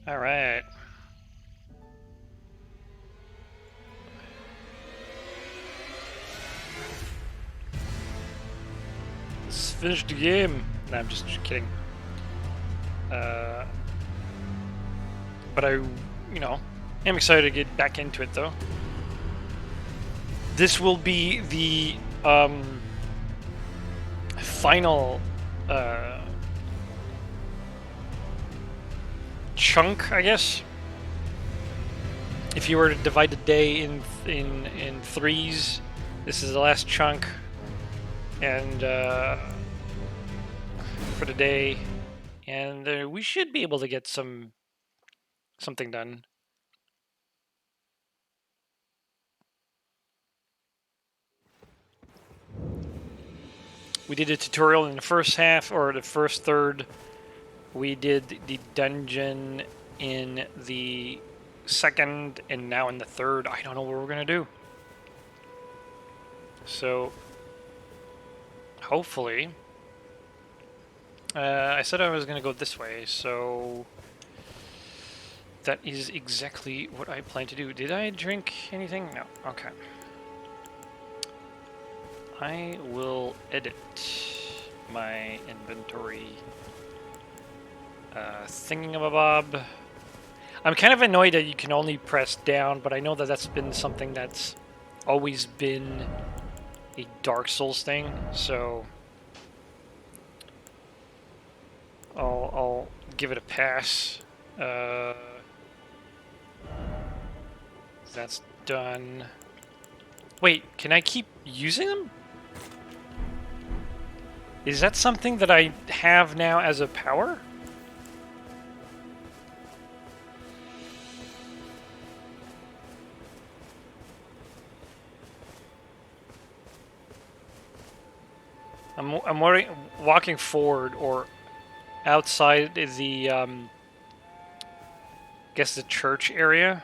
All right. Let's finish the game. No, I'm just kidding. Uh, but am excited to get back into it though. This will be the final chunk, I guess. If you were to divide the day in threes, this is the last chunk, and for the day, and we should be able to get something done. We did a tutorial in the first half, or the first third. We did the dungeon in the second, and now in the third. I don't know what we're gonna do. So, hopefully, I said I was gonna go this way, so that is exactly what I plan to do. Did I drink anything? No. Okay. I will edit my inventory thingamabob. I'm kind of annoyed that you can only press down, but I know that that's been something that's always been a Dark Souls thing, so I'll give it a pass. That's done. Wait, can I keep using them? Is that something that I have now as a power? I'm walking forward or outside the guess the church area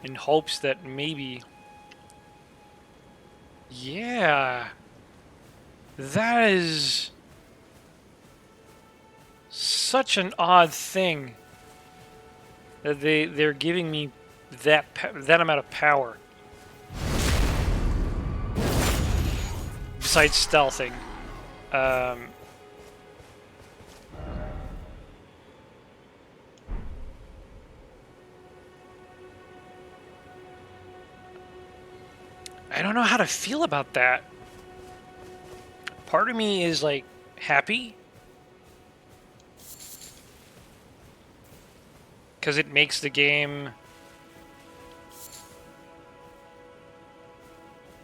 in hopes that maybe, yeah, that is such an odd thing that they're giving me that amount of power besides stealthing. I don't know how to feel about that. Part of me is like happy because it makes the game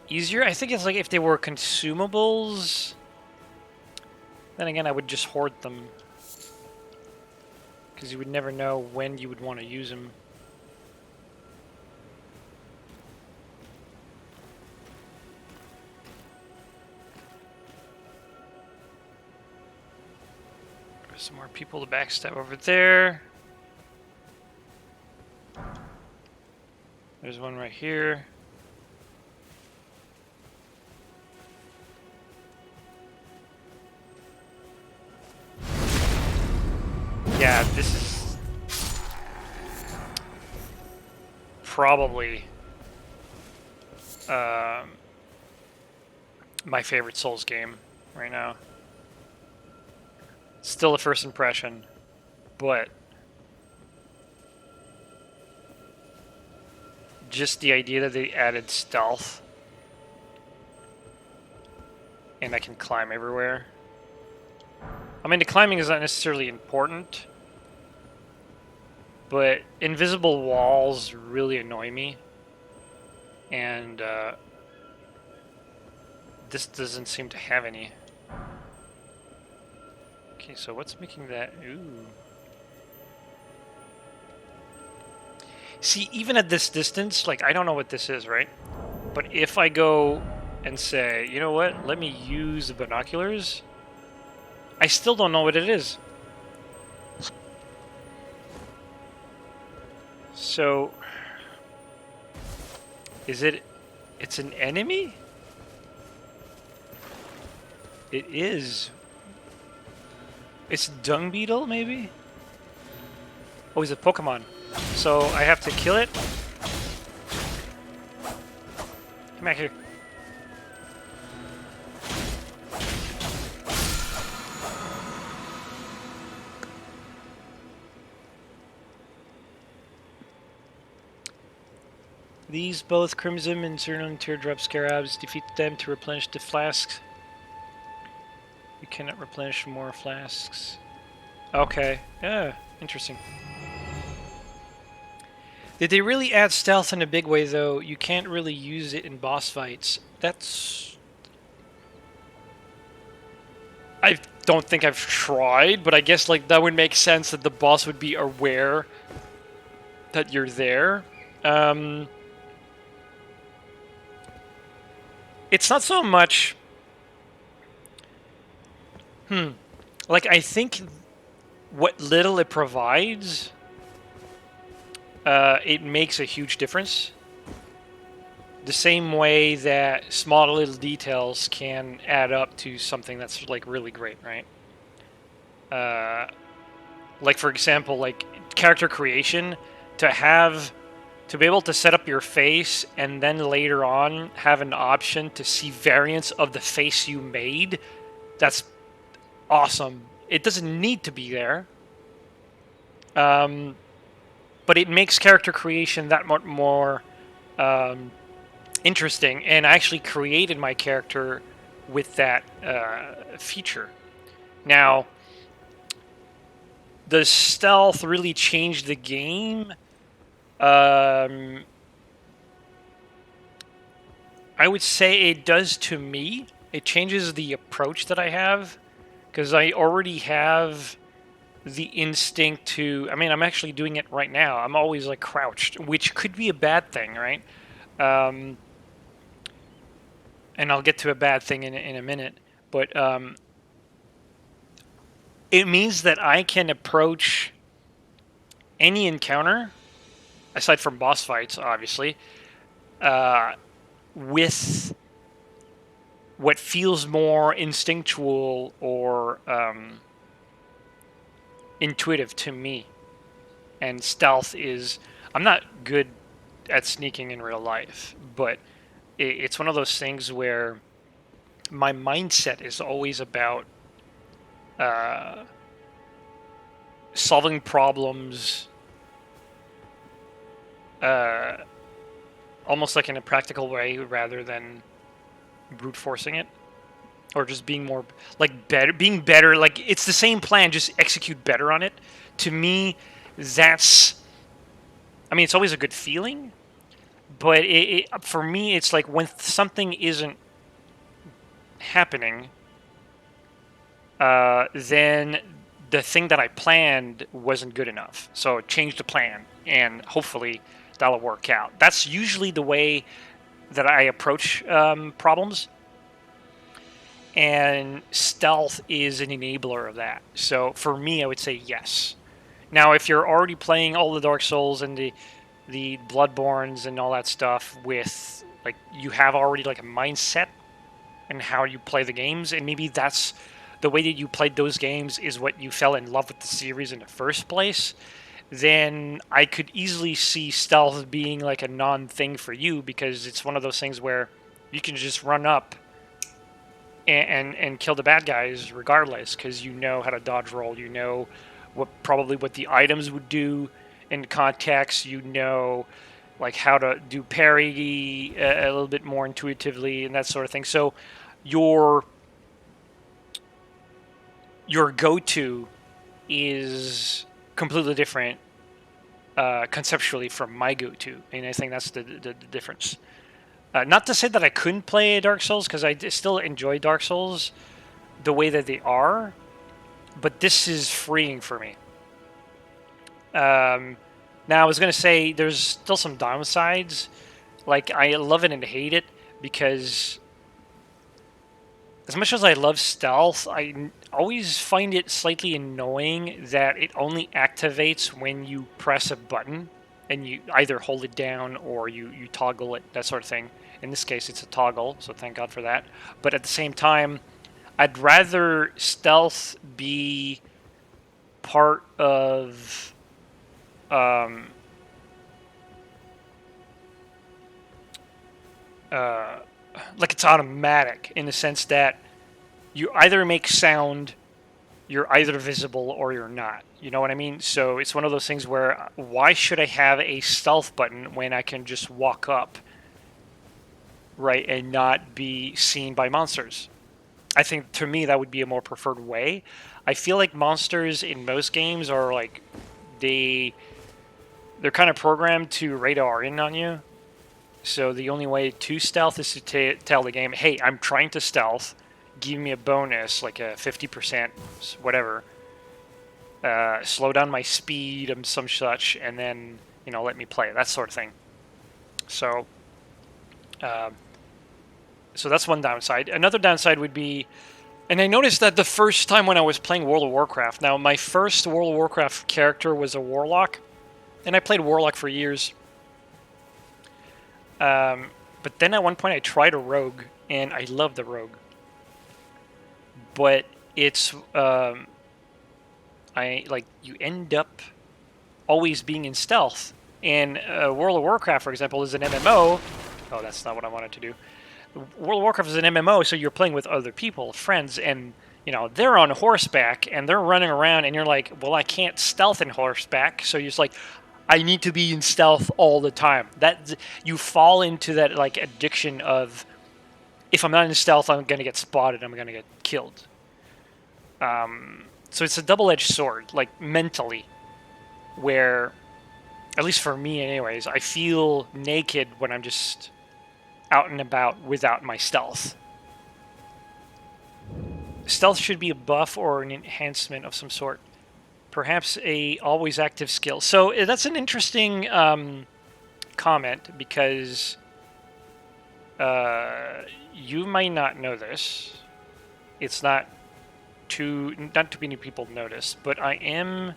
easier. I think it's like if they were consumables, then again I would just hoard them because you would never know when you would want to use them. There's some more people to backstab over there. There's one right here. Yeah, this is probably my favorite Souls game right now. Still a first impression, but just the idea that they added stealth and I can climb everywhere. I mean, the climbing is not necessarily important, but invisible walls really annoy me. And this doesn't seem to have any. Okay, so what's making that? Ooh. See, even at this distance, like, I don't know what this is, right? But if I go and say, you know what, let me use the binoculars, I still don't know what it is. So, is it... It's an enemy? It is. It's dung beetle, maybe? Oh, he's a Pokemon. So I have to kill it. Come back here. These both Crimson and Cernum Teardrop Scarabs, defeat them to replenish the flasks. You cannot replenish more flasks. Okay. Yeah, interesting. Did they really add stealth in a big way, though? You can't really use it in boss fights. That's... I don't think I've tried, but I guess like that would make sense that the boss would be aware that you're there. It's not so much... Like, I think what little it provides, it makes a huge difference. The same way that small little details can add up to something that's like really great, right? Like for example, like character creation, to be able to set up your face and then later on have an option to see variants of the face you made. That's awesome. It doesn't need to be there, but it makes character creation that much more interesting. And I actually created my character with that feature. Now, does stealth really change the game? I would say it does to me. It changes the approach that I have, because I already have the instinct to... I mean, I'm actually doing it right now. I'm always like crouched, which could be a bad thing, right? And I'll get to a bad thing in a minute. But it means that I can approach any encounter, aside from boss fights, obviously, with what feels more instinctual or intuitive to me. And stealth is... I'm not good at sneaking in real life, but it's one of those things where my mindset is always about solving problems almost like in a practical way rather than brute forcing it, or just being more like being better. Like it's the same plan, just execute better on it. To me, that's... I mean, it's always a good feeling, but for me, it's like when something isn't happening, then the thing that I planned wasn't good enough. So change the plan, and hopefully that'll work out. That's usually the way that I approach problems, and stealth is an enabler of that. So for me, I would say yes. Now, if you're already playing all the Dark Souls and the Bloodborns and all that stuff with, like, you have already like a mindset and how you play the games, and maybe that's the way that you played those games is what you fell in love with the series in the first place, then I could easily see stealth being like a non-thing for you, because it's one of those things where you can just run up and kill the bad guys regardless, because you know how to dodge roll, you know what the items would do in context, you know like how to do parry a little bit more intuitively and that sort of thing. So your go-to is completely different conceptually from my go-to, and I think that's the difference. Not to say that I couldn't play Dark Souls, because I still enjoy Dark Souls the way that they are, but this is freeing for me. Now, I was going to say there's still some downsides. Like, I love it and hate it, because as much as I love stealth, I always find it slightly annoying that it only activates when you press a button, and you either hold it down or you toggle it, that sort of thing. In this case, it's a toggle, so thank God for that. But at the same time, I'd rather stealth be part of like it's automatic in the sense that you either make sound, you're either visible or you're not. You know what I mean? So it's one of those things where why should I have a stealth button when I can just walk up, right, and not be seen by monsters? I think to me that would be a more preferred way. I feel like monsters in most games are like they're kind of programmed to radar in on you. So the only way to stealth is to tell the game, "Hey, I'm trying to stealth. Give me a bonus, like a 50%, whatever. Slow down my speed and some such, and then let me play." That sort of thing. So, uh, so that's one downside. Another downside would be, and I noticed that the first time when I was playing World of Warcraft. Now, my first World of Warcraft character was a warlock, and I played warlock for years. But then at one point I tried a rogue, and I loved the rogue. But it's you end up always being in stealth. And World of Warcraft, for example, is an MMO. Oh, that's not what I wanted to do. World of Warcraft is an MMO, so you're playing with other people, friends, and they're on horseback and they're running around, and you're like, well, I can't stealth in horseback, so you're just like, I need to be in stealth all the time. That you fall into that like addiction of, if I'm not in stealth, I'm gonna get spotted, I'm gonna get killed. So it's a double-edged sword, like mentally, where, at least for me, anyways, I feel naked when I'm just out and about without my stealth. Stealth should be a buff or an enhancement of some sort. Perhaps a always active skill. So that's an interesting comment, because you might not know this. It's not too many people notice, but I am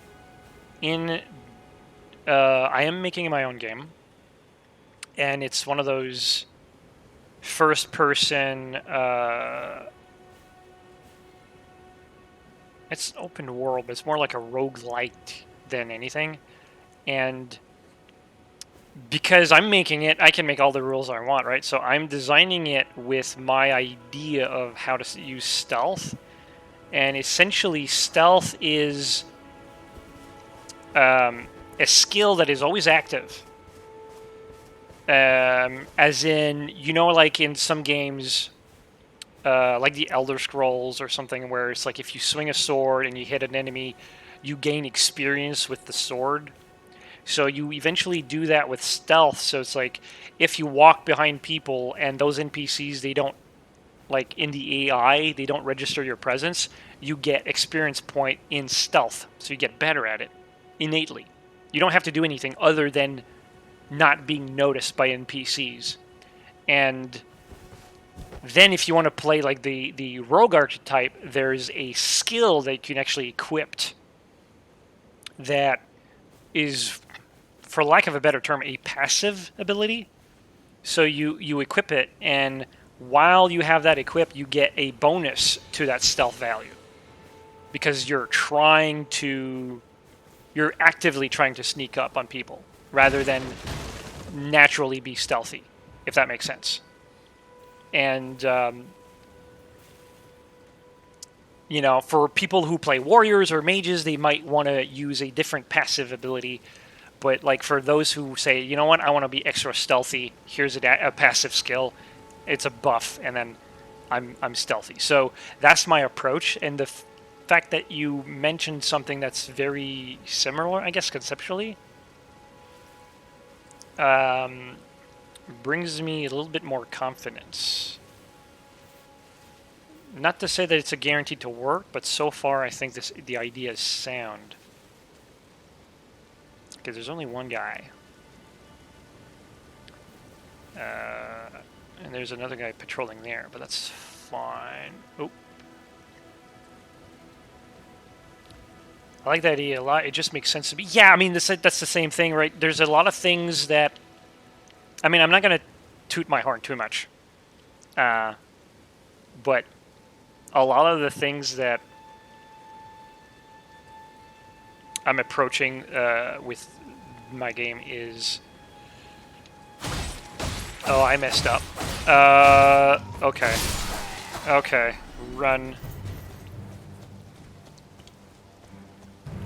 making my own game, and it's one of those first-person. It's open world, but it's more like a roguelite than anything. And because I'm making it, I can make all the rules I want, right? So I'm designing it with my idea of how to use stealth. And essentially, stealth is a skill that is always active. As in, like in some games, like the Elder Scrolls or something, where it's like if you swing a sword and you hit an enemy, you gain experience with the sword. So you eventually do that with stealth. So it's like if you walk behind people and those NPCs, they don't, like in the AI, they don't register your presence, you get experience point in stealth. So you get better at it innately. You don't have to do anything other than not being noticed by NPCs. And then if you want to play like the rogue archetype, there's a skill that you can actually equip that is, for lack of a better term, a passive ability. So you equip it, and while you have that equipped, you get a bonus to that stealth value, because you're actively trying to sneak up on people rather than naturally be stealthy, if that makes sense. And for people who play warriors or mages, they might want to use a different passive ability. But like for those who say, you know what, I want to be extra stealthy, here's a passive skill. It's a buff, and then I'm stealthy. So that's my approach. And the fact that you mentioned something that's very similar, I guess conceptually, brings me a little bit more confidence. Not to say that it's a guarantee to work, but so far I think the idea is sound. Because there's only one guy. And there's another guy patrolling there, but that's fine. Oh. I like that idea a lot. It just makes sense to me. Yeah, I mean, that's the same thing, right? There's a lot of things that... I mean, I'm not going to toot my horn too much. But a lot of the things that I'm approaching with my game is... Oh, I messed up. Okay. Okay. Run.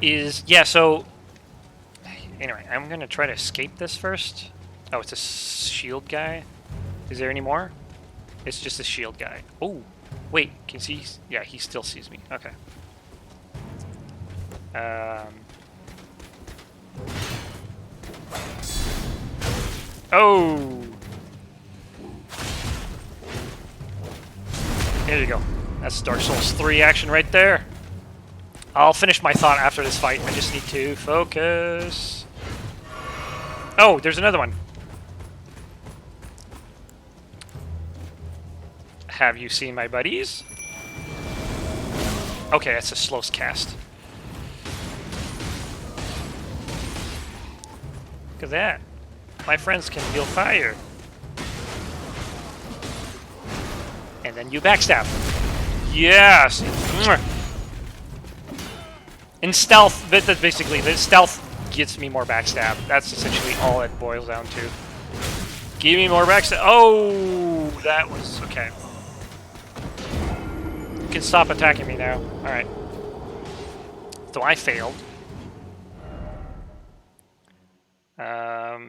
Yeah, so... Anyway, I'm gonna try to escape this first. Oh, it's a shield guy. Is there any more? It's just a shield guy. Oh, wait, can you see? Yeah, he still sees me. Okay. Oh! There you go. That's Dark Souls 3 action right there. I'll finish my thought after this fight. I just need to focus. Oh, there's another one. Have you seen my buddies? Okay, that's a slow cast. Look at that. My friends can feel fire. And then you backstab. Yes! In stealth, basically, the stealth gets me more backstab. That's essentially all it boils down to. Give me more backstab. Oh, that was... okay. You can stop attacking me now. Alright. So I failed.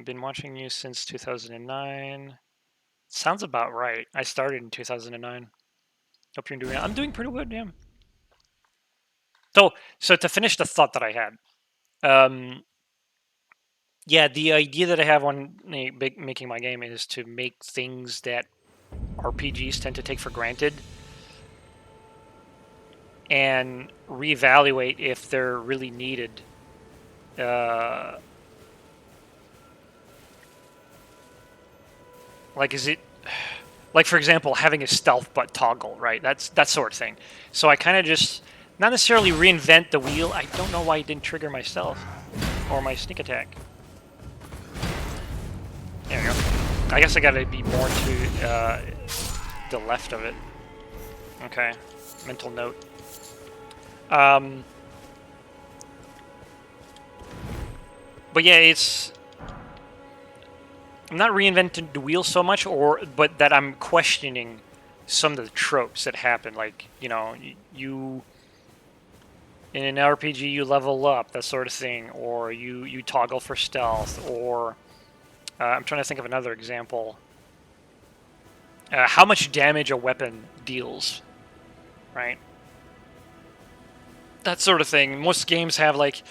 Been watching you since 2009. Sounds about right. I started in 2009. Hope you're doing... I'm doing pretty good, yeah. So to finish the thought that I had, yeah, the idea that I have on making my game is to make things that RPGs tend to take for granted and reevaluate if they're really needed. Like, is it... like, for example, having a stealth but toggle, right? That's that sort of thing. So I kind of just... not necessarily reinvent the wheel. I don't know why it didn't trigger my stealth or my sneak attack. There we go. I guess I gotta be more to the left of it. Okay. Mental note. But yeah, it's... I'm not reinventing the wheel so much, but that I'm questioning some of the tropes that happen. Like, you know, you... in an RPG, you level up, that sort of thing. Or you toggle for stealth, or... I'm trying to think of another example. How much damage a weapon deals, right? That sort of thing. Most games have, like,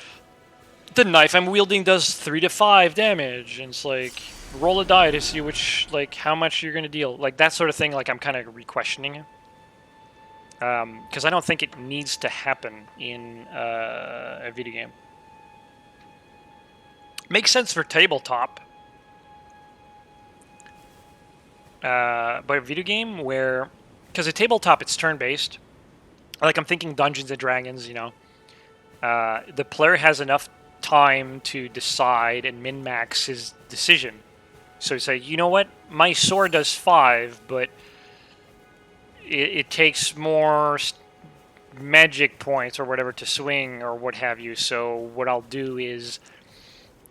the knife I'm wielding does 3 to 5 damage, and it's like, roll a die to see which, like, how much you're gonna deal. Like, that sort of thing, like, I'm kind of re-questioning. Because I don't think it needs to happen in a video game. Makes sense for tabletop. But a video game where... because a tabletop, it's turn-based. Like, I'm thinking Dungeons & Dragons, you know. The player has enough time to decide and min-max his decision. So you say, you know what? My sword does 5, but it takes more magic points or whatever to swing or what have you. So what I'll do is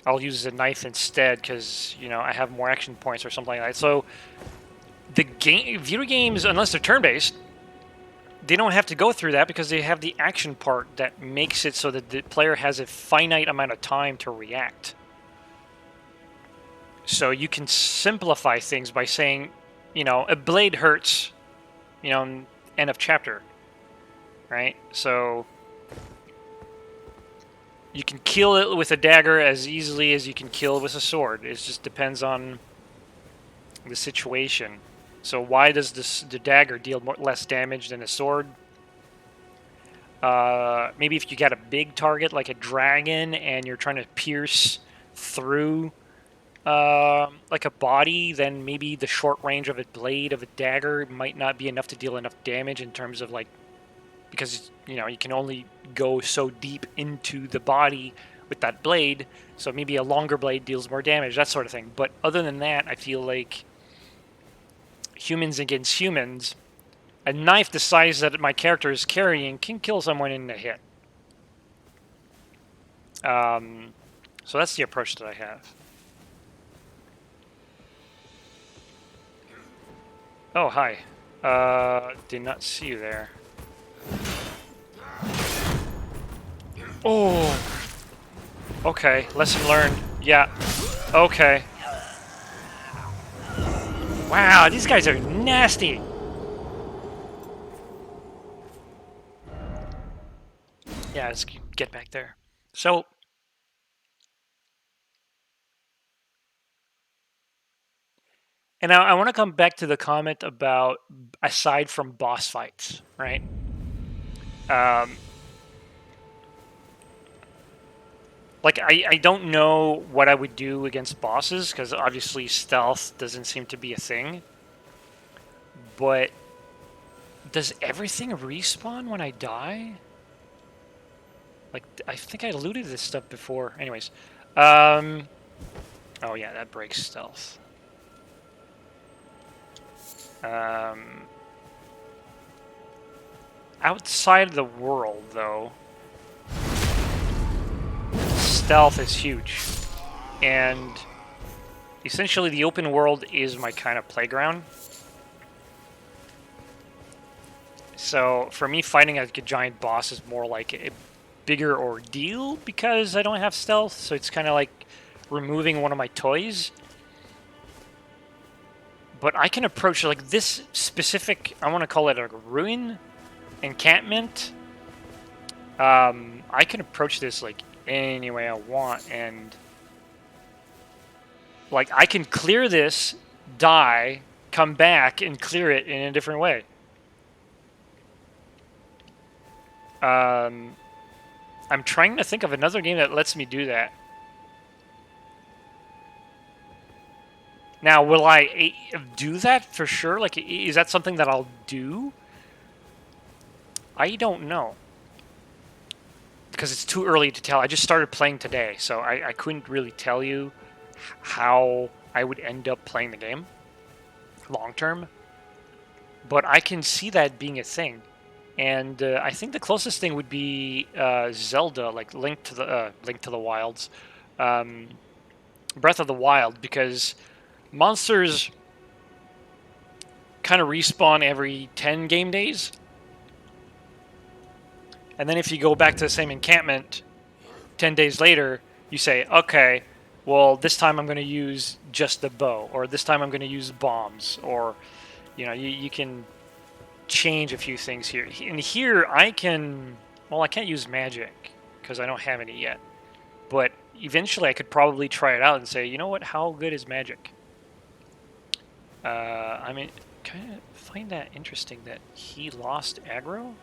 I'll use a knife instead because, you know, I have more action points or something like that. So the video games, unless they're turn-based, they don't have to go through that because they have the action part that makes it so that the player has a finite amount of time to react. So you can simplify things by saying, you know, a blade hurts, you know, end of chapter, right? So you can kill it with a dagger as easily as you can kill it with a sword. It just depends on the situation. So why does the dagger deal less damage than a sword? Maybe if you got a big target like a dragon and you're trying to pierce through like a body, then maybe the short range of a blade of a dagger might not be enough to deal enough damage in terms of, like, because, you know, you can only go so deep into the body with that blade, so maybe a longer blade deals more damage, that sort of thing. But other than that, I feel like humans against humans, a knife the size that my character is carrying can kill someone in a hit. So that's the approach that I have. Oh, hi. Did not see you there. Oh! Okay, lesson learned. Yeah. Okay. Wow, these guys are nasty! Yeah, let's get back there. So... And I want to come back to the comment about, aside from boss fights, right? Like, I don't know what I would do against bosses, because obviously stealth doesn't seem to be a thing. But does everything respawn when I die? Like, I think I looted this stuff before. Anyways. Oh yeah, that breaks stealth. Outside of the world, though, stealth is huge. And essentially the open world is my kind of playground. So for me, fighting a giant boss is more like a bigger ordeal because I don't have stealth. So it's kind of like removing one of my toys. But I can approach like this specific, I want to call it a ruin encampment. I can approach this like any way I want, and like I can clear this, die, come back, and clear it in a different way. I'm trying to think of another game that lets me do that. Now, will I do that for sure? Like, is that something that I'll do? I don't know. Because it's too early to tell. I just started playing today, so I couldn't really tell you how I would end up playing the game long term. But I can see that being a thing. And I think the closest thing would be Zelda, like Link to the Wilds, Breath of the Wild, because monsters kind of respawn every 10 game days. And then if you go back to the same encampment 10 days later, you say, okay, well, this time I'm going to use just the bow, or this time I'm going to use bombs, or, you know, you can change a few things here. And here I can, well, I can't use magic because I don't have any yet. But eventually I could probably try it out and say, you know what, how good is magic? I mean, kind of find that interesting that he lost aggro?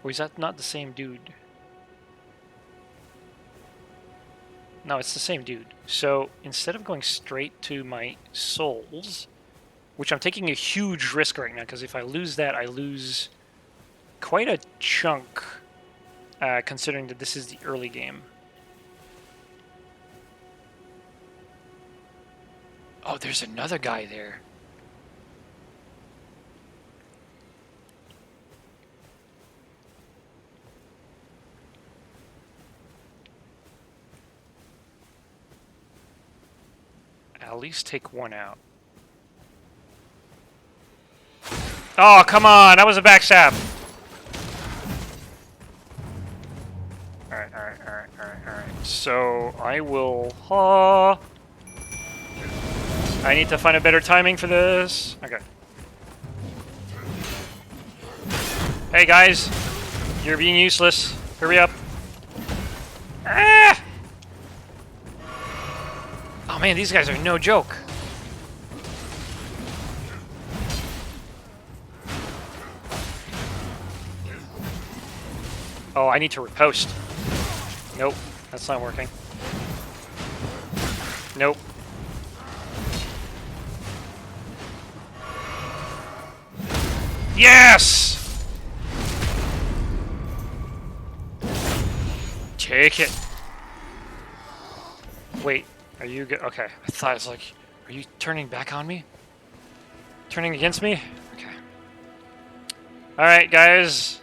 Or is that not the same dude? No, it's the same dude. So instead of going straight to my souls, which I'm taking a huge risk right now, because if I lose that, I lose quite a chunk, considering that this is the early game. Oh, there's another guy there. At least take one out. Oh, come on! That was a backstab! Alright. So, I will... I need to find a better timing for this. Okay. Hey, guys. You're being useless. Hurry up. Ah! Oh, man, these guys are no joke. Oh, I need to riposte. Nope, that's not working. Nope. Yes! Take it. Wait, are you good? Okay, I thought it was like, are you turning back on me? Turning against me? Okay. Alright, guys.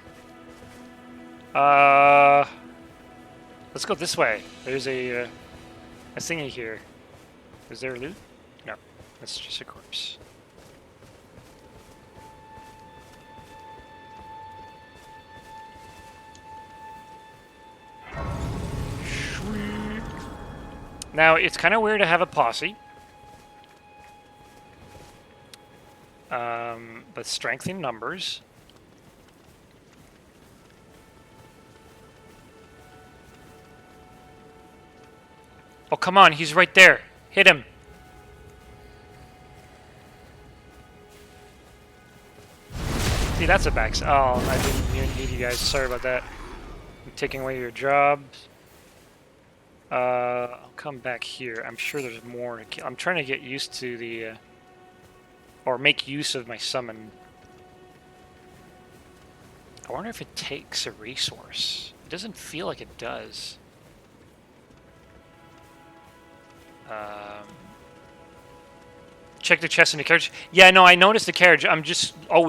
Let's go this way. There's a thingy here. Is there loot? No, that's just a corpse. Sweet. Now, it's kind of weird to have a posse. But strength in numbers. Oh, come on, he's right there. Hit him. See, that's a back. Oh, I didn't even need you guys. Sorry about that. I'm taking away your jobs. I'll come back here. I'm sure there's more to kill. I'm trying to get used to the... or make use of my summon. I wonder if it takes a resource. It doesn't feel like it does. Check the chest in the carriage. Yeah, no, I noticed the carriage. I'm just... Oh,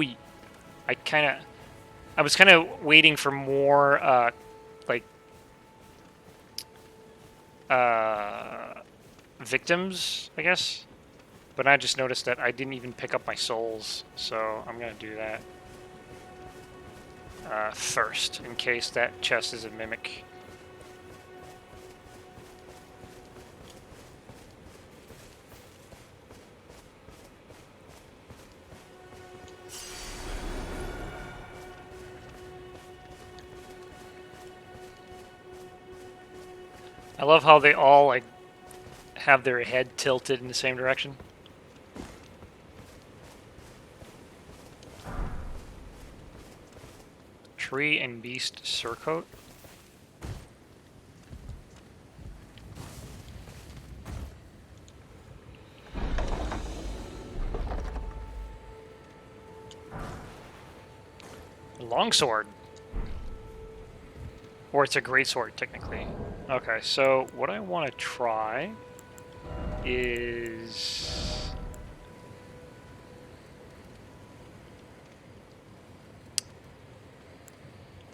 I was kind of waiting for more, like... victims, I guess. But I just noticed that I didn't even pick up my souls. So I'm going to do that first, in case that chest is a mimic. I love how they all like have their head tilted in the same direction. Tree and beast surcoat. Longsword. Or it's a greatsword, technically. Okay, so what I want to try is...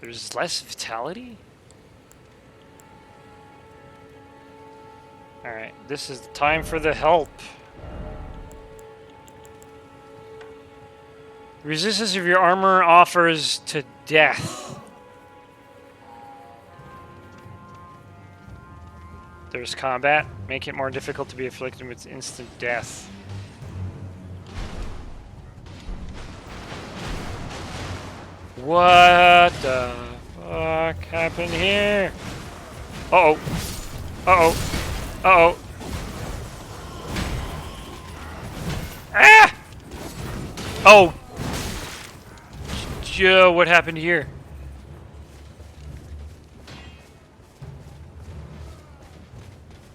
There's less vitality? Alright, this is the time for the help. Resistance of your armor offers to death. There's combat. Make it more difficult to be afflicted with instant death. What the fuck happened here? Uh-oh. Uh-oh. Uh-oh. Ah! Oh! Joe, what happened here?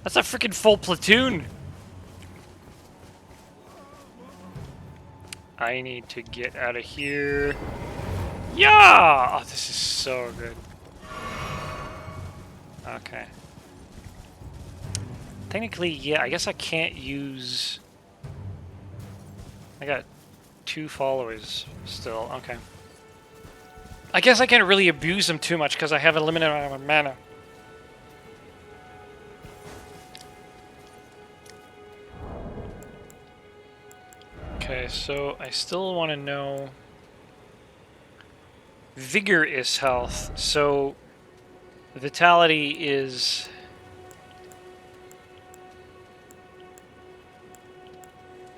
That's a freaking full platoon! I need to get out of here. Yeah! Oh, this is so good. Okay. Technically, yeah, I guess I can't use... I got 2 followers still, okay. I guess I can't really abuse them too much because I have a limited amount of mana. Okay, so I still want to know... Vigor is health, so vitality is...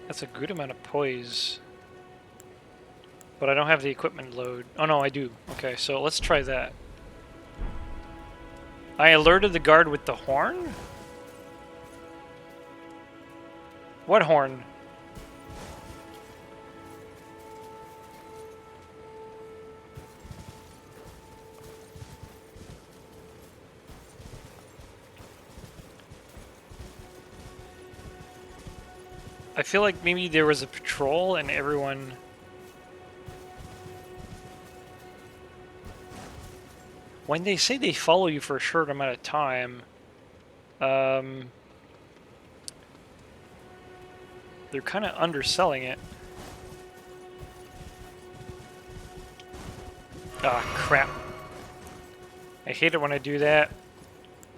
That's a good amount of poise. But I don't have the equipment load. Oh no, I do. Okay, so let's try that. I alerted the guard with the horn? What horn? I feel like maybe there was a patrol and everyone... When they say they follow you for a short amount of time, they're kind of underselling it. Ah, crap. I hate it when I do that.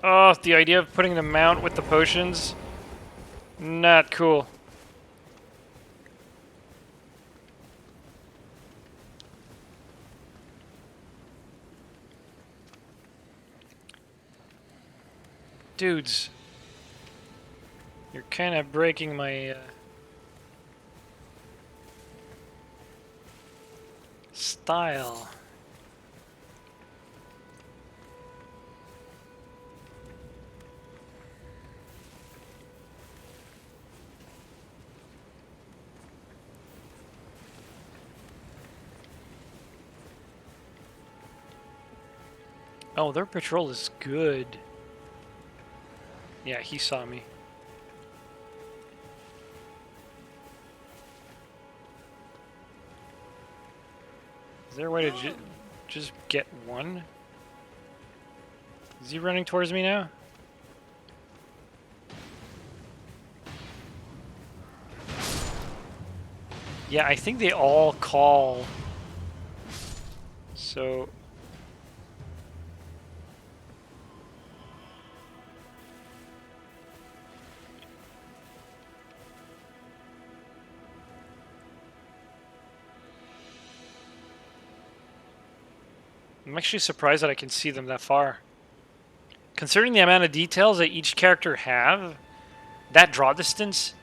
Oh, the idea of putting the mount with the potions, not cool. Dudes, you're kind of breaking my style. Oh, their patrol is good. Yeah, he saw me. Is there a way to just get one? Is he running towards me now? Yeah, I think they all call. So... I'm actually surprised that I can see them that far. Considering the amount of details that each character have, that draw distance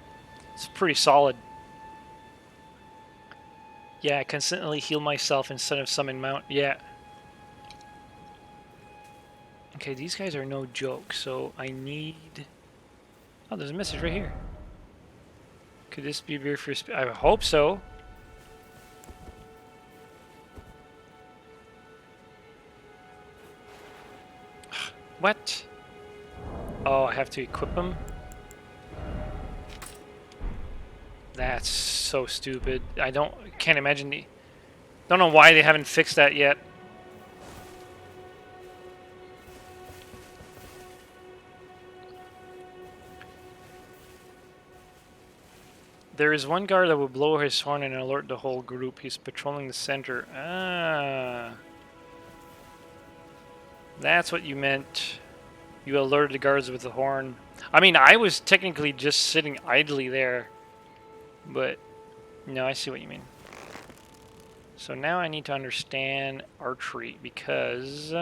is pretty solid. Yeah, I constantly heal myself instead of summon mount. Yeah. Okay, these guys are no joke, so I need... Oh, there's a message right here. Could this be beer for... I hope so. What? Oh, I have to equip them? That's so stupid. Can't imagine the... Don't know why they haven't fixed that yet. There is one guard that will blow his horn and alert the whole group. He's patrolling the center. Ah. That's what you meant. You alerted the guards with the horn. I mean, I was technically just sitting idly there. But, no, I see what you mean. So now I need to understand archery, because...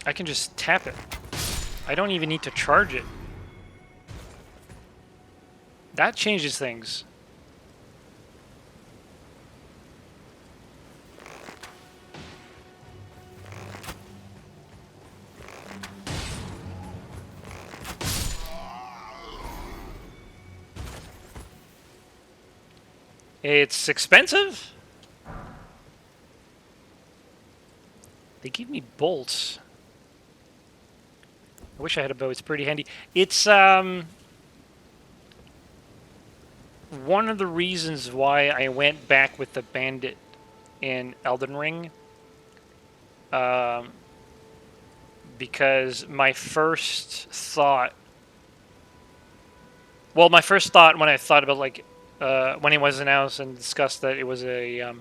I can just tap it. I don't even need to charge it. That changes things. It's expensive? They give me bolts. I wish I had a bow. It's pretty handy. It's one of the reasons why I went back with the bandit in Elden Ring. Because my first thought... Well, my first thought when I thought about, like, when it was announced and discussed that it was a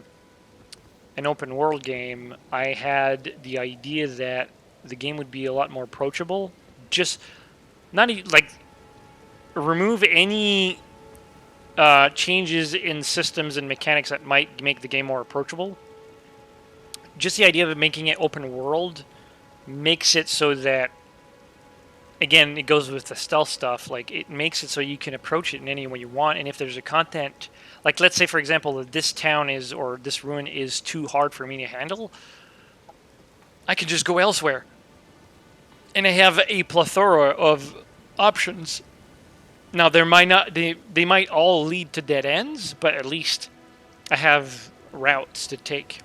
an open world game, I had the idea that the game would be a lot more approachable. Just not like remove any changes in systems and mechanics that might make the game more approachable. Just the idea of making it open world makes it so that, again, it goes with the stealth stuff. Like, it makes it so you can approach it in any way you want. And if there's a content, like, let's say, for example, that this town is, or this ruin is too hard for me to handle, I can just go elsewhere. And I have a plethora of options. Now, there might not, they might all lead to dead ends, but at least I have routes to take.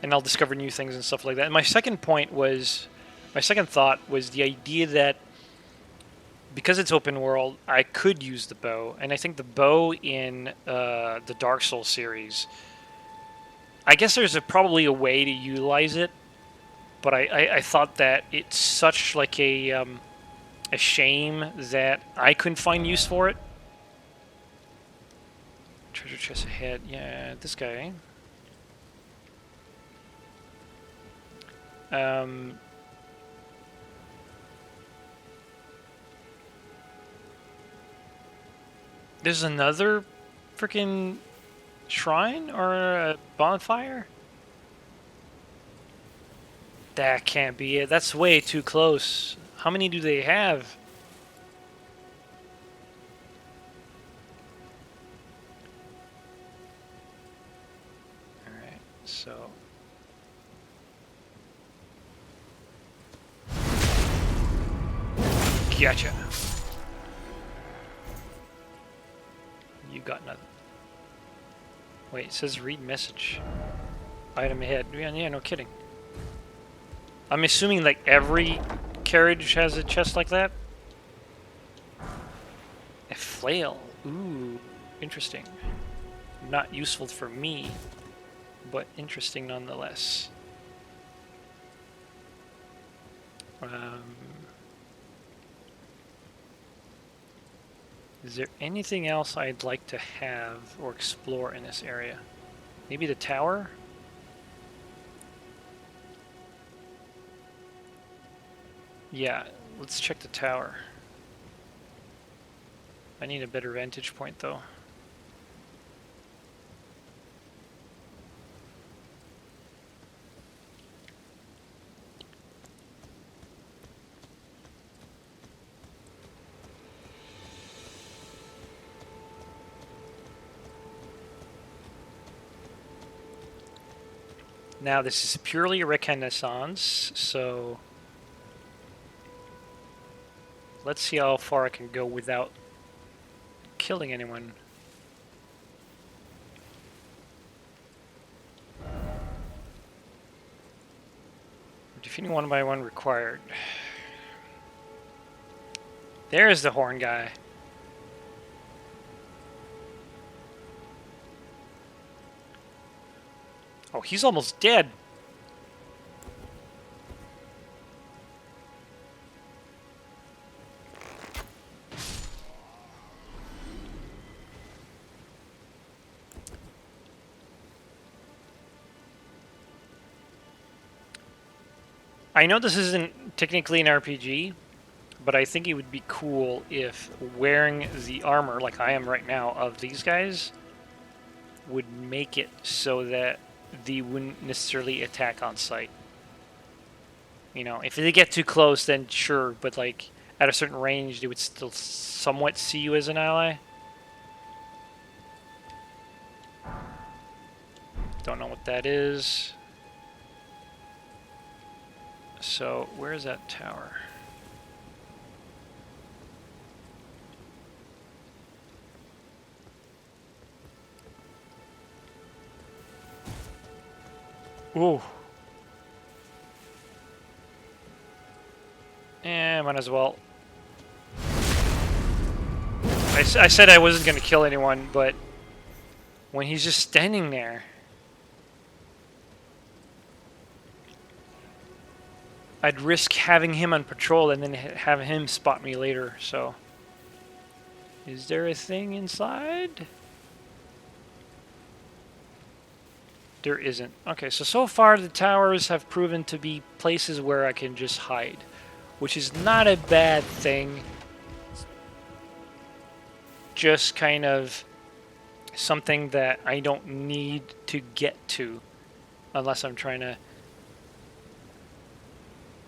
And I'll discover new things and stuff like that. And my second thought was the idea that because it's open world, I could use the bow. And I think the bow in the Dark Souls series, I guess there's probably a way to utilize it, but I thought that it's such like a shame that I couldn't find use for it. Treasure chest ahead. Yeah, this guy. There's another freaking shrine or a bonfire? That can't be it. That's way too close. How many do they have? Alright, so... Gotcha. You got nothing. Wait, it says read message. Item ahead. Yeah, no kidding. I'm assuming like every carriage has a chest like that? A flail. Ooh, interesting. Not useful for me, but interesting nonetheless. Is there anything else I'd like to have or explore in this area? Maybe the tower? Yeah, let's check the tower. I need a better vantage point though. Now this is purely a reconnaissance, so let's see how far I can go without killing anyone. Defeating one by one required. There's the horn guy. Oh, he's almost dead. I know this isn't technically an RPG, but I think it would be cool if wearing the armor, like I am right now, of these guys would make it so that they wouldn't necessarily attack on sight. You know, if they get too close, then sure, but like at a certain range, they would still somewhat see you as an ally. Don't know what that is. So, where is that tower? Ooh. Might as well. I said I wasn't going to kill anyone, but when he's just standing there, I'd risk having him on patrol and then have him spot me later, so. Is there a thing inside? There isn't. Okay, so far the towers have proven to be places where I can just hide, which is not a bad thing. Just kind of something that I don't need to get to unless I'm trying to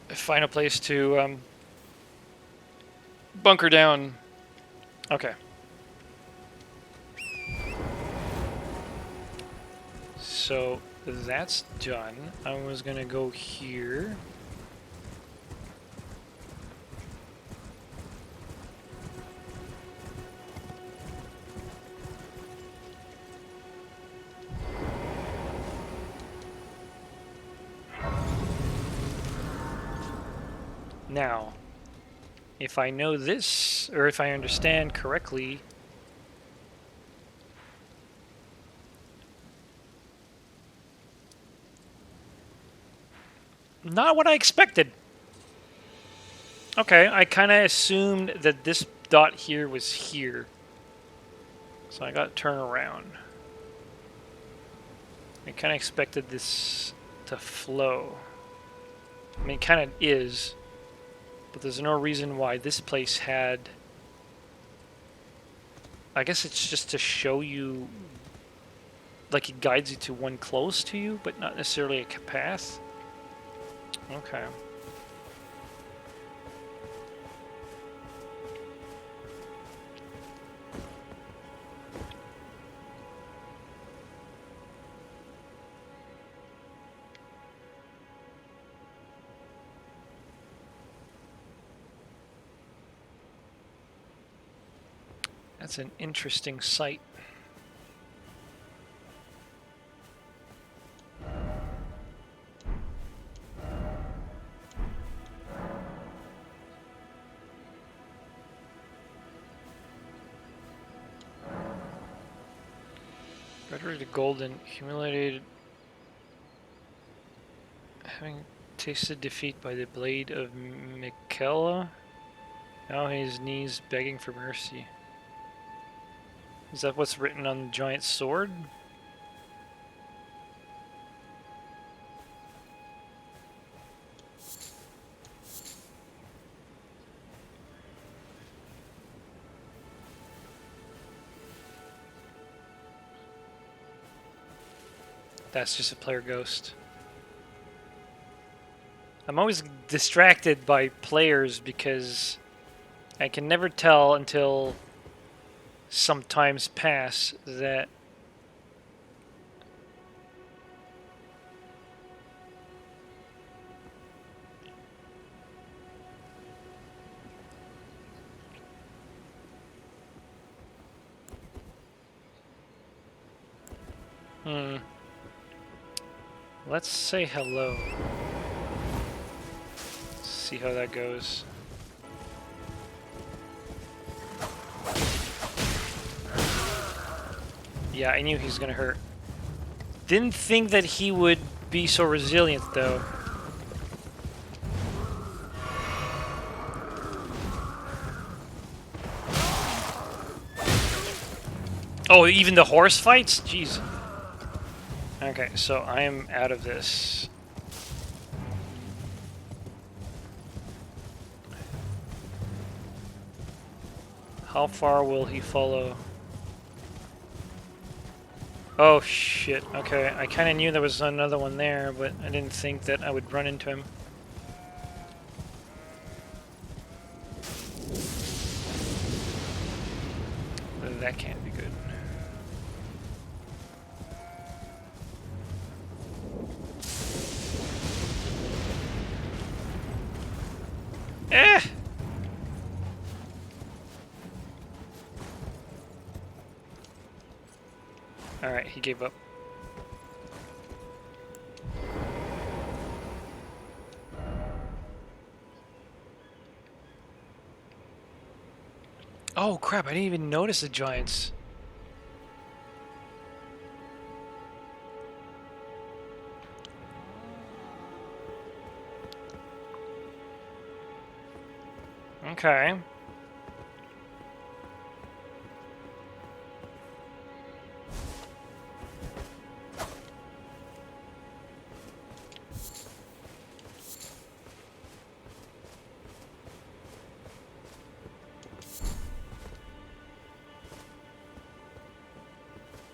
find a place to bunker down. Okay. So that's done. I was gonna go here. Now, if I know this, or if I understand correctly, not what I expected. Okay, I kind of assumed that this dot here was here. So I got to turn around. I kind of expected this to flow. I mean, it kind of is, but there's no reason why this place had... I guess it's just to show you, like it guides you to one close to you, but not necessarily a path. Okay. That's an interesting sight. Rhetoric to golden, humiliated, having tasted defeat by the blade of Michaela. Now his knees begging for mercy. Is that what's written on the giant sword? That's just a player ghost. I'm always distracted by players because I can never tell until some times pass that let's say hello. See how that goes. Yeah, I knew he was gonna hurt. Didn't think that he would be so resilient, though. Oh, even the horse fights? Jeez. Okay, so I am out of this. How far will he follow? Oh shit, okay. I kinda knew there was another one there, but I didn't think that I would run into him. That can't be good. Eh! Alright, he gave up. Oh crap, I didn't even notice the giants. Okay.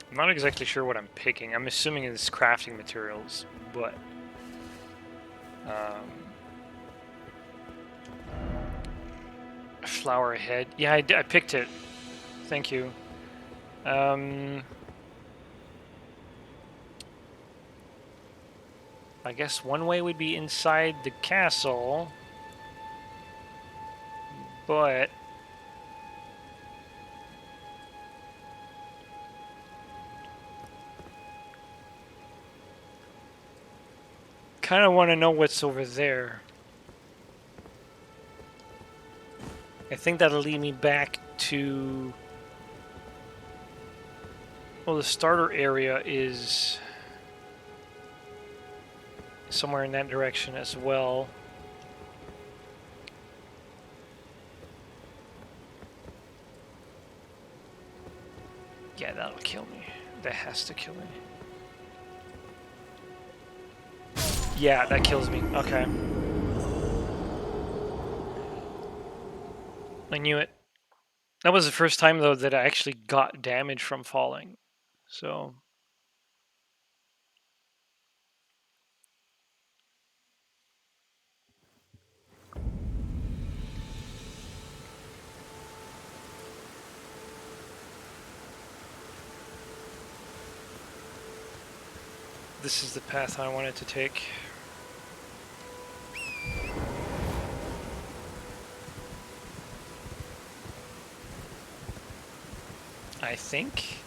I'm not exactly sure what I'm picking. I'm assuming it's crafting materials, but... flower ahead. Yeah, I picked it. Thank you. I guess one way would be inside the castle, but... kind of want to know what's over there. I think that'll lead me back to... well, the starter area is somewhere in that direction as well. Yeah, that'll kill me. That has to kill me. Yeah, that kills me. Okay. I knew it. That was the first time, though, that I actually got damage from falling. So... This is the path I wanted to take. I think.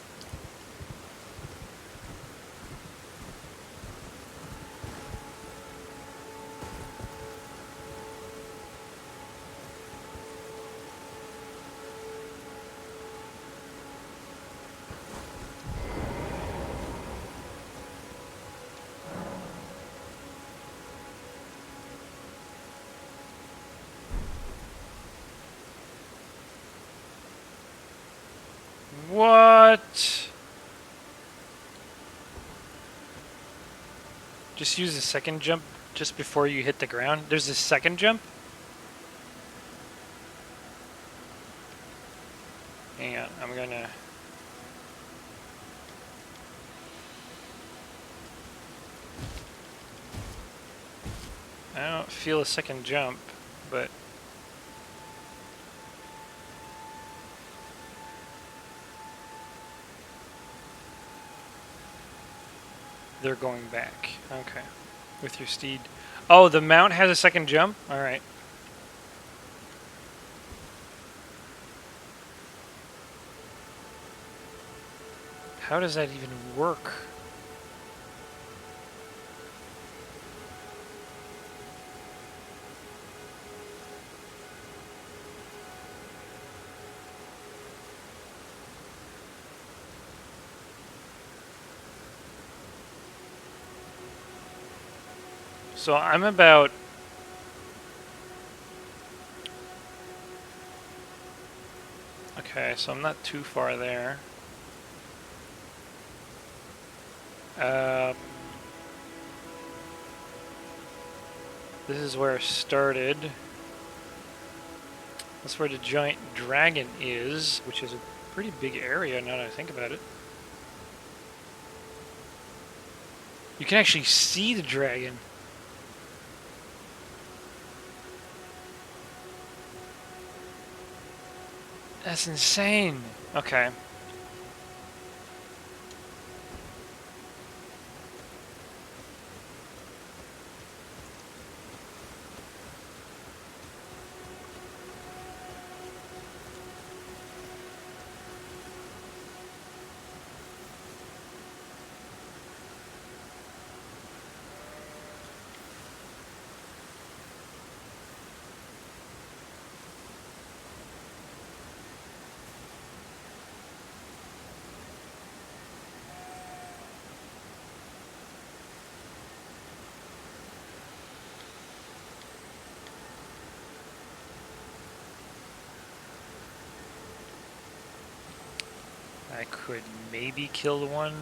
What? Just use the second jump just before you hit the ground. There's a second jump? Hang on, I'm gonna... I don't feel a second jump, but... They're going back. Okay. With your steed. Oh, the mount has a second jump? Alright. How does that even work? So I'm about... Okay, so I'm not too far there. This is where I started. That's where the giant dragon is, which is a pretty big area now that I think about it. You can actually see the dragon. That's insane. Okay. I could maybe kill one.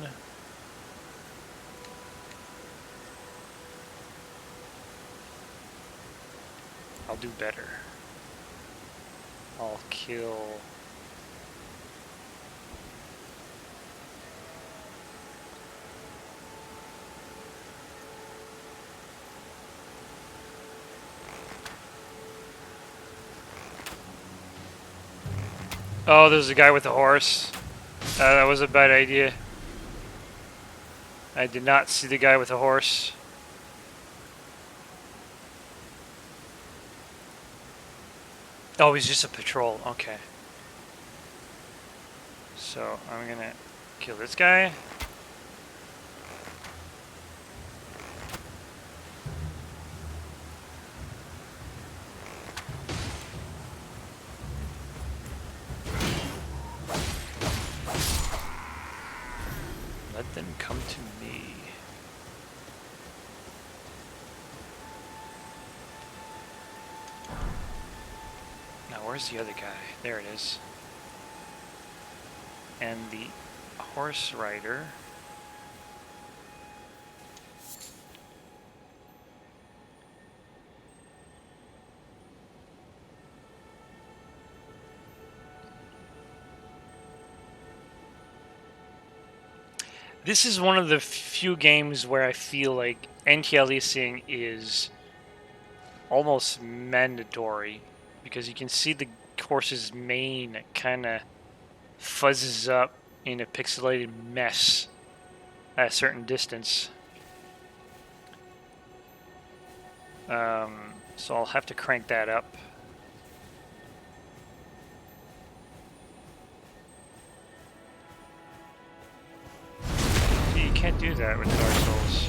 I'll do better. I'll kill... Oh, there's a guy with a horse. That was a bad idea. I did not see the guy with a horse. Oh, he's just a patrol. Okay. So, I'm gonna kill this guy. Let them come to me. Now, where's the other guy? There it is. And the horse rider. This is one of the few games where I feel like anti-aliasing is almost mandatory, because you can see the horse's mane kind of fuzzes up in a pixelated mess at a certain distance. So I'll have to crank that up. You can't do that with Dark Souls.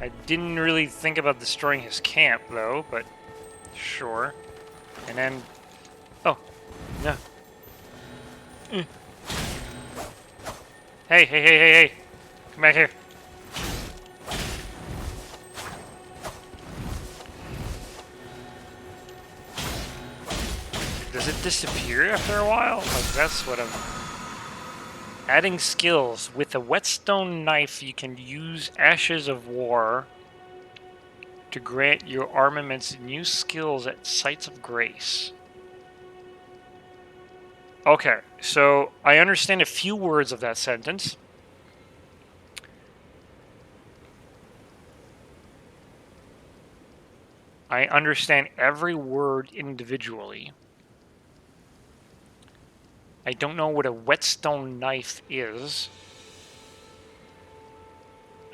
I didn't really think about destroying his camp, though, but sure. And then... Oh, no. Hey, hey, hey, hey, hey! Come back here. Does it disappear after a while? Like, that's what I'm... Adding skills. With a whetstone knife, you can use Ashes of War to grant your armaments new skills at sites of grace. Okay, so I understand a few words of that sentence. I understand every word individually. I don't know what a whetstone knife is.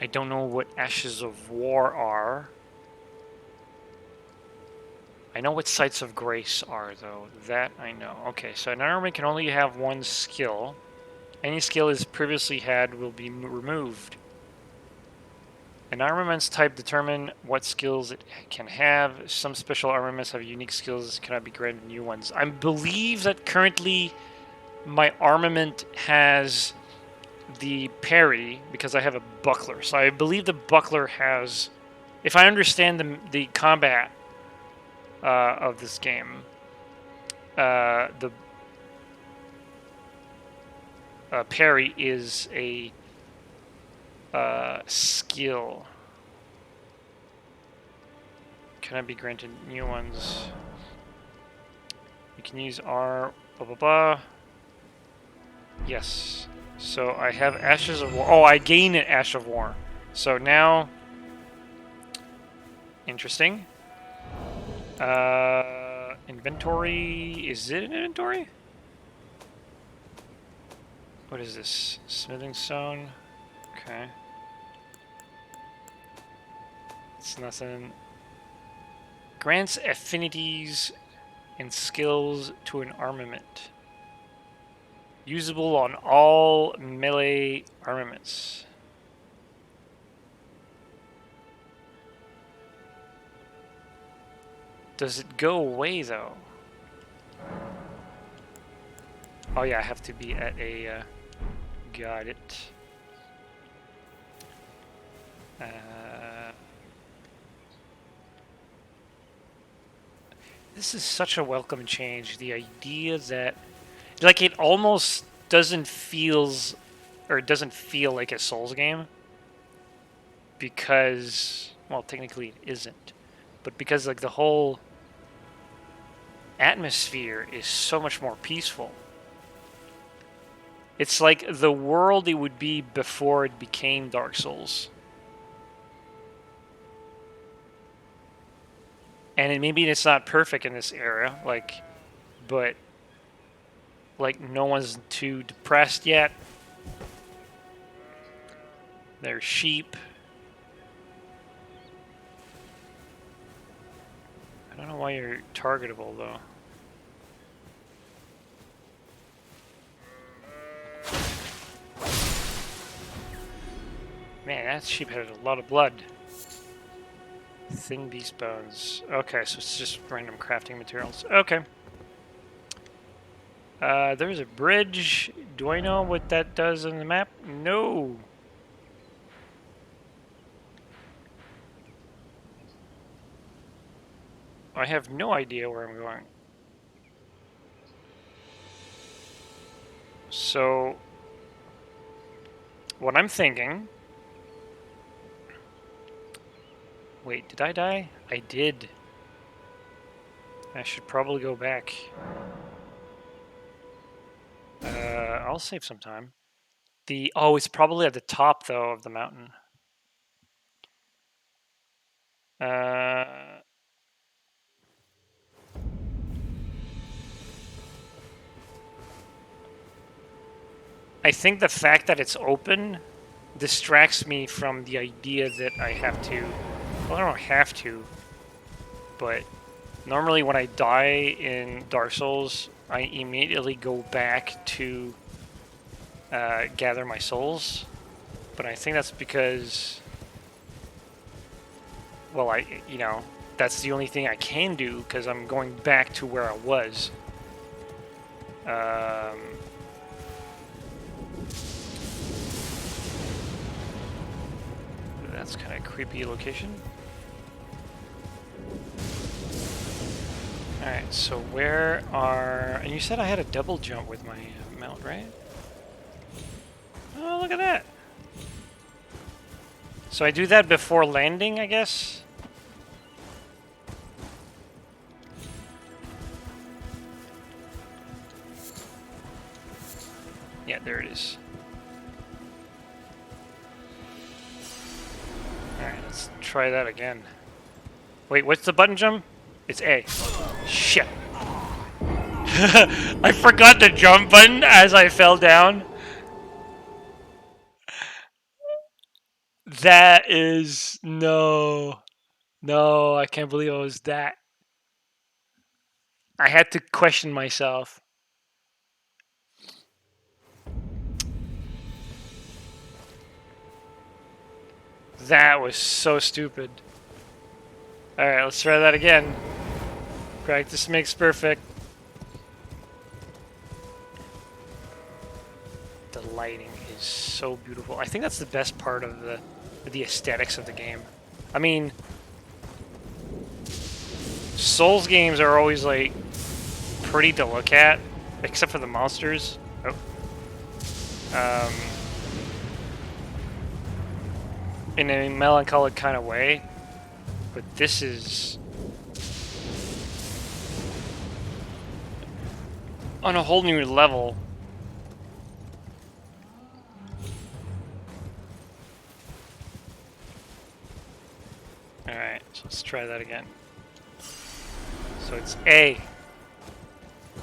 I don't know what Ashes of War are. I know what Sites of Grace are, though. That I know. Okay, so an army can only have one skill. Any skill it's previously had will be removed. An armaments type determine what skills it can have. Some special armaments have unique skills that cannot be granted new ones. I believe that currently my armament has the parry because I have a buckler. So I believe the buckler has, if I understand the combat of this game, the parry is a skill. Can I be granted new ones? You can use R, blah blah blah. Yes. So I have Ashes of War. Oh, I gain an Ash of War. So now... Interesting. Inventory... Is it an inventory? What is this? Smithing stone? Okay. It's nothing. Grants affinities and skills to an armament. Usable on all melee armaments. Does it go away, though? Oh yeah, I have to be at a... got it. This is such a welcome change. The idea that... Like, it almost doesn't feels... Or it doesn't feel like a Souls game. Because... Well, technically it isn't. But because, like, the whole atmosphere is so much more peaceful. It's like the world it would be before it became Dark Souls. And maybe it's not perfect in this era, like, but like no one's too depressed yet. There's sheep. I don't know why you're targetable though. Man, that sheep had a lot of blood. Thin beast bones. Okay, so it's just random crafting materials. Okay. There's a bridge. Do I know what that does on the map? No. I have no idea where I'm going. So, what I'm thinking... Wait, did I die? I did. I should probably go back. I'll save some time. Oh, it's probably at the top though of the mountain. I think the fact that it's open distracts me from the idea that I have to. Well, I don't have to, but normally when I die in Dark Souls, I immediately go back to gather my souls. But I think that's because, well, that's the only thing I can do because I'm going back to where I was. That's kind of a creepy location. Alright, so where are... And you said I had a double jump with my mount, right? Oh, look at that! So I do that before landing, I guess? Yeah, there it is. Alright, let's try that again. Wait, what's the button jump? It's A. Shit. I forgot the jump button as I fell down. That is... No. No, I can't believe it was that. I had to question myself. That was so stupid. Alright, let's try that again. Practice makes perfect. The lighting is so beautiful. I think that's the best part of the aesthetics of the game. I mean, Souls games are always like pretty to look at, except for the monsters. Oh. In a melancholic kind of way, but this is on a whole new level. Alright, so let's try that again. So it's A.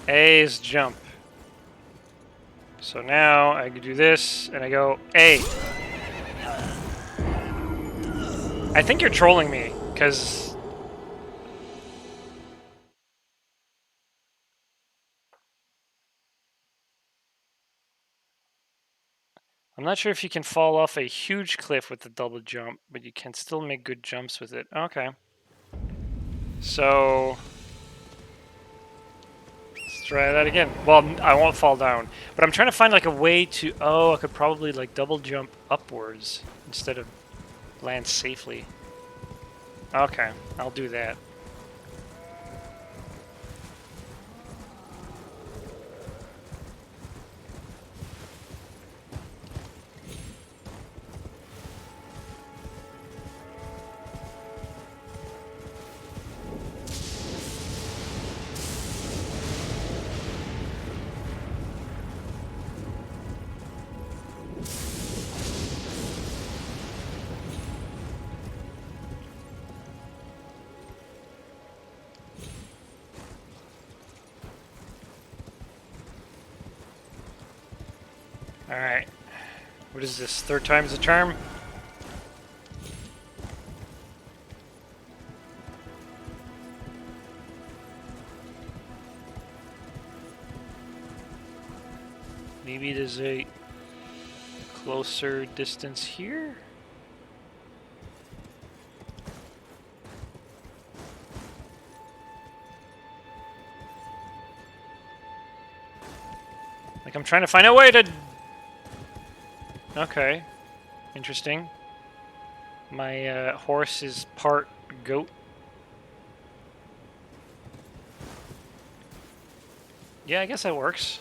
A is jump. So now I can do this, and I go A. I think you're trolling me, because... I'm not sure if you can fall off a huge cliff with the double jump, but you can still make good jumps with it. Okay. So... let's try that again. Well, I won't fall down. But I'm trying to find like a way to... Oh, I could probably like double jump upwards instead of land safely. Okay, I'll do that. Alright. What is this? Third time's the charm? Maybe there's a closer distance here? Like, I'm trying to find a way to... Okay. Interesting. My horse is part goat. Yeah, I guess that works.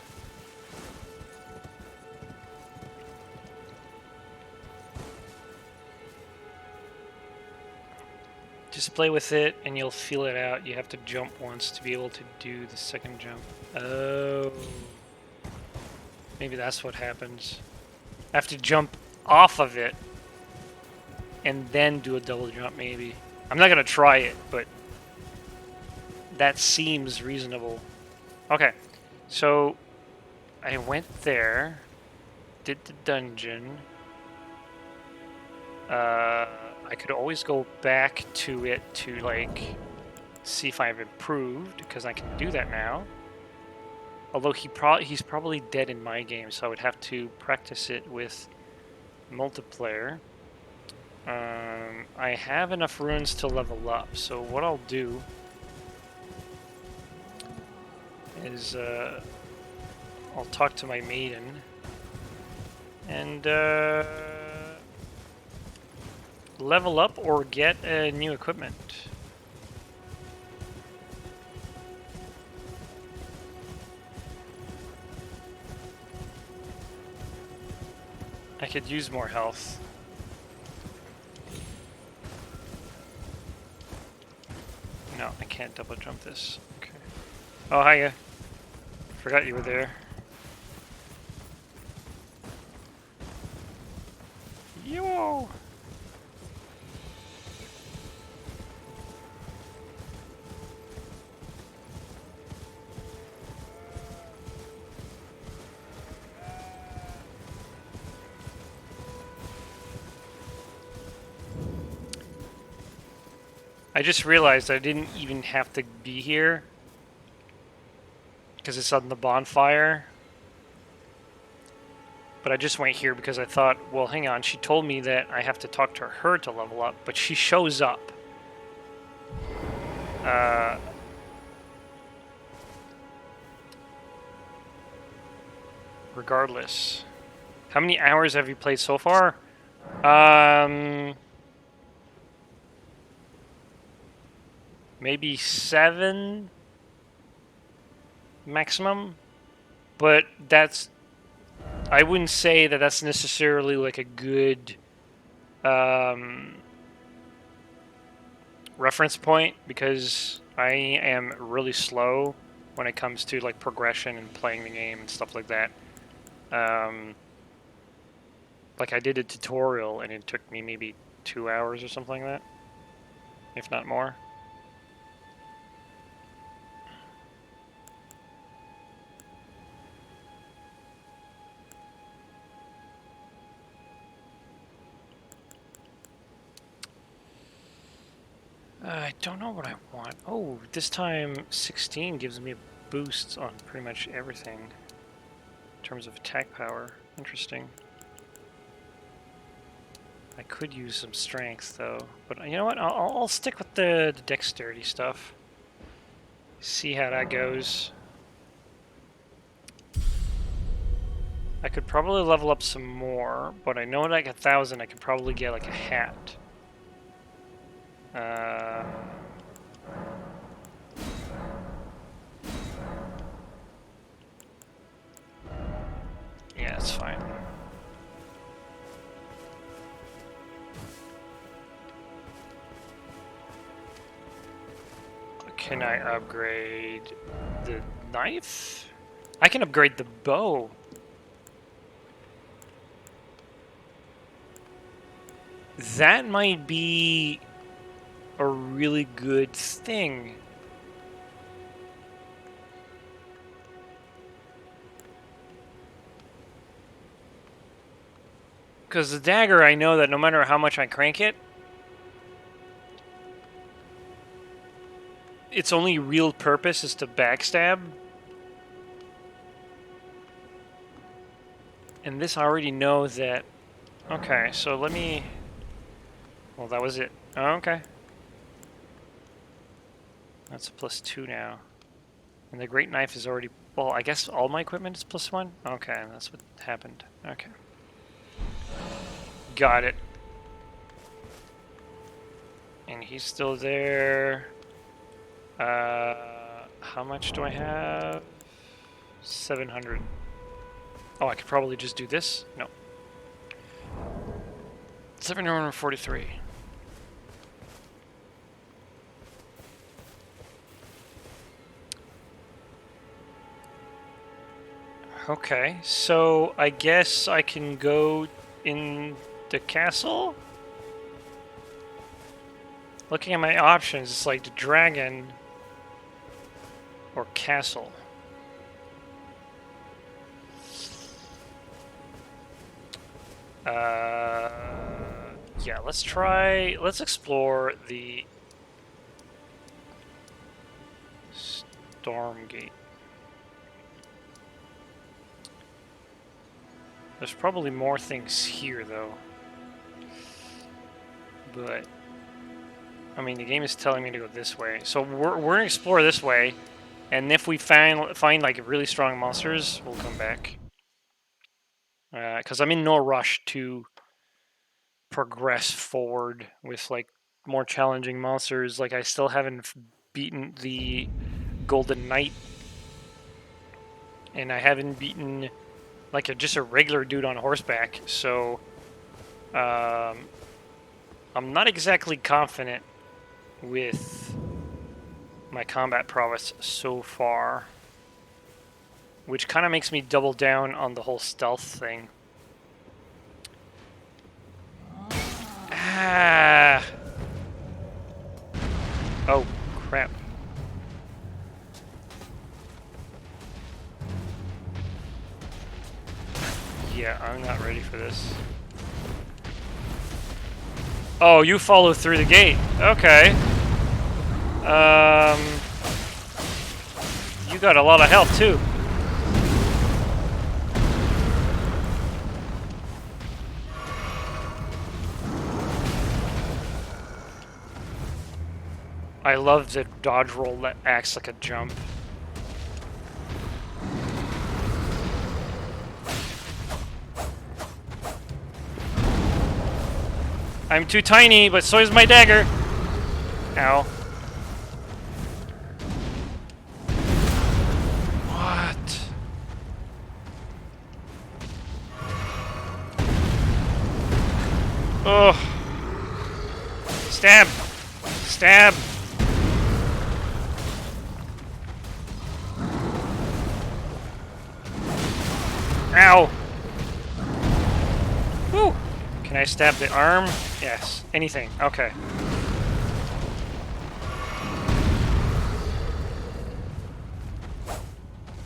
Just play with it and you'll feel it out. You have to jump once to be able to do the second jump. Oh. Maybe that's what happens. I have to jump off of it and then do a double jump, maybe. I'm not gonna try it, but that seems reasonable. Okay, so I went there, did the dungeon. I could always go back to it to, like, see if I've improved, because I can do that now. Although he's probably dead in my game, so I would have to practice it with multiplayer. I have enough runes to level up, so what I'll do is I'll talk to my maiden and level up or get new equipment. I could use more health. No, I can't double jump this. Okay. Oh, hiya. Forgot you were there. Yo! I just realized I didn't even have to be here because it's on the bonfire. But I just went here because I thought, well, hang on, she told me that I have to talk to her to level up, but she shows up. Regardless. How many hours have you played so far? Maybe 7 maximum, but that's, I wouldn't say that that's necessarily like a good reference point, because I am really slow when it comes to like progression and playing the game and stuff like that. Like I did a tutorial and it took me maybe 2 hours or something like that, if not more. I don't know what I want. Oh, this time 16 gives me a boost on pretty much everything in terms of attack power. Interesting. I could use some strength though, but you know what? I'll stick with the dexterity stuff. See how that goes. I could probably level up some more, but I know like 1,000 I could probably get like a hat. Yeah, it's fine. Can I upgrade the knife? I can upgrade the bow. That might be a really good thing. Because the dagger, I know that no matter how much I crank it, its only real purpose is to backstab. And this I already know that... Okay, so let me... Well, that was it. Oh, okay. That's a +2 now. And the great knife is already... Well, I guess all my equipment is +1? Okay, that's what happened. Okay. Got it. And he's still there. How much do I have? 700. Oh, I could probably just do this? No. 743. Okay, so I guess I can go in the castle? Looking at my options, it's like the dragon or castle. Uh, yeah, let's explore the storm gate. There's probably more things here, though. But, I mean, the game is telling me to go this way. So we're going to explore this way, and if we find like, really strong monsters, we'll come back. Because I'm in no rush to progress forward with, like, more challenging monsters. Like, I still haven't beaten the Golden Knight, and I haven't beaten, like, just a regular dude on horseback, so I'm not exactly confident with my combat prowess so far, which kind of makes me double down on the whole stealth thing. Ah! Oh, crap. Yeah, I'm not ready for this. Oh, you follow through the gate. Okay. You got a lot of health, too. I love the dodge roll that acts like a jump. I'm too tiny, but so is my dagger. Ow. What? Oh. Stab. Stab. Ow. Woo. Can I stab the arm? Yes. Anything. Okay.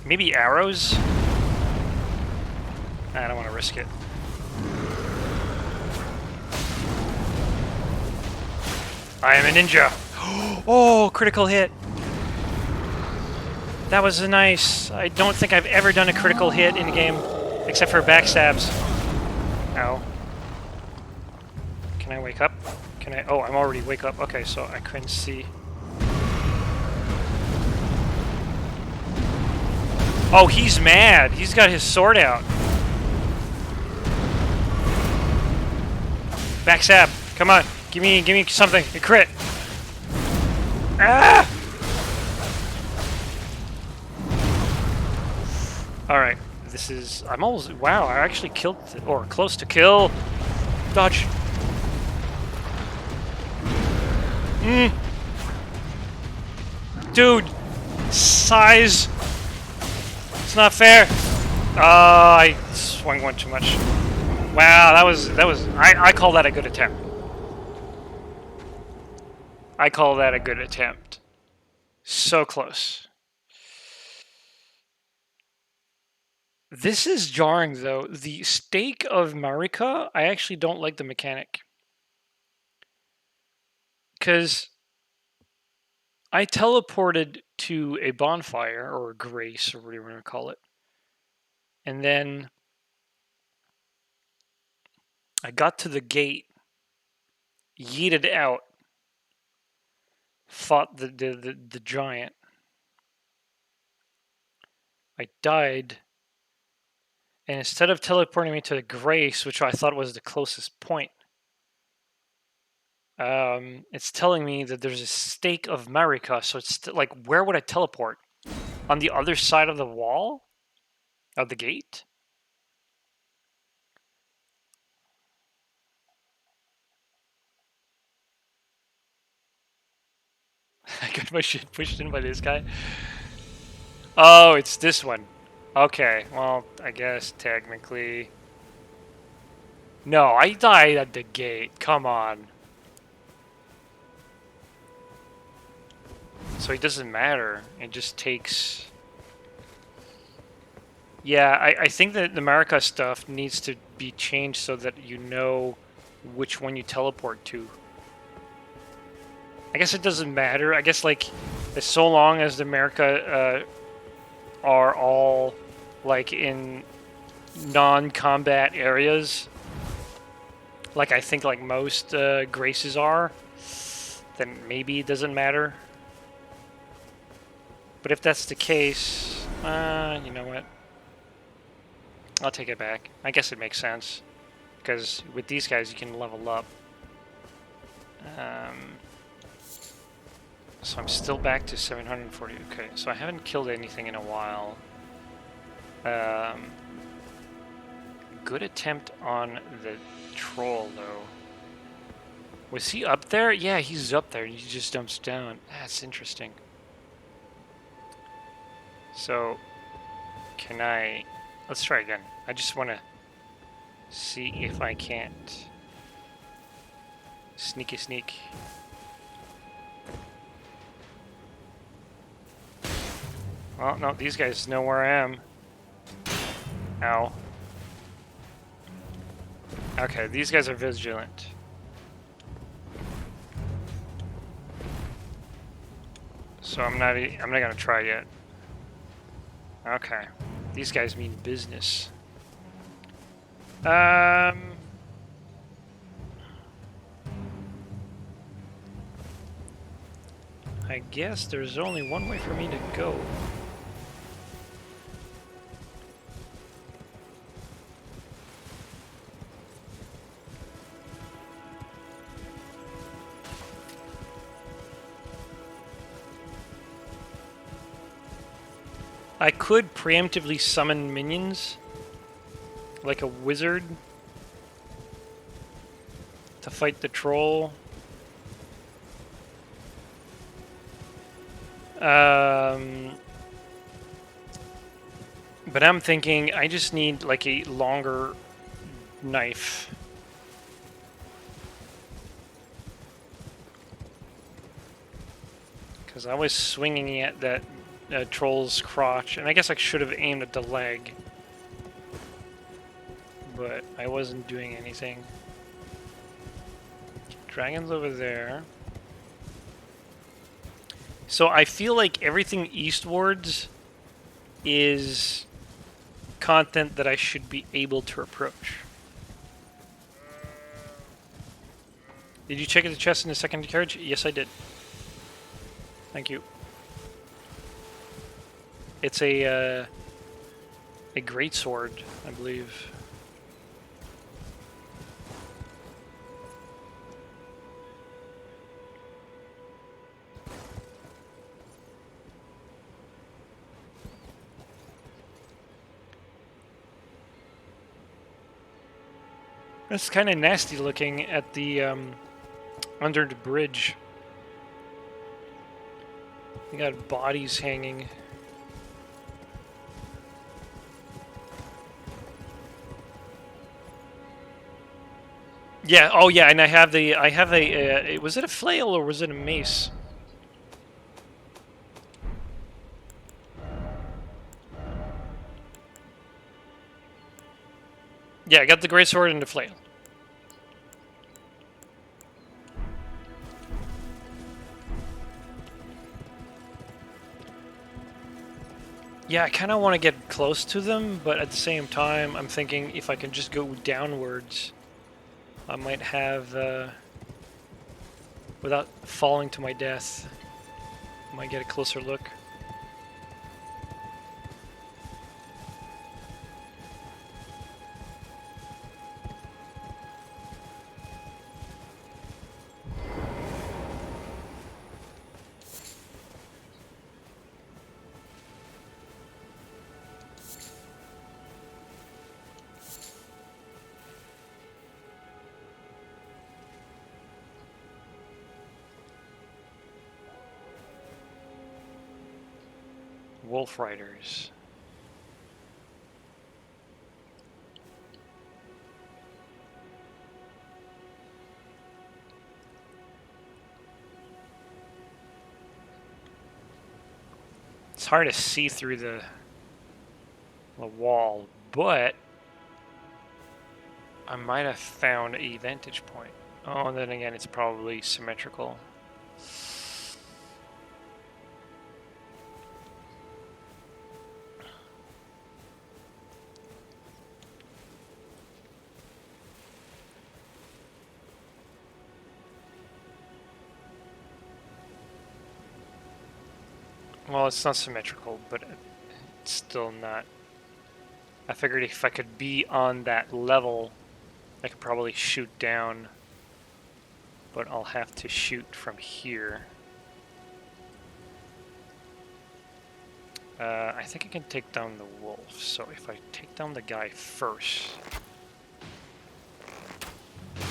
Maybe arrows? I don't want to risk it. I am a ninja. Oh, critical hit. That was nice. I don't think I've ever done a critical hit in a game, except for backstabs. Ow. Can I wake up? Can I? Oh, I'm already wake up. Okay, so I couldn't see. Oh, he's mad. He's got his sword out. Backstab. Come on. Give me something. A crit. Ah! Alright. This is... I'm almost... Wow, I actually killed... Or close to kill. Dodge. Dude. Size. It's not fair. I swung one too much. Wow, that was... I call that a good attempt. I call that a good attempt. So close. This is jarring, though. The stake of Marika, I actually don't like the mechanic. Because I teleported to a bonfire, or a grace, or whatever you want to call it. And then I got to the gate, yeeted out, fought the giant. I died, and instead of teleporting me to the grace, which I thought was the closest point, it's telling me that there's a stake of Marika. So it's like, where would I teleport? On the other side of the wall? Of the gate? I got my shit pushed in by this guy. Oh, it's this one. Okay, well, I guess technically... No, I died at the gate. Come on. So it doesn't matter. It just takes... Yeah, I think that the America stuff needs to be changed so that you know which one you teleport to. I guess it doesn't matter. I guess, like, as so long as the America are all, like, in non-combat areas, like I think like most graces are, then maybe it doesn't matter. But if that's the case, you know what? I'll take it back. I guess it makes sense. Because with these guys, you can level up. So I'm still back to 740. Okay, so I haven't killed anything in a while. Good attempt on the troll, though. Was he up there? Yeah, he's up there. He just jumps down. That's interesting. So, can I... Let's try again. I just want to see if I can't... Sneaky sneak. Well, no, these guys know where I am. Ow. Okay, these guys are vigilant. So I'm not gonna try yet. Okay. These guys mean business. I guess there's only one way for me to go. I could preemptively summon minions, like a wizard, to fight the troll. But I'm thinking I just need like a longer knife. Because I was swinging at that troll's crotch, and I guess I should have aimed at the leg. But I wasn't doing anything. Dragon's over there. So I feel like everything eastwards is content that I should be able to approach. Did you check the chest in the second carriage? Yes, I did. Thank you. It's a great sword, I believe. It's kind of nasty looking at the under the bridge. You got bodies hanging. Yeah. Oh, yeah. And I have a. Was it a flail or was it a mace? Yeah, I got the greatsword and the flail. Yeah, I kind of want to get close to them, but at the same time, I'm thinking if I can just go downwards, I might have, without falling to my death, I might get a closer look. Wolf Riders. It's hard to see through the wall, but I might have found a vantage point. Oh, and then again, it's probably symmetrical. Well, it's not symmetrical, but it's still not. I figured if I could be on that level, I could probably shoot down, but I'll have to shoot from here. I think I can take down the wolf, so if I take down the guy first...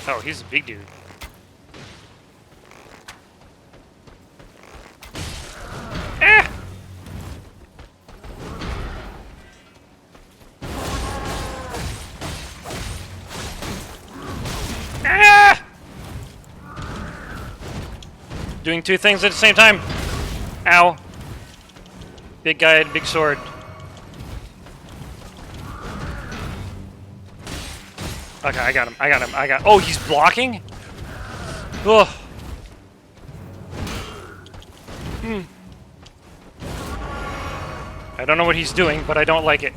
Oh, he's a big dude. Ah! Ah! Doing two things at the same time. Ow. Big guy had a big sword. Okay, I got him. Oh, he's blocking? Ugh. I don't know what he's doing, but I don't like it.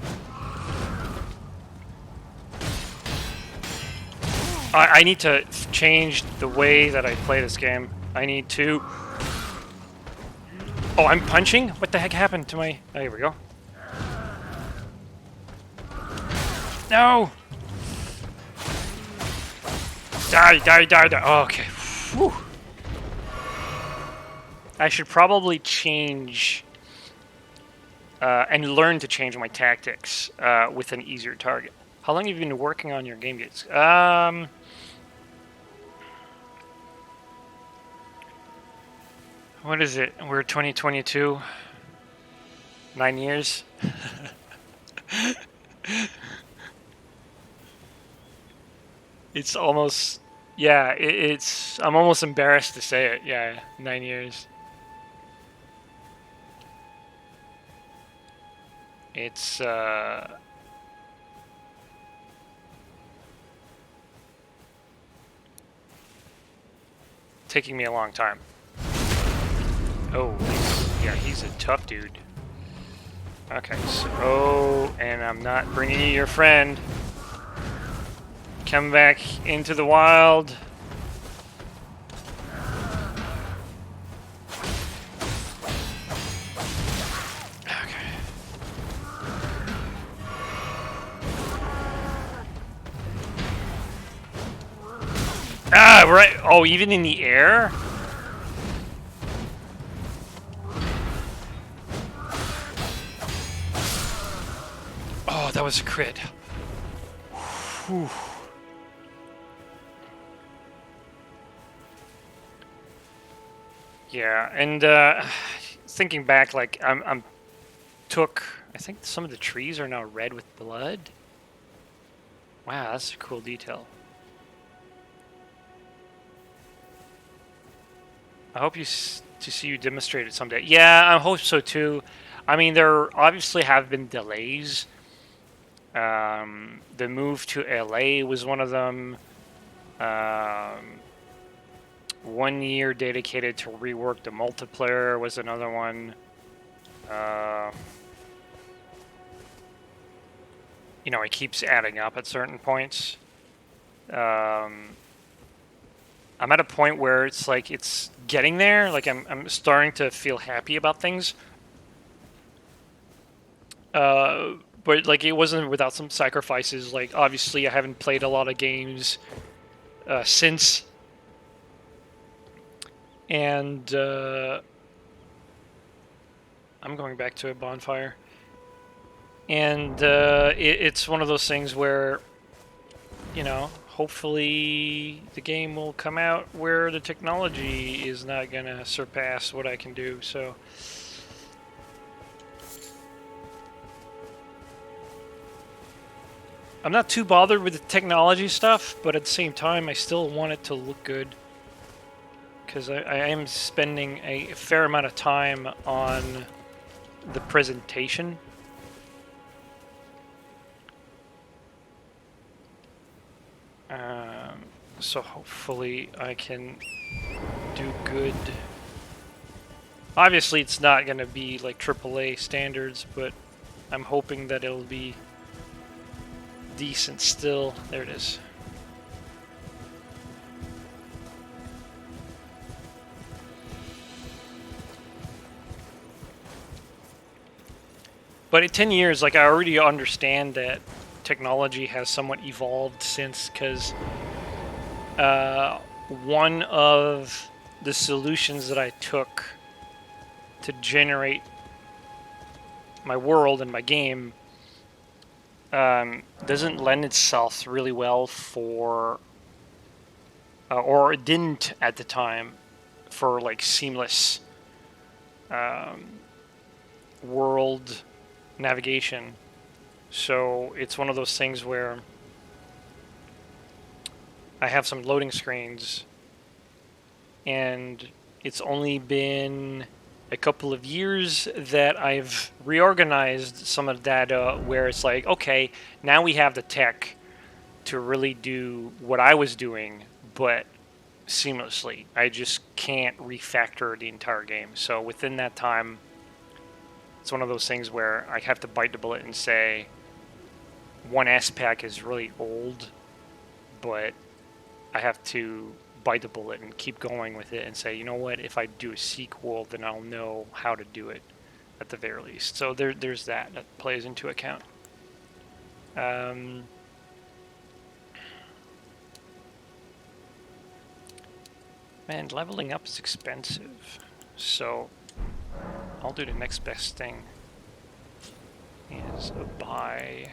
I need to change the way that I play this game. I need to... Oh, I'm punching? What the heck happened to my... Oh, here we go. No! Die. Oh, okay. Whew. I should probably change... and learn to change my tactics with an easier target. How long have you been working on your game gates? What is it? We're 2022. 9 years. It's almost, yeah. It's. I'm almost embarrassed to say it. Yeah, 9 years. It's taking me a long time. Oh, yeah, he's a tough dude. Okay, so... and I'm not bringing you your friend. Come back into the wild. Okay. Ah, right. Oh, even in the air? Oh, that was a crit. Whew. Yeah, and thinking back, like I think some of the trees are now red with blood. Wow, that's a cool detail. I hope to see you demonstrate it someday. Yeah, I hope so too. I mean, there obviously have been delays. The move to LA was one of them. 1 year dedicated to rework the multiplayer was another one. You know, it keeps adding up at certain points. I'm at a point where it's like it's getting there. Like I'm starting to feel happy about things. But like it wasn't without some sacrifices. Like obviously I haven't played a lot of games since. And I'm going back to a bonfire. And it's one of those things where, you know, hopefully the game will come out where the technology is not going to surpass what I can do. So I'm not too bothered with the technology stuff, but at the same time, I still want it to look good. Because I am spending a fair amount of time on the presentation. So hopefully I can do good. Obviously, it's not going to be like AAA standards, but I'm hoping that it'll be decent still. There it is. But in 10 years, like, I already understand that technology has somewhat evolved since, because one of the solutions that I took to generate my world and my game doesn't lend itself really well for, or it didn't at the time, for like seamless world navigation. So it's one of those things where I have some loading screens, and it's only been a couple of years that I've reorganized some of the data where it's like, okay, now we have the tech to really do what I was doing, but seamlessly. I just can't refactor the entire game. So within that time, it's one of those things where I have to bite the bullet and say, one S pack is really old, but I have to bite the bullet and keep going with it and say, you know what, if I do a sequel, then I'll know how to do it at the very least. So there's that plays into account. Man, leveling up is expensive, so I'll do the next best thing is buy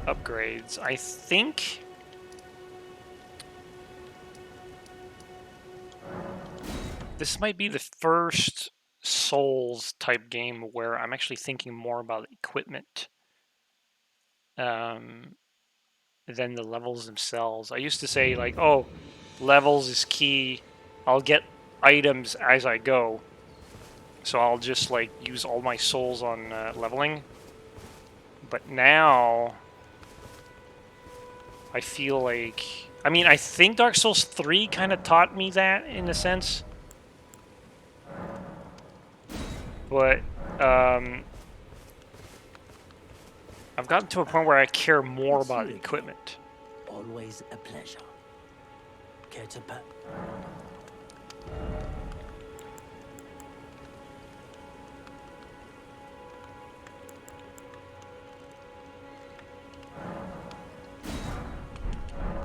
upgrades. I think this might be the first Souls type game where I'm actually thinking more about equipment than the levels themselves. I used to say, like, oh, levels is key. I'll get items as I go. So I'll just like use all my souls on leveling. But now I feel like, I mean, I think Dark Souls 3 kind of taught me that in a sense. But I've gotten to a point where I care more about equipment. Always a pleasure. Care to pat?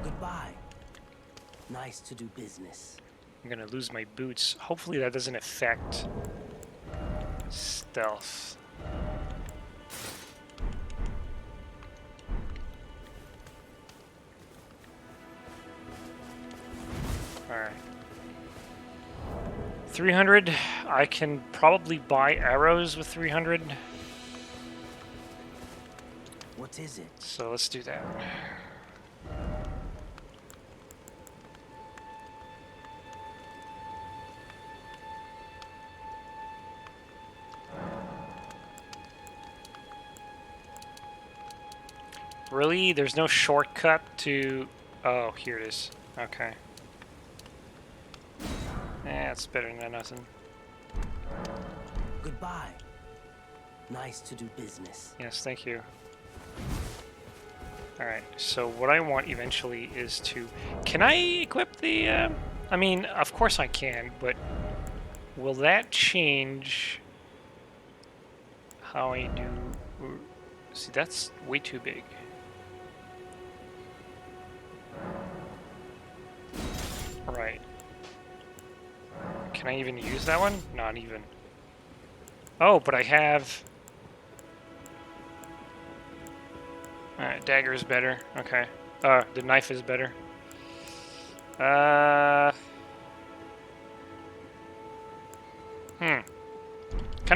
Goodbye. Nice to do business. I'm gonna lose my boots. Hopefully that doesn't affect stealth. Alright. 300. I can probably buy arrows with 300. What is it? So let's do that. Really? There's no shortcut to... Oh, here it is. Okay. It's better than nothing. Goodbye. Nice to do business. Yes, thank you. Alright, so what I want eventually is to... Can I equip the... I mean, of course I can, but will that change how I do... See, that's way too big. Right. Can I even use that one? Not even. Oh, but I have... Alright, dagger is better. Okay. The knife is better. Kind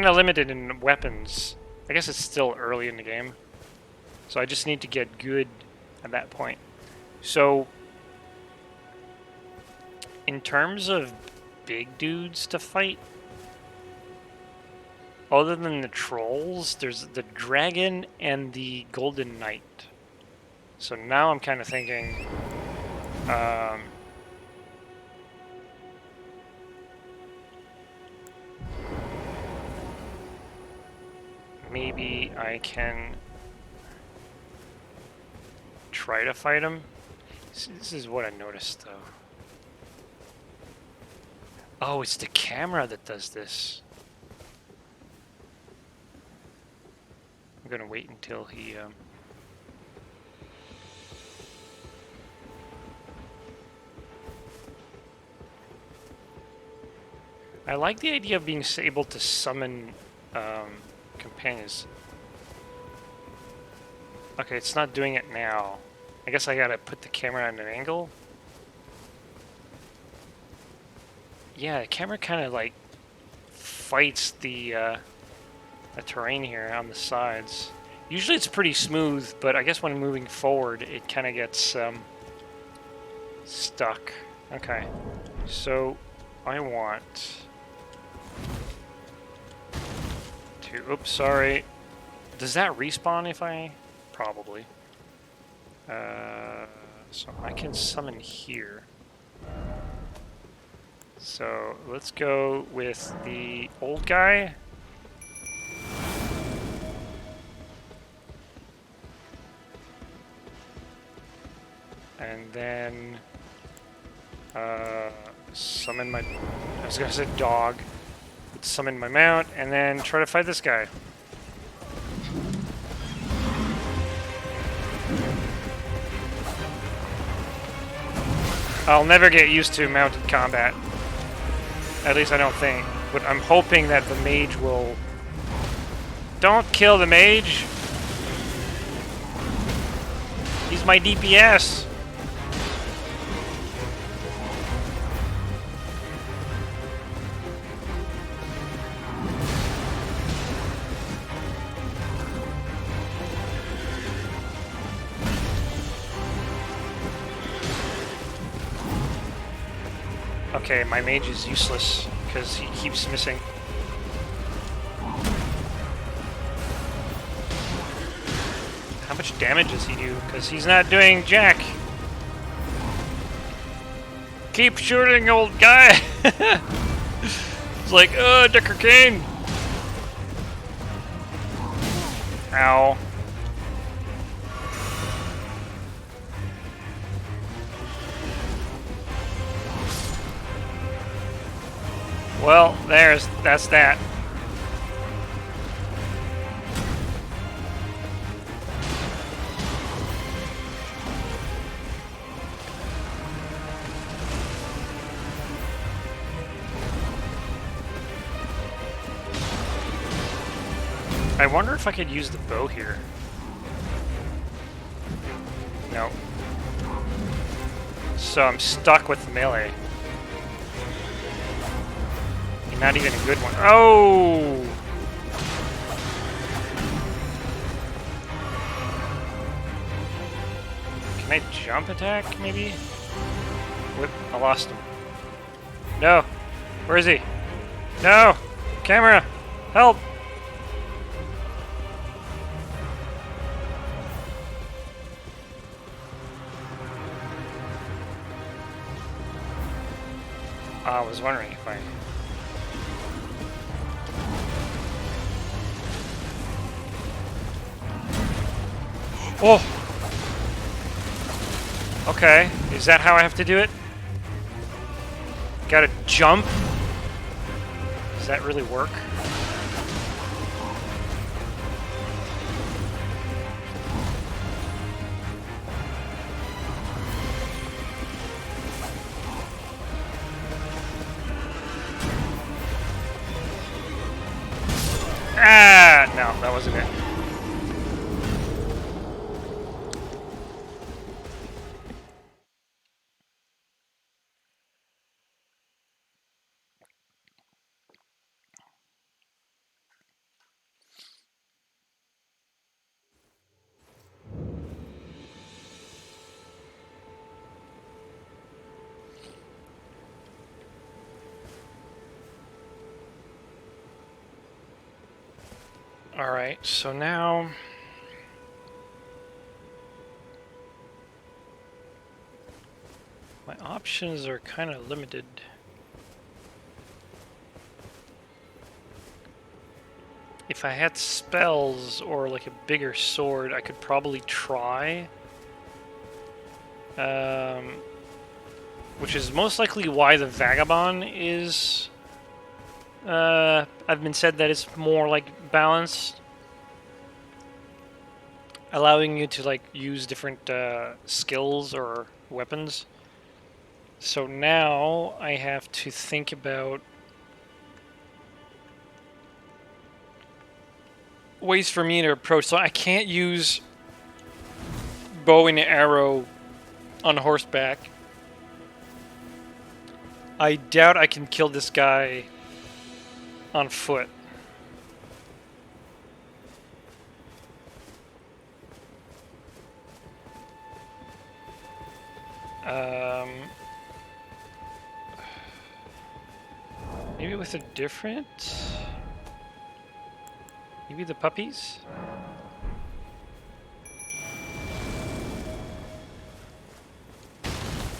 of limited in weapons. I guess it's still early in the game. So I just need to get good at that point. So, in terms of big dudes to fight, Other than the trolls, there's the dragon and the golden knight. So now I'm kind of thinking, maybe I can try to fight him. This is what I noticed, though. Oh, it's the camera that does this. I'm gonna wait until he. I like the idea of being able to summon companions. Okay, it's not doing it now. I guess I gotta put the camera at an angle. Yeah, the camera kind of like fights the terrain here on the sides. Usually it's pretty smooth, but I guess when moving forward, it kind of gets stuck. Okay, so I want to. Oops, sorry. Does that respawn if I? Probably. So I can summon here. So let's go with the old guy. And then summon my. I was gonna say dog. Summon my mount, and then try to fight this guy. I'll never get used to mounted combat. At least I don't think. But I'm hoping that the mage will... Don't kill the mage! He's my DPS! Okay, my mage is useless because he keeps missing. How much damage does he do? Because he's not doing jack. Keep shooting, old guy! It's like, Decker Kane! Ow. Well, that's that. I wonder if I could use the bow here. No. So I'm stuck with melee. Not even a good one. Oh! Can I jump attack, maybe? Whoop, I lost him. No! Where is he? No! Camera! Help! I was wondering if I... Oh! Okay, is that how I have to do it? Gotta jump? Does that really work? Ah! No, that wasn't it. Alright, so now... my options are kind of limited. If I had spells or like a bigger sword, I could probably try. Which is most likely why the Vagabond is... I've been said that it's more like balanced. Allowing you to like use different skills or weapons. So now I have to think about ways for me to approach. So I can't use bow and arrow on horseback. I doubt I can kill this guy on foot. Maybe with a different... maybe the puppies?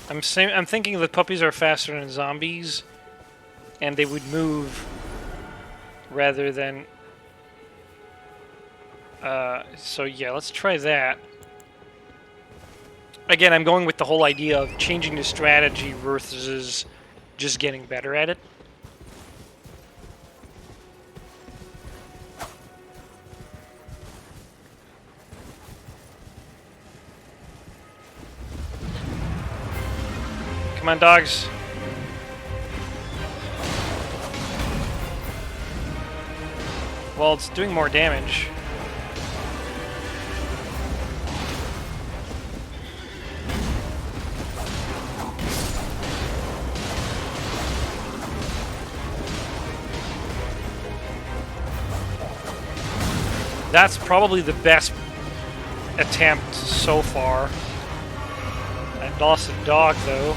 I'm thinking the puppies are faster than zombies, and they would move rather than... so yeah, let's try that. Again, I'm going with the whole idea of changing the strategy versus just getting better at it. Come on, dogs. Well, it's doing more damage. That's probably the best attempt so far. I lost a dog, though.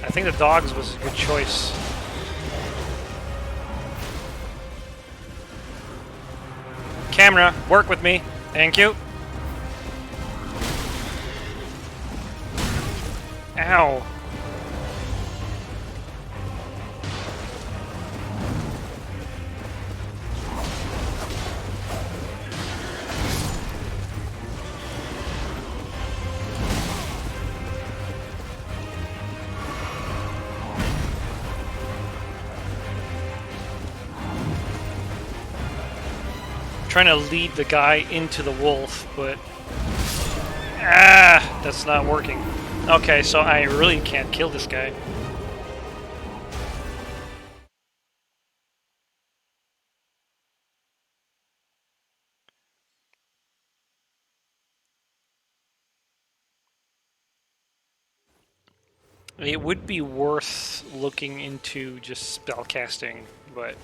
I think the dogs was a good choice. Camera, work with me. Thank you. Ow. Trying to lead the guy into the wolf, but that's not working. Okay, so I really can't kill this guy. It would be worth looking into just spellcasting, but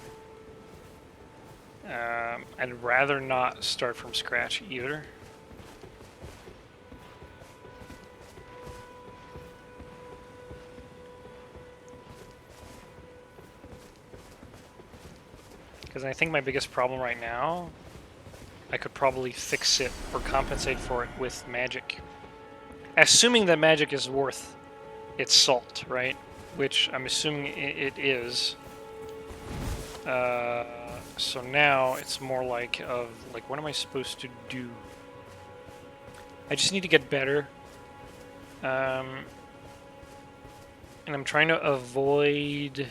I'd rather not start from scratch either. Because I think my biggest problem right now, I could probably fix it or compensate for it with magic. Assuming that magic is worth its salt, right? Which I'm assuming it is. So now it's more like what am I supposed to do? I just need to get better. And I'm trying to avoid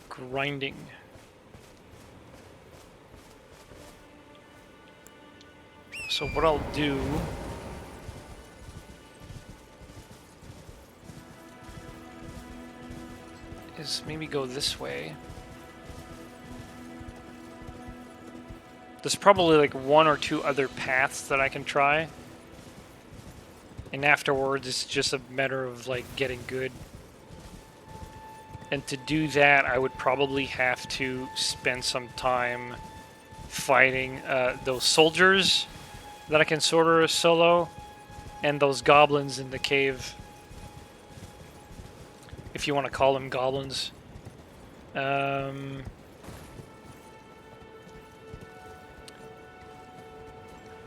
grinding. So what I'll do is maybe go this way. There's probably like one or two other paths that I can try. And afterwards it's just a matter of like getting good. And to do that I would probably have to spend some time fighting those soldiers that I can sort of solo, and those goblins in the cave. if you want to call them goblins.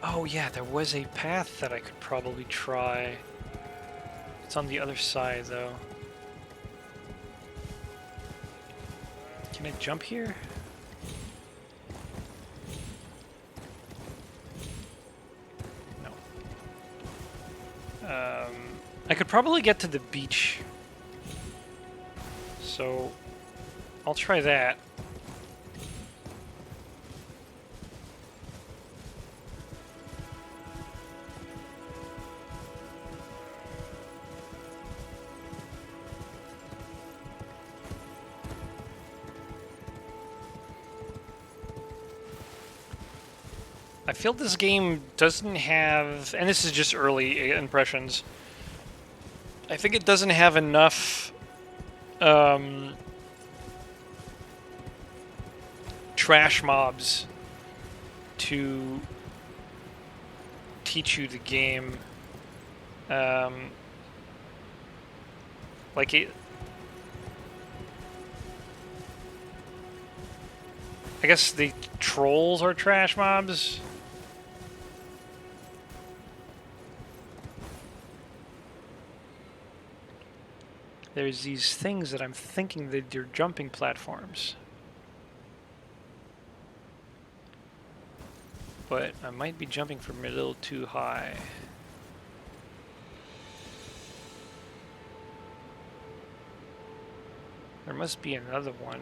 Oh yeah, there was a path that I could probably try. It's on the other side, though. Can I jump here? No. I could probably get to the beach. So, I'll try that. I feel this game doesn't have, and this is just early impressions, I think it doesn't have enough trash mobs to teach you the game. Like it, I guess the trolls are trash mobs. There's these things that I'm thinking that they're jumping platforms. But I might be jumping from a little too high. There must be another one.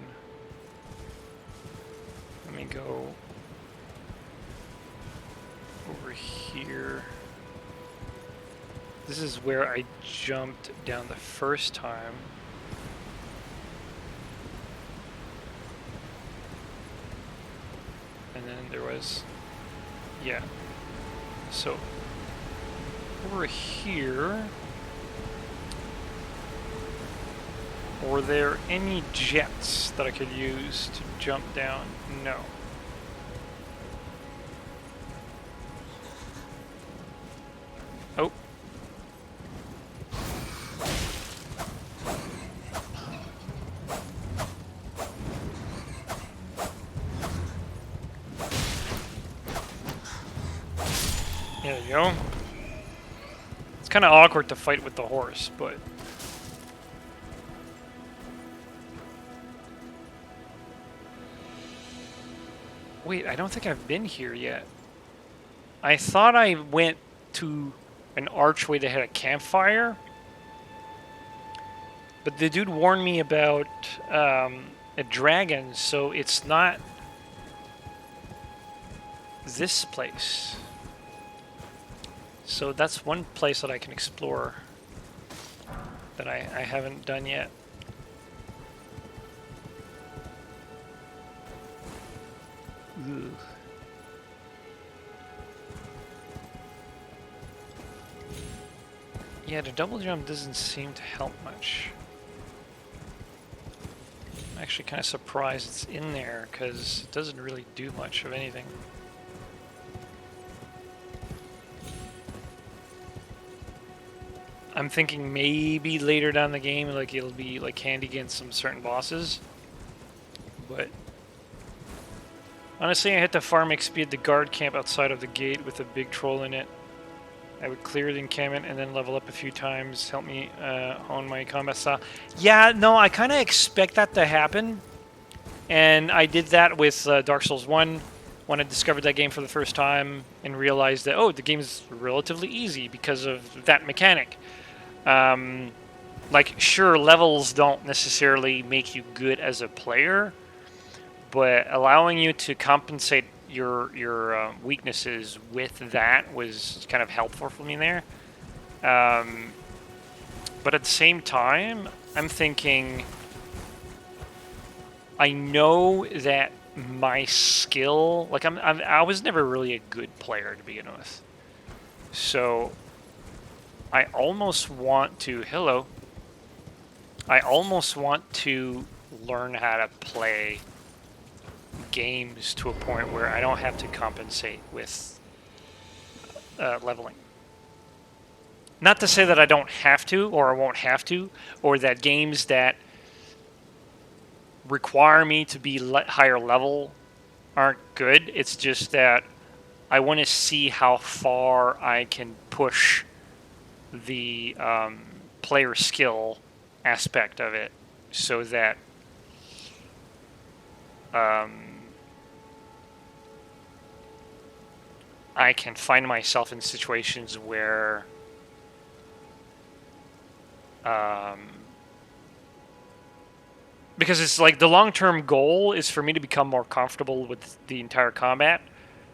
Let me go over here. This is where I jumped down the first time. And then there was, yeah. So, over here, were there any jets that I could use to jump down? No. Oh. There you go. It's kind of awkward to fight with the horse, but... Wait, I don't think I've been here yet. I thought I went to an archway that had a campfire. But the dude warned me about a dragon, so it's not this place. So that's one place that I can explore that I haven't done yet. Ugh. Yeah, the double jump doesn't seem to help much. I'm actually kind of surprised it's in there because it doesn't really do much of anything. I'm thinking maybe later down the game, like it'll be like handy against some certain bosses. But honestly, I had to farm XP at the guard camp outside of the gate with a big troll in it. I would clear the encampment and then level up a few times, help me hone my combat style. Yeah, no, I kind of expect that to happen. And I did that with Dark Souls 1 when I discovered that game for the first time and realized that, oh, the game is relatively easy because of that mechanic. Like, sure, levels don't necessarily make you good as a player, but allowing you to compensate your weaknesses with that was kind of helpful for me there. But at the same time, I'm thinking, I know that my skill, like I was never really a good player to begin with, so I almost want to, I almost want to learn how to play games to a point where I don't have to compensate with leveling. Not to say that I don't have to, or I won't have to, or that games that require me to be higher level aren't good. It's just that I want to see how far I can push the player skill aspect of it, so that I can find myself in situations where because it's like the long-term goal is for me to become more comfortable with the entire combat.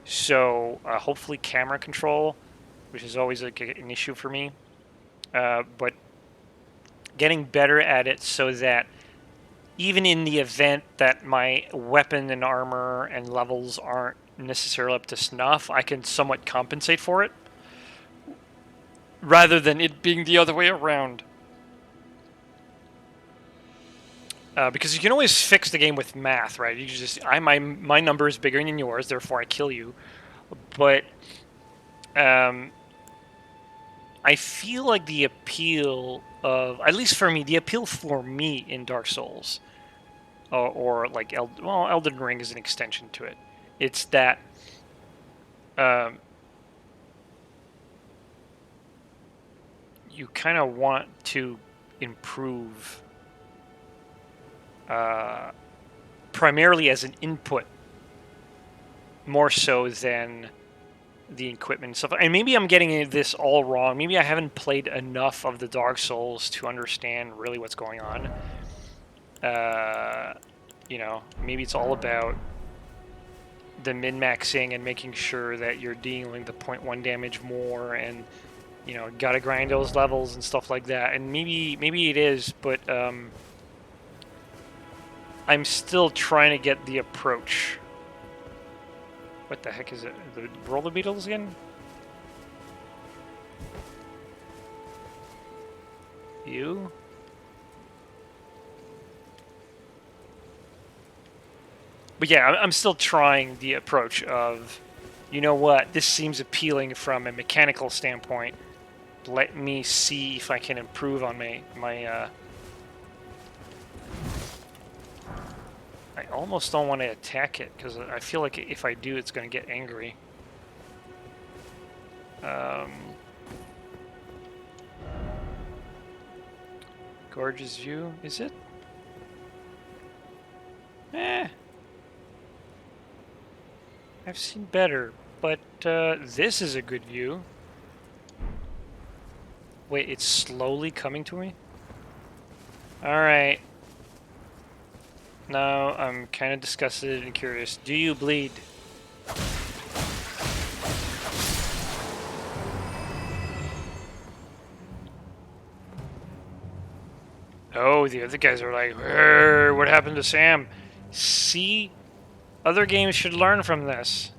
So hopefully camera control, which is always like an issue for me, but getting better at it so that even in the event that my weapon and armor and levels aren't necessarily up to snuff, I can somewhat compensate for it, rather than it being the other way around. Because you can always fix the game with math, right? You just my number is bigger than yours, therefore I kill you. But I feel like the appeal of, at least for me, the appeal for me in Dark Souls, or like Elden Ring is an extension to it. It's that um, you kind of want to improve primarily as an input more so than the equipment and stuff. And maybe I'm getting this all wrong. Maybe I haven't played enough of the Dark Souls to understand really what's going on. Maybe it's all about the min-maxing and making sure that you're dealing the 0.1 damage more, and gotta grind those levels and stuff like that. And maybe it is, but I'm still trying to get the approach. What the heck is it? The roller beetles again? You? But yeah, I'm still trying the approach of, you know what, this seems appealing from a mechanical standpoint. Let me see if I can improve on my I almost don't want to attack it, because I feel like if I do, it's going to get angry. Gorgeous view, is it? I've seen better, but this is a good view. Wait, it's slowly coming to me? Alright. Now I'm kind of disgusted and curious. Do you bleed? Oh, the other guys are like, what happened to Sam? See? Other games should learn from this.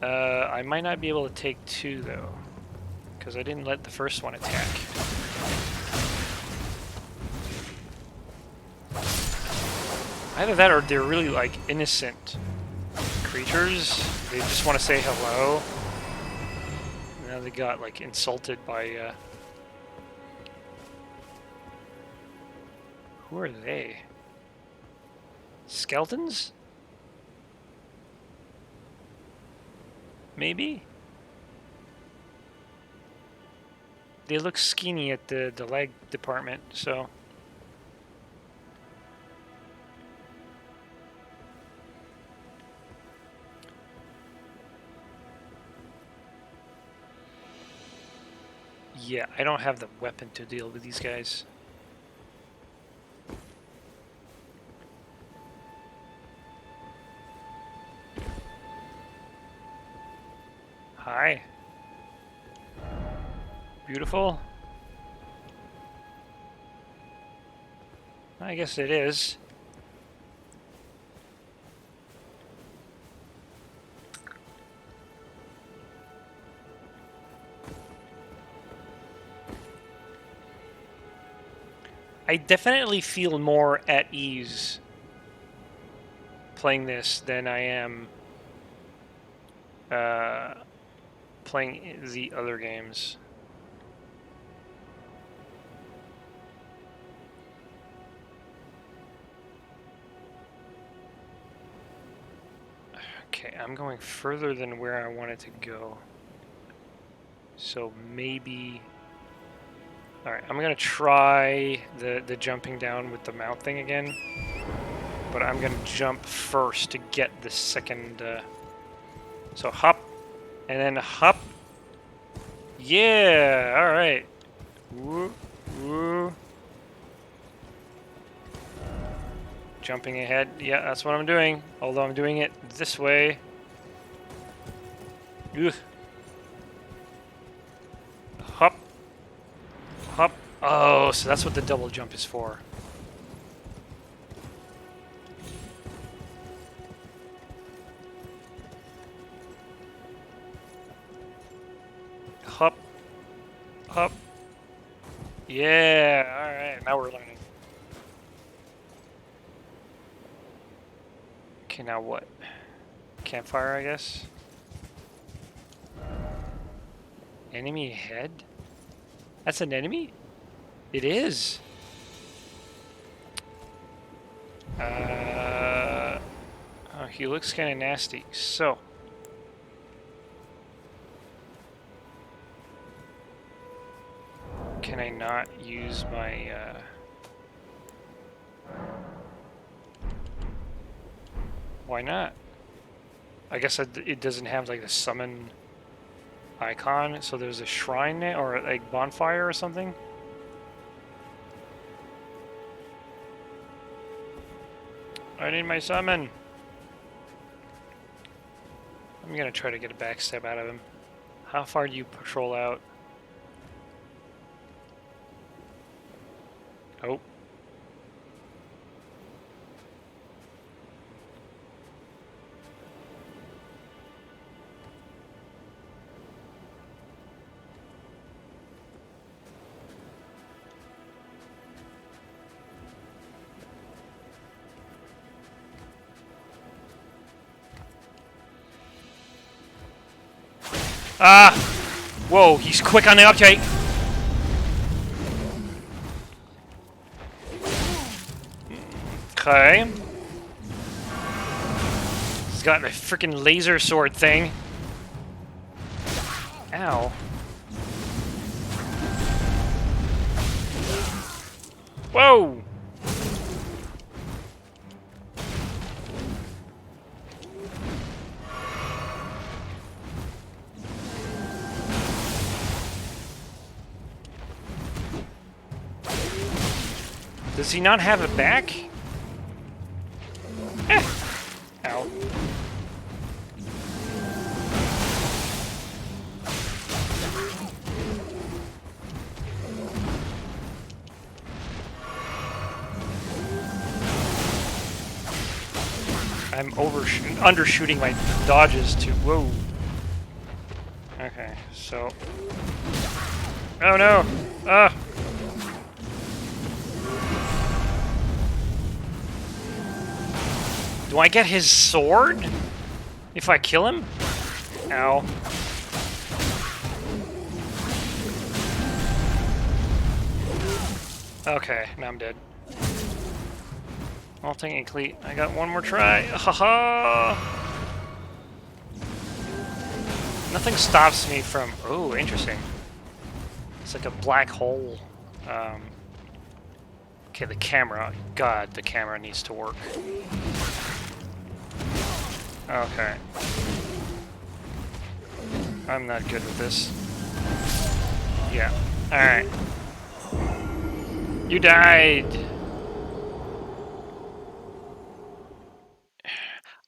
I might not be able to take two, though, because I didn't let the first one attack. Either that, or they're really, like, innocent creatures. They just want to say hello. Now they got, like, insulted by, who are they? Skeletons? Maybe? They look skinny at the leg department, so... Yeah, I don't have the weapon to deal with these guys. Hi. Beautiful. I guess it is. I definitely feel more at ease playing this than I am playing the other games. Okay, I'm going further than where I wanted to go. So maybe... Alright, I'm gonna try the jumping down with the mount thing again. But I'm gonna jump first to get the second... So hop, and then hop. Yeah, alright. Woo, woo. Jumping ahead. Yeah, that's what I'm doing. Although I'm doing it this way. Ugh. Hop. Hop. Oh, so that's what the double jump is for. Hop. Hop. Yeah, alright, now we're learning. Okay, now what? Campfire, I guess? Enemy ahead? That's an enemy? It is. Oh, he looks kind of nasty. So. Can I not use my, Why not? I guess it doesn't have, like, the summon icon, so there's a shrine there, or, like, bonfire or something? I need my summon! I'm gonna try to get a backstab out of him. How far do you patrol out? Oh. Ah! Whoa, he's quick on the uptake! Okay. He's got a freaking laser sword thing. Ow. Whoa! Does he not have it back? Eh. Ow. I'm undershooting my dodges too. Whoa. Okay, so. Oh no! Ah! Do I get his sword if I kill him? Ow. Okay, now I'm dead. Well, technically, I got one more try. Haha! Nothing stops me from... Oh, interesting. It's like a black hole. Okay, the camera. God, the camera needs to work. Okay. I'm not good with this. Yeah. Alright. You died!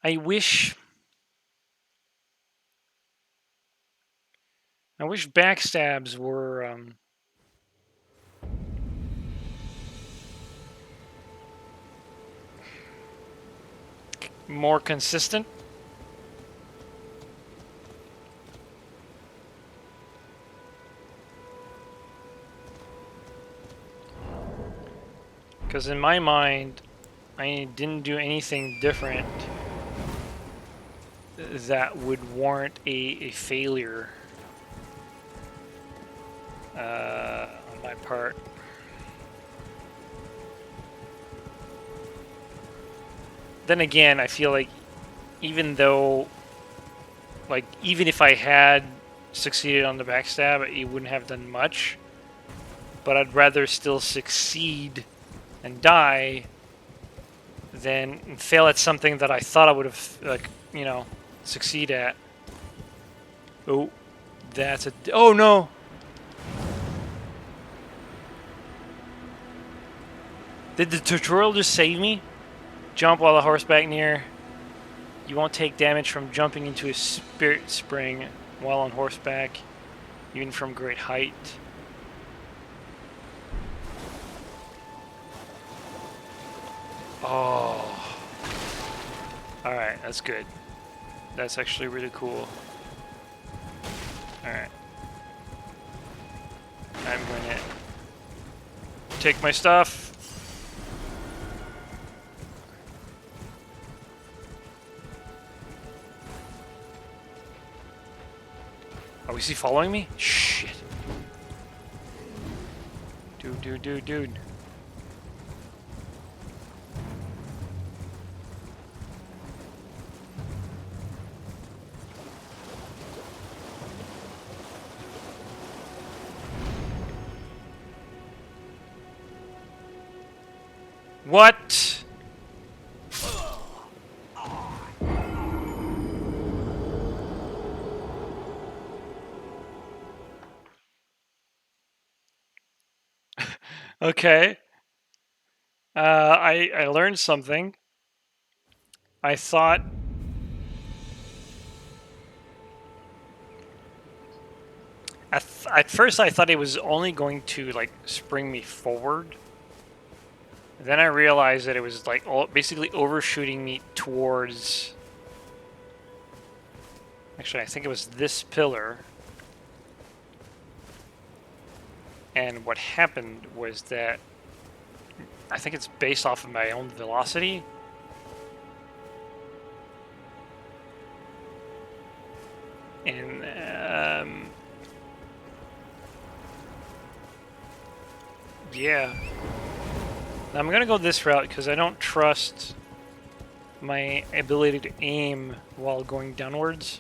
I wish backstabs were, more consistent. Because in my mind, I didn't do anything different that would warrant a failure. on my part. Then again, I feel like even though, like, even if I had succeeded on the backstab, it wouldn't have done much. But I'd rather still succeed and die than fail at something that I thought I would have, like, you know, succeed at. Oh, that's a... Oh, no! Did the tutorial just save me? Jump while the horseback near. You won't take damage from jumping into a spirit spring while on horseback, even from great height. Oh. Alright, that's good. That's actually really cool. Alright. I'm going to take my stuff. Oh, is he following me? Shit. Dude. What? Okay. I learned something. I thought... At first I thought it was only going to, like, spring me forward. Then I realized that it was, like, basically overshooting me towards... Actually, I think it was this pillar. And what happened was that... I think it's based off of my own velocity. And, yeah. I'm gonna go this route because I don't trust my ability to aim while going downwards.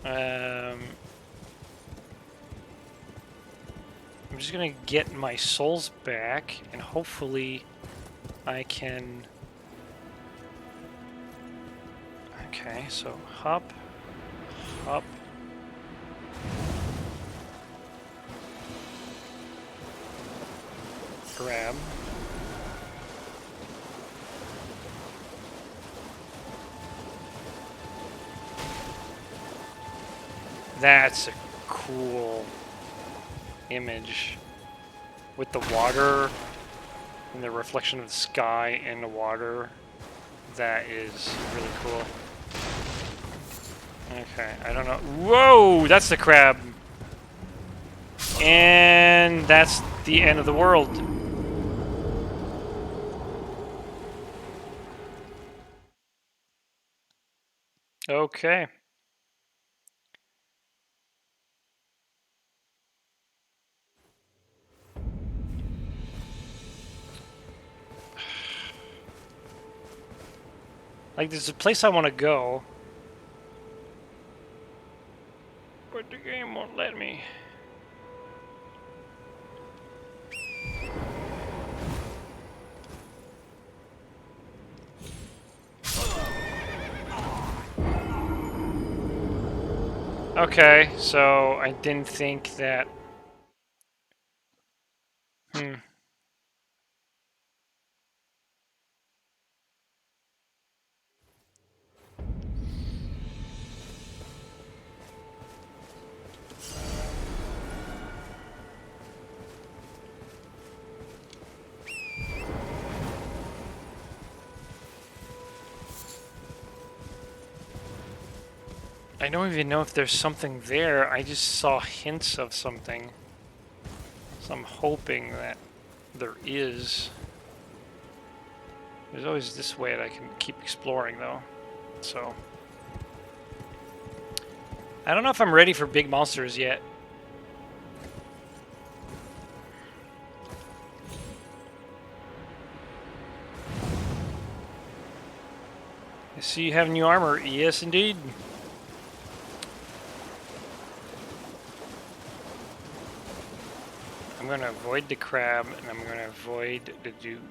I'm just gonna get my souls back and hopefully I can... Okay, so hop, hop. Grab. That's a cool image with the water and the reflection of the sky in the water. That is really cool. Okay, I don't know. Whoa, that's the crab. And that's the end of the world. Okay. Like, there's a place I want to go, but the game won't let me. Okay, so I didn't think that... I don't even know if there's something there. I just saw hints of something. So I'm hoping that there is. There's always this way that I can keep exploring, though. So... I don't know if I'm ready for big monsters yet. I see you have new armor. Yes, indeed. I'm gonna avoid the crab, and I'm gonna avoid the dude.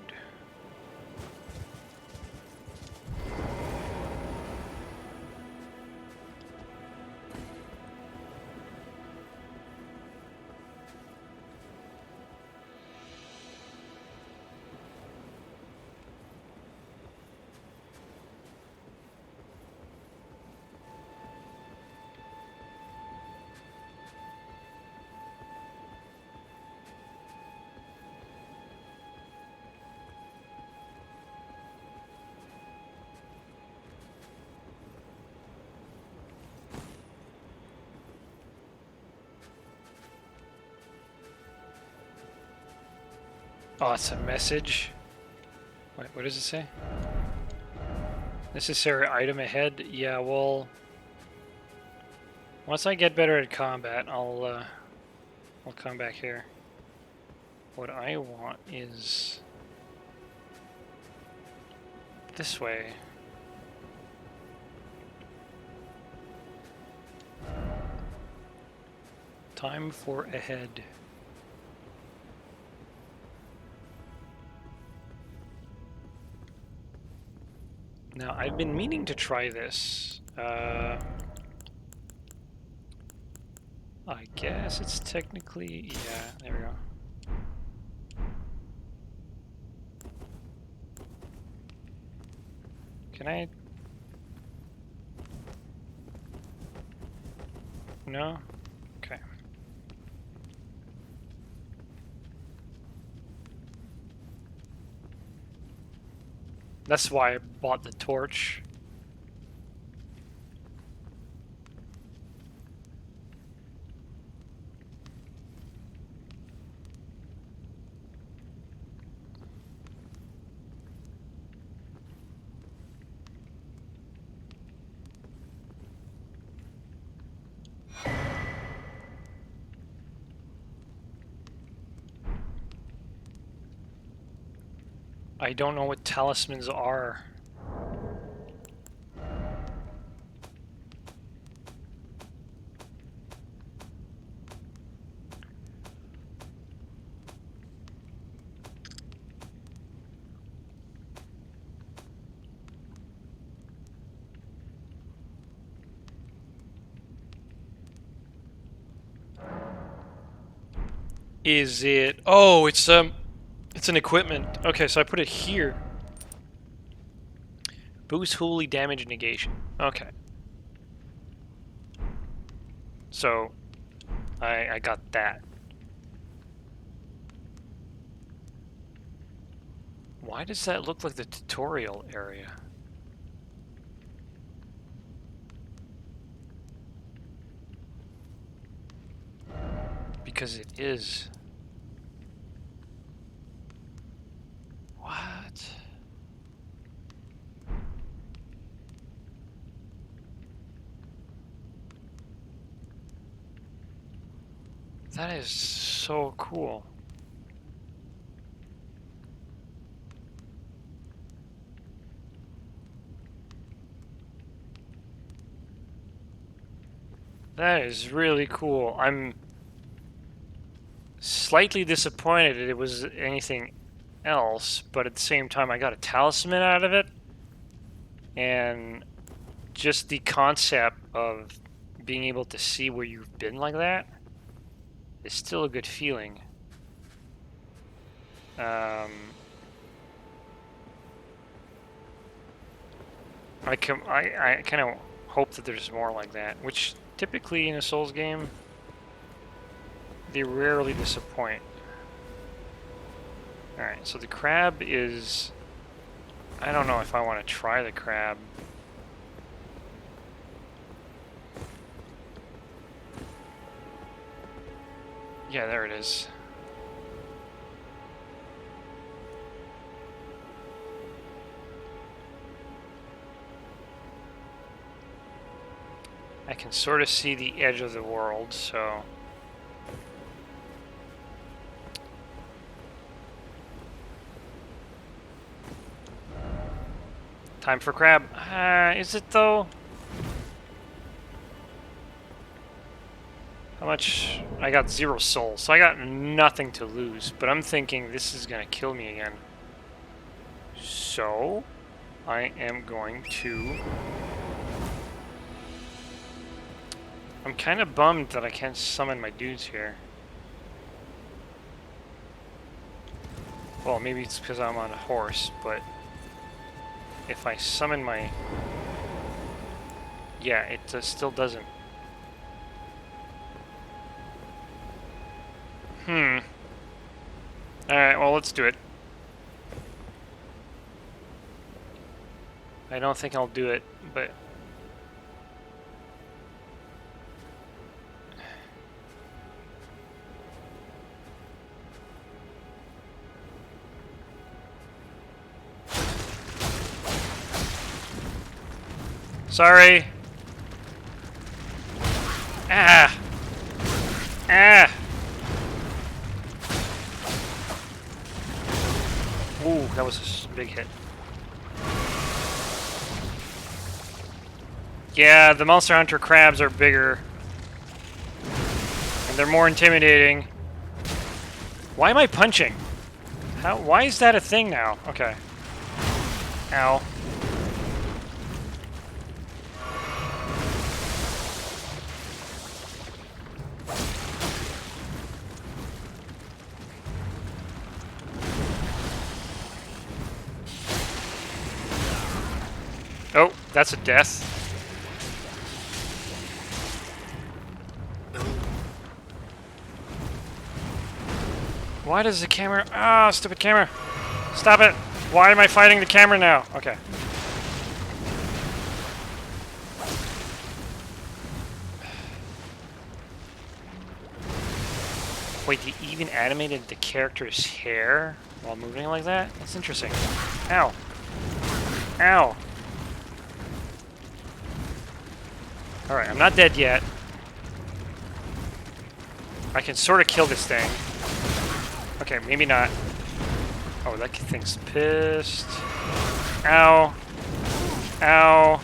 Oh, it's a message. Wait, what does it say? Necessary item ahead. Yeah, well, once I get better at combat, I'll come back here. What I want is this way. Time for ahead. Now, I've been meaning to try this. I guess it's technically... Yeah, there we go. Can I... No? Okay. That's why I bought the torch. I don't know what talismans are. Is it... Oh, it's an equipment. Okay, so I put it here. Boost holy damage negation. Okay. So, I got that. Why does that look like the tutorial area? Because it is. What? That is so cool. That is really cool. I'm slightly disappointed that it was anything else, but at the same time I got a talisman out of it. And just the concept of being able to see where you've been like that is still a good feeling. I kind of hope that there's more like that, which typically in a Souls game, they rarely disappoint. Alright, so the crab is... I don't know if I want to try the crab. Yeah, there it is. I can sort of see the edge of the world, so... Time for crab. Is it though? How much? I got 0 souls, so I got nothing to lose. But I'm thinking this is gonna kill me again. So, I am going to... I'm kind of bummed that I can't summon my dudes here. Well, maybe it's because I'm on a horse, but... if I summon my... yeah, it still doesn't. Alright, well, let's do it. I don't think I'll do it, but... sorry! Ah! Ah! Ooh, that was a big hit. Yeah, the Monster Hunter crabs are bigger. And they're more intimidating. Why am I punching? How? Why is that a thing now? Okay. Ow. Oh, that's a death. Why does the camera... ah, stupid camera. Stop it. Why am I fighting the camera now? Okay. Wait, they even animated the character's hair while moving like that? That's interesting. Ow. Ow. Alright, I'm not dead yet. I can sort of kill this thing. Okay, maybe not. Oh, that thing's pissed. Ow. Ow.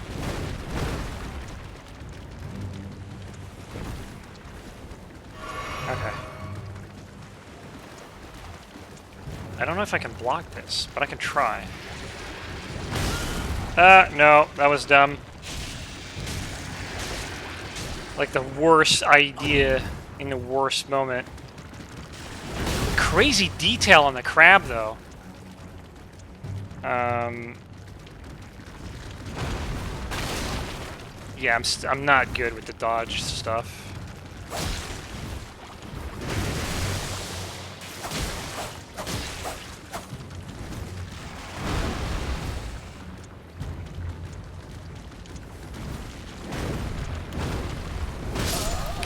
Okay. I don't know if I can block this, but I can try. No, that was dumb. Like the worst idea in the worst moment. Crazy detail on the crab, though. Yeah, I'm not good with the dodge stuff.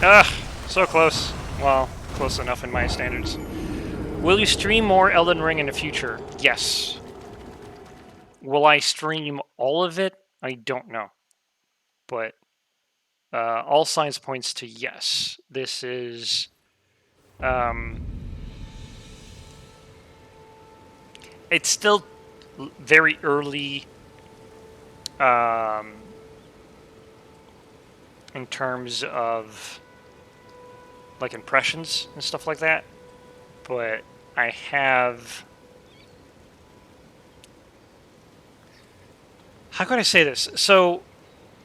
Ugh, so close. Well, close enough in my standards. Will you stream more Elden Ring in the future? Yes. Will I stream all of it? I don't know. But all signs points to yes. This is... it's still very early in terms of like impressions and stuff like that, but I have... how can I say this? So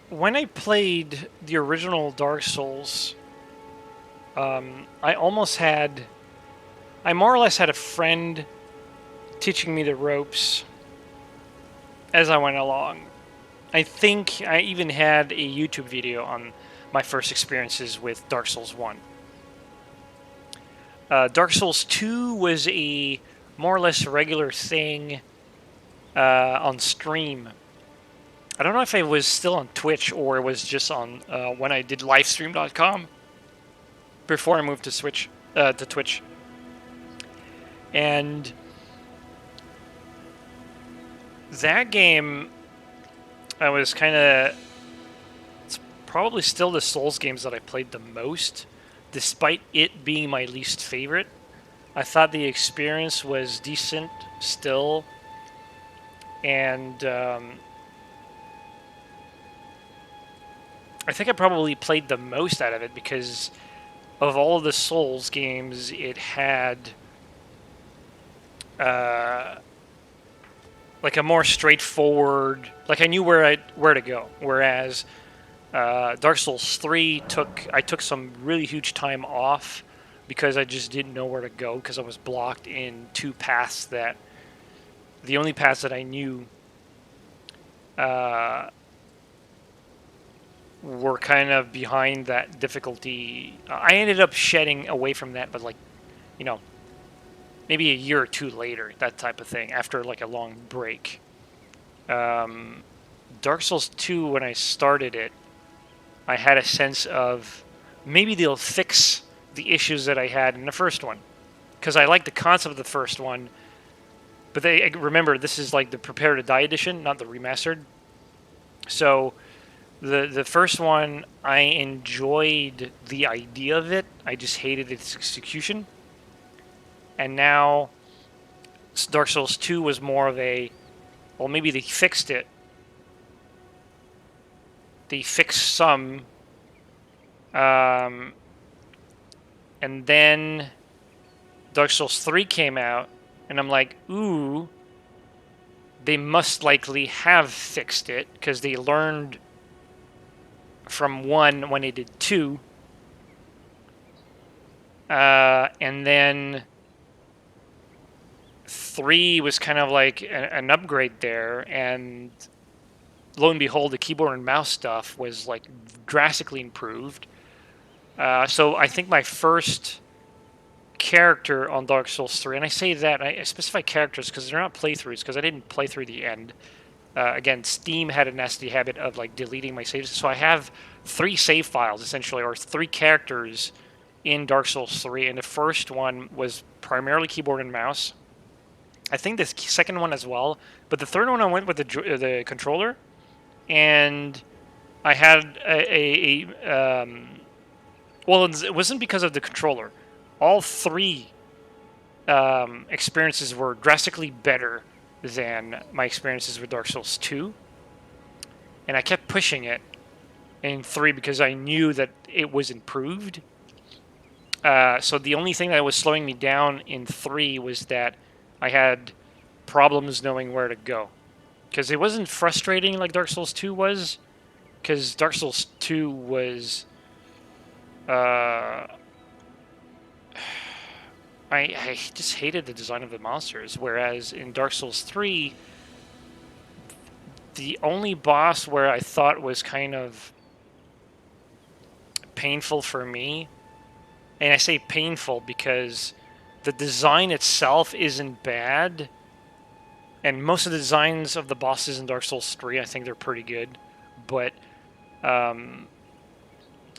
when I played the original Dark Souls, I more or less had a friend teaching me the ropes as I went along. I think I even had a YouTube video on my first experiences with Dark Souls 1. Dark Souls 2 was a more or less regular thing on stream. I don't know if it was still on Twitch or it was just on when I did livestream.com before I moved to Twitch. And that game, I was kind of... it's probably still the Souls games that I played the most, despite it being my least favorite. I thought the experience was decent still, and I think I probably played the most out of it because of all of the Souls games, it had uh, like a more straightforward. Like I knew where to go. Whereas Dark Souls 3 I took some really huge time off because I just didn't know where to go because I was blocked in two paths that the only paths that I knew uh, were kind of behind that difficulty. I ended up shedding away from that, but like, you know, maybe a year or two later, that type of thing, after like a long break. Um, Dark Souls 2, when I started it, I had a sense of maybe they'll fix the issues that I had in the first one. Because I like the concept of the first one, but they remember this is like the Prepare to Die edition, not the remastered. So the first one, I enjoyed the idea of it. I just hated its execution. And now Dark Souls 2 was more of a, well, maybe they fixed it. They fixed some, um, and then Dark Souls 3 came out, and I'm like, ooh, they must likely have fixed it because they learned from 1 when they did 2. And then 3 was kind of like an upgrade there, and lo and behold, the keyboard and mouse stuff was like drastically improved. So I think my first character on Dark Souls 3, and I say that, I specify characters because they're not playthroughs, because I didn't play through the end. Again, Steam had a nasty habit of like deleting my saves, so I have 3 save files essentially, or 3 characters in Dark Souls 3, and the first one was primarily keyboard and mouse. I think the second one as well, but the third one I went with the controller, and I had well, it wasn't because of the controller. All 3 experiences were drastically better than my experiences with Dark Souls 2, and I kept pushing it in 3 because I knew that it was improved. So the only thing that was slowing me down in 3 was that I had problems knowing where to go. Because it wasn't frustrating like Dark Souls 2 was, because Dark Souls 2 was. Uh, I just hated the design of the monsters, whereas in Dark Souls 3, the only boss where I thought was kind of painful for me, and I say painful because the design itself isn't bad, and most of the designs of the bosses in Dark Souls 3, I think they're pretty good, but um,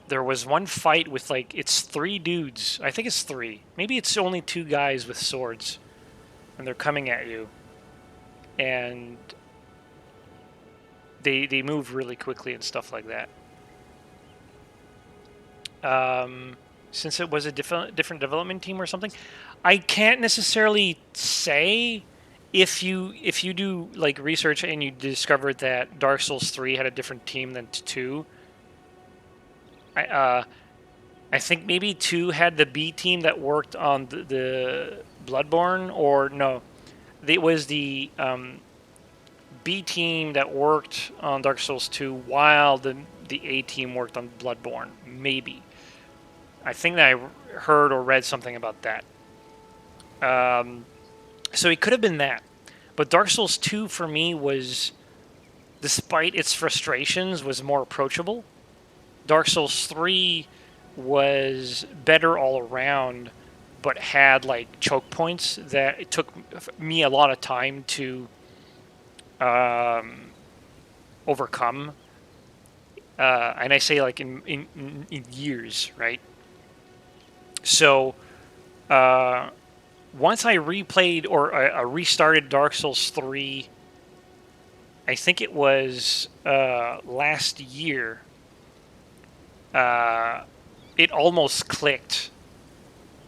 there was one fight with like, it's 3 dudes. I think it's 3. Maybe it's only 2 guys with swords, and they're coming at you, and they move really quickly and stuff like that. Since it was a different development team or something, I can't necessarily say if you do like research and you discovered that Dark Souls 3 had a different team than 2. I think maybe 2 had the B team that worked on the Bloodborne, or no, it was the B team that worked on Dark Souls 2 while the A team worked on Bloodborne. Maybe. I think that I heard or read something about that. So it could have been that. But Dark Souls 2 for me was, despite its frustrations, was more approachable. Dark Souls 3 was better all around, but had like choke points that it took me a lot of time to overcome. And I say like in years, right? So once I replayed or I restarted Dark Souls 3, I think it was last year, it almost clicked.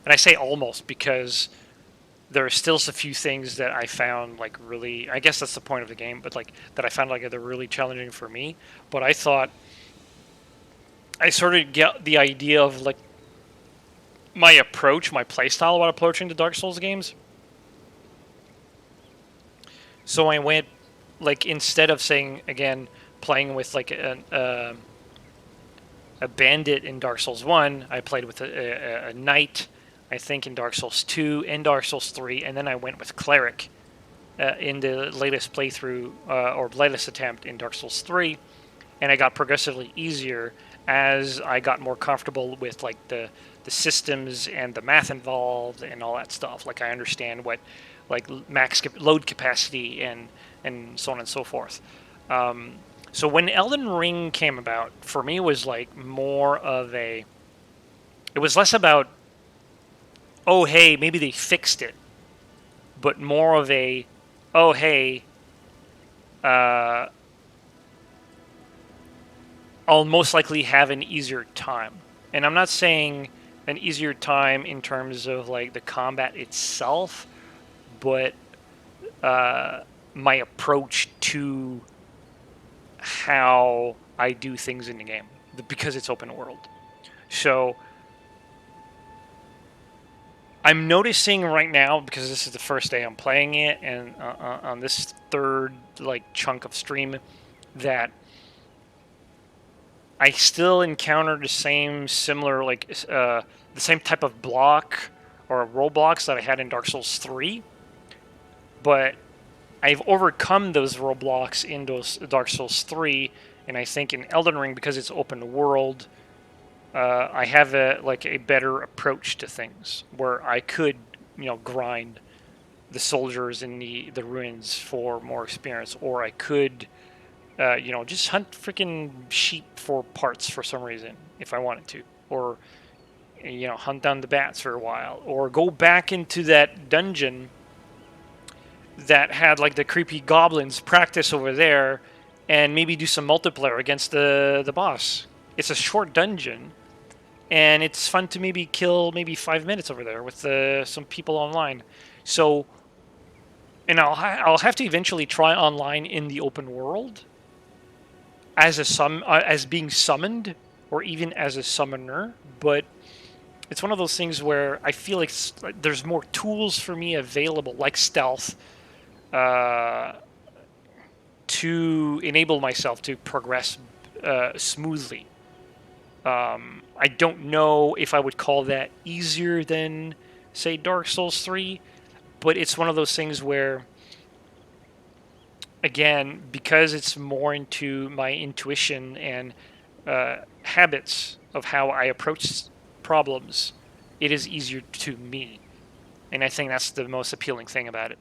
And I say almost because there are still a few things that I found like really, I guess that's the point of the game, but like that I found like they're really challenging for me. But I thought I sort of get the idea of like my approach, my playstyle while approaching the Dark Souls games. So I went like instead of saying again playing with like a bandit in Dark Souls 1, I played with a knight, I think, in Dark Souls 2 and Dark Souls 3, and then I went with cleric in the latest playthrough or latest attempt in Dark Souls 3, and I got progressively easier as I got more comfortable with like the systems and the math involved and all that stuff. Like I understand what like max load capacity and so on and so forth. So when Elden Ring came about, for me it was like more of a. It was less about oh hey maybe they fixed it, but more of a oh hey uh, I'll most likely have an easier time. And I'm not saying an easier time in terms of like the combat itself, but my approach to how I do things in the game because it's open world. So I'm noticing right now because this is the first day I'm playing it, and on this third like chunk of stream, that I still encounter the same similar like the same type of block or roadblocks that I had in Dark Souls 3, but I've overcome those roadblocks in those Dark Souls 3, and I think in Elden Ring because it's open world, I have a better approach to things where I could grind the soldiers in the ruins for more experience, or I could just hunt freaking sheep for parts for some reason if I wanted to, or hunt down the bats for a while, or go back into that dungeon that had like the creepy goblins practice over there, and maybe do some multiplayer against the boss. It's a short dungeon, and it's fun to maybe kill maybe 5 minutes over there with some people online. So, and I'll have to eventually try online in the open world as as being summoned or even as a summoner, but it's one of those things where I feel like there's more tools for me available, like stealth, uh, to enable myself to progress smoothly. I don't know if I would call that easier than, say, Dark Souls 3, but it's one of those things where, again, because it's more into my intuition and habits of how I approach problems, it is easier to me. And I think that's the most appealing thing about it.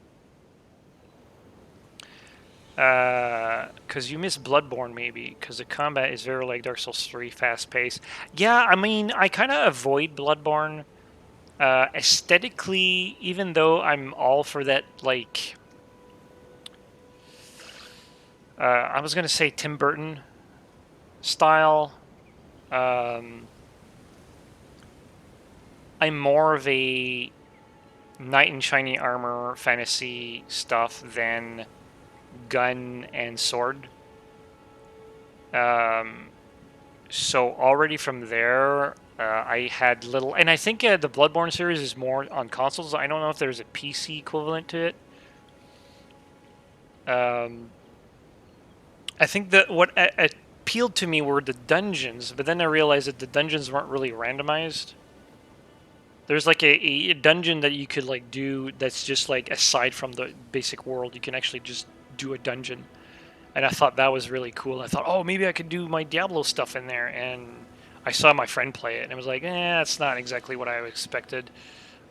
Because you miss Bloodborne, maybe, because the combat is very like Dark Souls 3, fast paced. Yeah, I mean, I kind of avoid Bloodborne aesthetically, even though I'm all for that, like, I was going to say Tim Burton style. Um, I'm more of a knight in shiny armor fantasy stuff than gun and sword. Um, so already from there, I had little, and I think the Bloodborne series is more on consoles. I don't know if there's a PC equivalent to it. Um, I think that what appealed to me were the dungeons, but then I realized that the dungeons weren't really randomized. There's like a dungeon that you could like do that's just like aside from the basic world. You can actually just do a dungeon, and I thought that was really cool. I thought, oh, maybe I could do my Diablo stuff in there, and I saw my friend play it, and it was like, that's not exactly what I expected.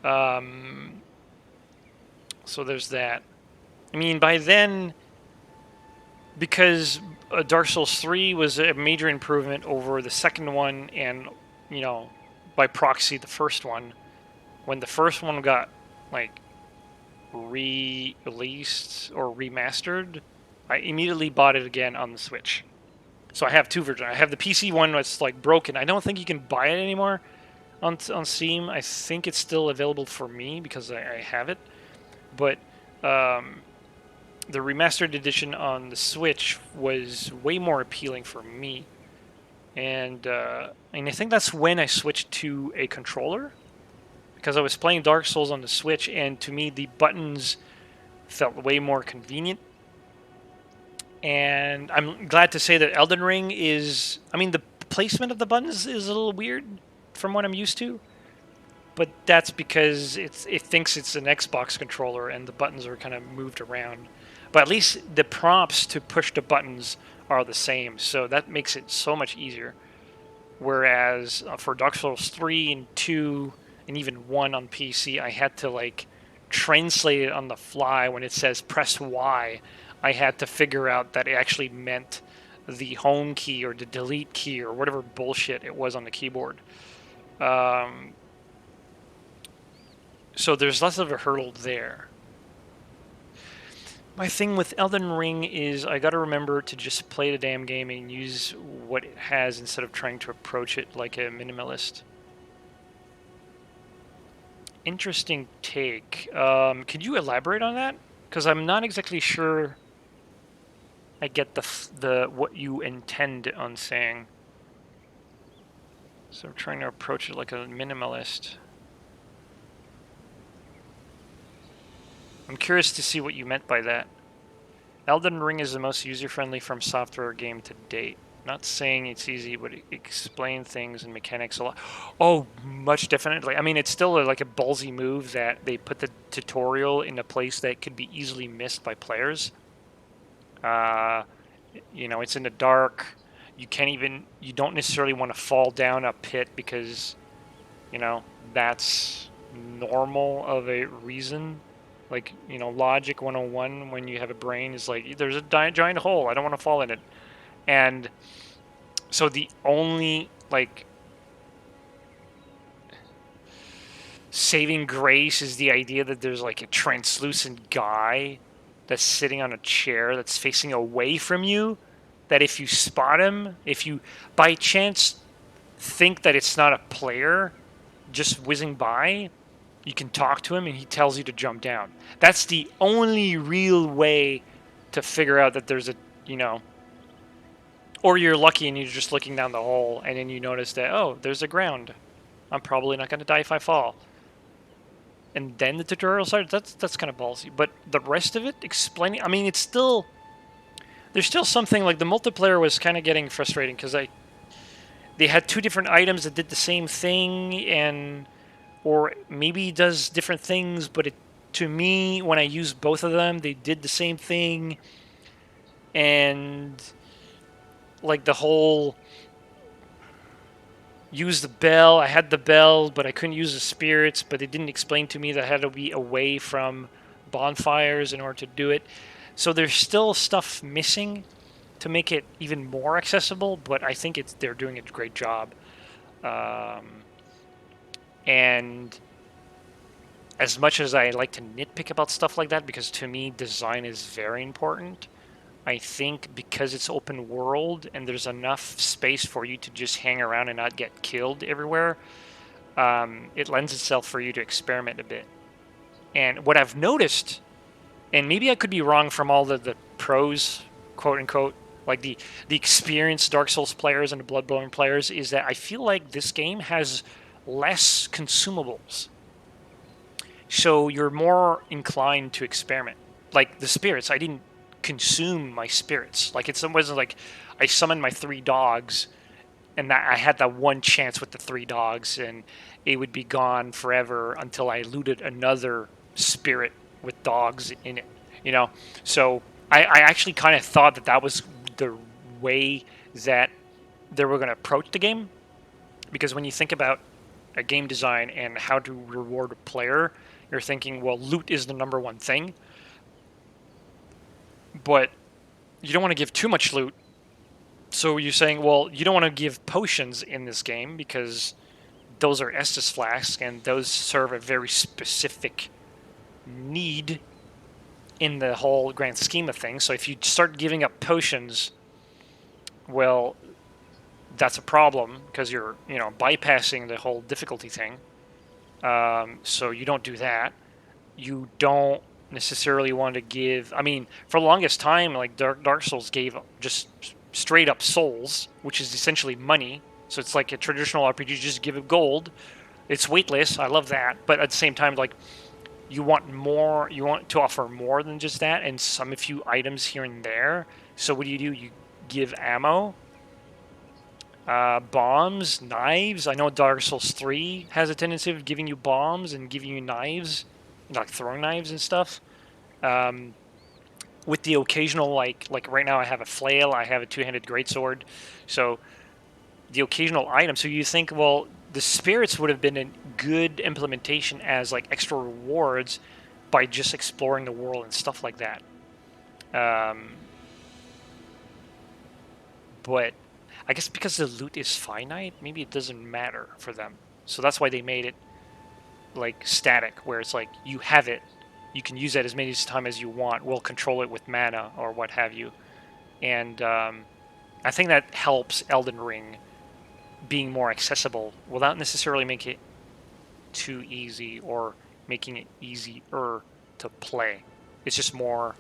Um, so there's that. I mean, by then, because Dark Souls 3 was a major improvement over the second one, and you know, by proxy, the first one. When the first one got like re-released or remastered, I immediately bought it again on the Switch. So I have two versions. I have the PC one that's like broken. I don't think you can buy it anymore on Steam. I think it's still available for me because I have it. But um, the remastered edition on the Switch was way more appealing for me. And I think that's when I switched to a controller, because I was playing Dark Souls on the Switch, and to me the buttons felt way more convenient. And I'm glad to say that Elden Ring is, I mean, the placement of the buttons is a little weird from what I'm used to, but that's because it thinks it's an Xbox controller and the buttons are kind of moved around. But at least the prompts to push the buttons are the same, so that makes it so much easier. Whereas for Dark Souls 3 and 2 and even 1 on PC, I had to like translate it on the fly. When it says press Y, I had to figure out that it actually meant the home key or the delete key or whatever bullshit it was on the keyboard. Um, so there's less of a hurdle there. My thing with Elden Ring is I gotta remember to just play the damn game and use what it has instead of trying to approach it like a minimalist. Interesting take. Could you elaborate on that? Because I'm not exactly sure I get the what you intend on saying. So I'm trying to approach it like a minimalist. I'm curious to see what you meant by that. Elden Ring is the most user-friendly From Software game to date. Not saying it's easy, but it explains things and mechanics a lot. Oh, much definitely. I mean, it's still like a ballsy move that they put the tutorial in a place that could be easily missed by players. Uh, it's in the dark. You don't necessarily want to fall down a pit because, that's normal of a reason. Like, logic 101 when you have a brain is like, there's a giant hole. I don't want to fall in it. And so the only, like, saving grace is the idea that there's, like, a translucent guy that's sitting on a chair that's facing away from you. That if you spot him, if you by chance think that it's not a player just whizzing by, you can talk to him and he tells you to jump down. That's the only real way to figure out that there's or you're lucky and you're just looking down the hole and then you notice that, oh, there's a ground. I'm probably not going to die if I fall. And then the tutorial starts. That's kind of ballsy. But the rest of it, explaining, I mean, there's still something like the multiplayer was kind of getting frustrating because they had two different items that did the same thing, and or maybe it does different things, but to me, when I used both of them, they did the same thing. And like the whole use the bell, I had the bell, but I couldn't use the spirits, but it didn't explain to me that I had to be away from bonfires in order to do it. So there's still stuff missing to make it even more accessible, but I think they're doing a great job. And as much as I like to nitpick about stuff like that, because to me design is very important, I think because it's open world and there's enough space for you to just hang around and not get killed everywhere, it lends itself for you to experiment a bit. And what I've noticed, and maybe I could be wrong from all the pros, quote unquote, like the experienced Dark Souls players and the Bloodborne players, is that I feel like this game has less consumables. So you're more inclined to experiment. Like the spirits, I didn't consume my spirits. Like it wasn't like I summoned my 3 dogs and that I had that one chance with the 3 dogs and it would be gone forever until I looted another spirit with dogs in it. You know, so I actually kind of thought that was the way that they were going to approach the game, because when you think about a game design and how to reward a player, you're thinking, well, loot is the number one thing, but you don't want to give too much loot. So you're saying, well, you don't want to give potions in this game because those are Estus flasks and those serve a very specific need in the whole grand scheme of things. So if you start giving up potions, well, that's a problem because you're, bypassing the whole difficulty thing. So you don't do that. You don't necessarily want to give. I mean, for the longest time, like Dark Souls gave just straight up souls, which is essentially money. So it's like a traditional RPG, just give it gold. It's weightless. I love that, but at the same time, like you want more. You want to offer more than just that, and some a few items here and there. So what do? You give ammo, bombs, knives. I know Dark Souls 3 has a tendency of giving you bombs and giving you knives, like throwing knives and stuff. Um, with the occasional like right now I have a flail, I have a two-handed greatsword, so the occasional item. So you think, well, the spirits would have been a good implementation as like extra rewards by just exploring the world and stuff like that. But I guess because the loot is finite, maybe it doesn't matter for them. So that's why they made it like static, where it's like you have it, you can use that as many times as you want. We'll control it with mana or what have you. And I think that helps Elden Ring being more accessible without necessarily making it too easy or making it easier to play. It's just more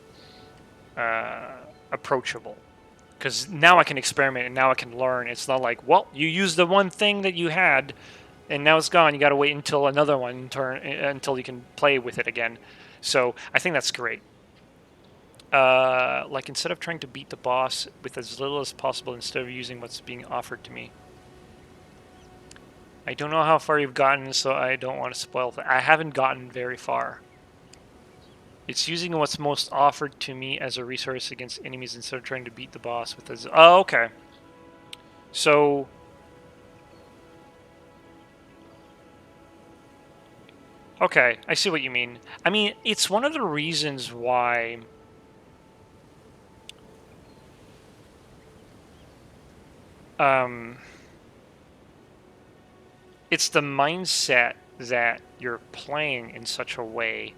approachable. Because now I can experiment and now I can learn. It's not like, well, you used the one thing that you had and now it's gone. You got to wait until another one until you can play with it again. So I think that's great. Like instead of trying to beat the boss with as little as possible, instead of using what's being offered to me. I don't know how far you've gotten, so I don't want to spoil it. I haven't gotten very far. It's using what's most offered to me as a resource against enemies instead of trying to beat the boss with as. Oh, okay. So. Okay, I see what you mean. I mean, it's one of the reasons why. It's the mindset that you're playing in such a way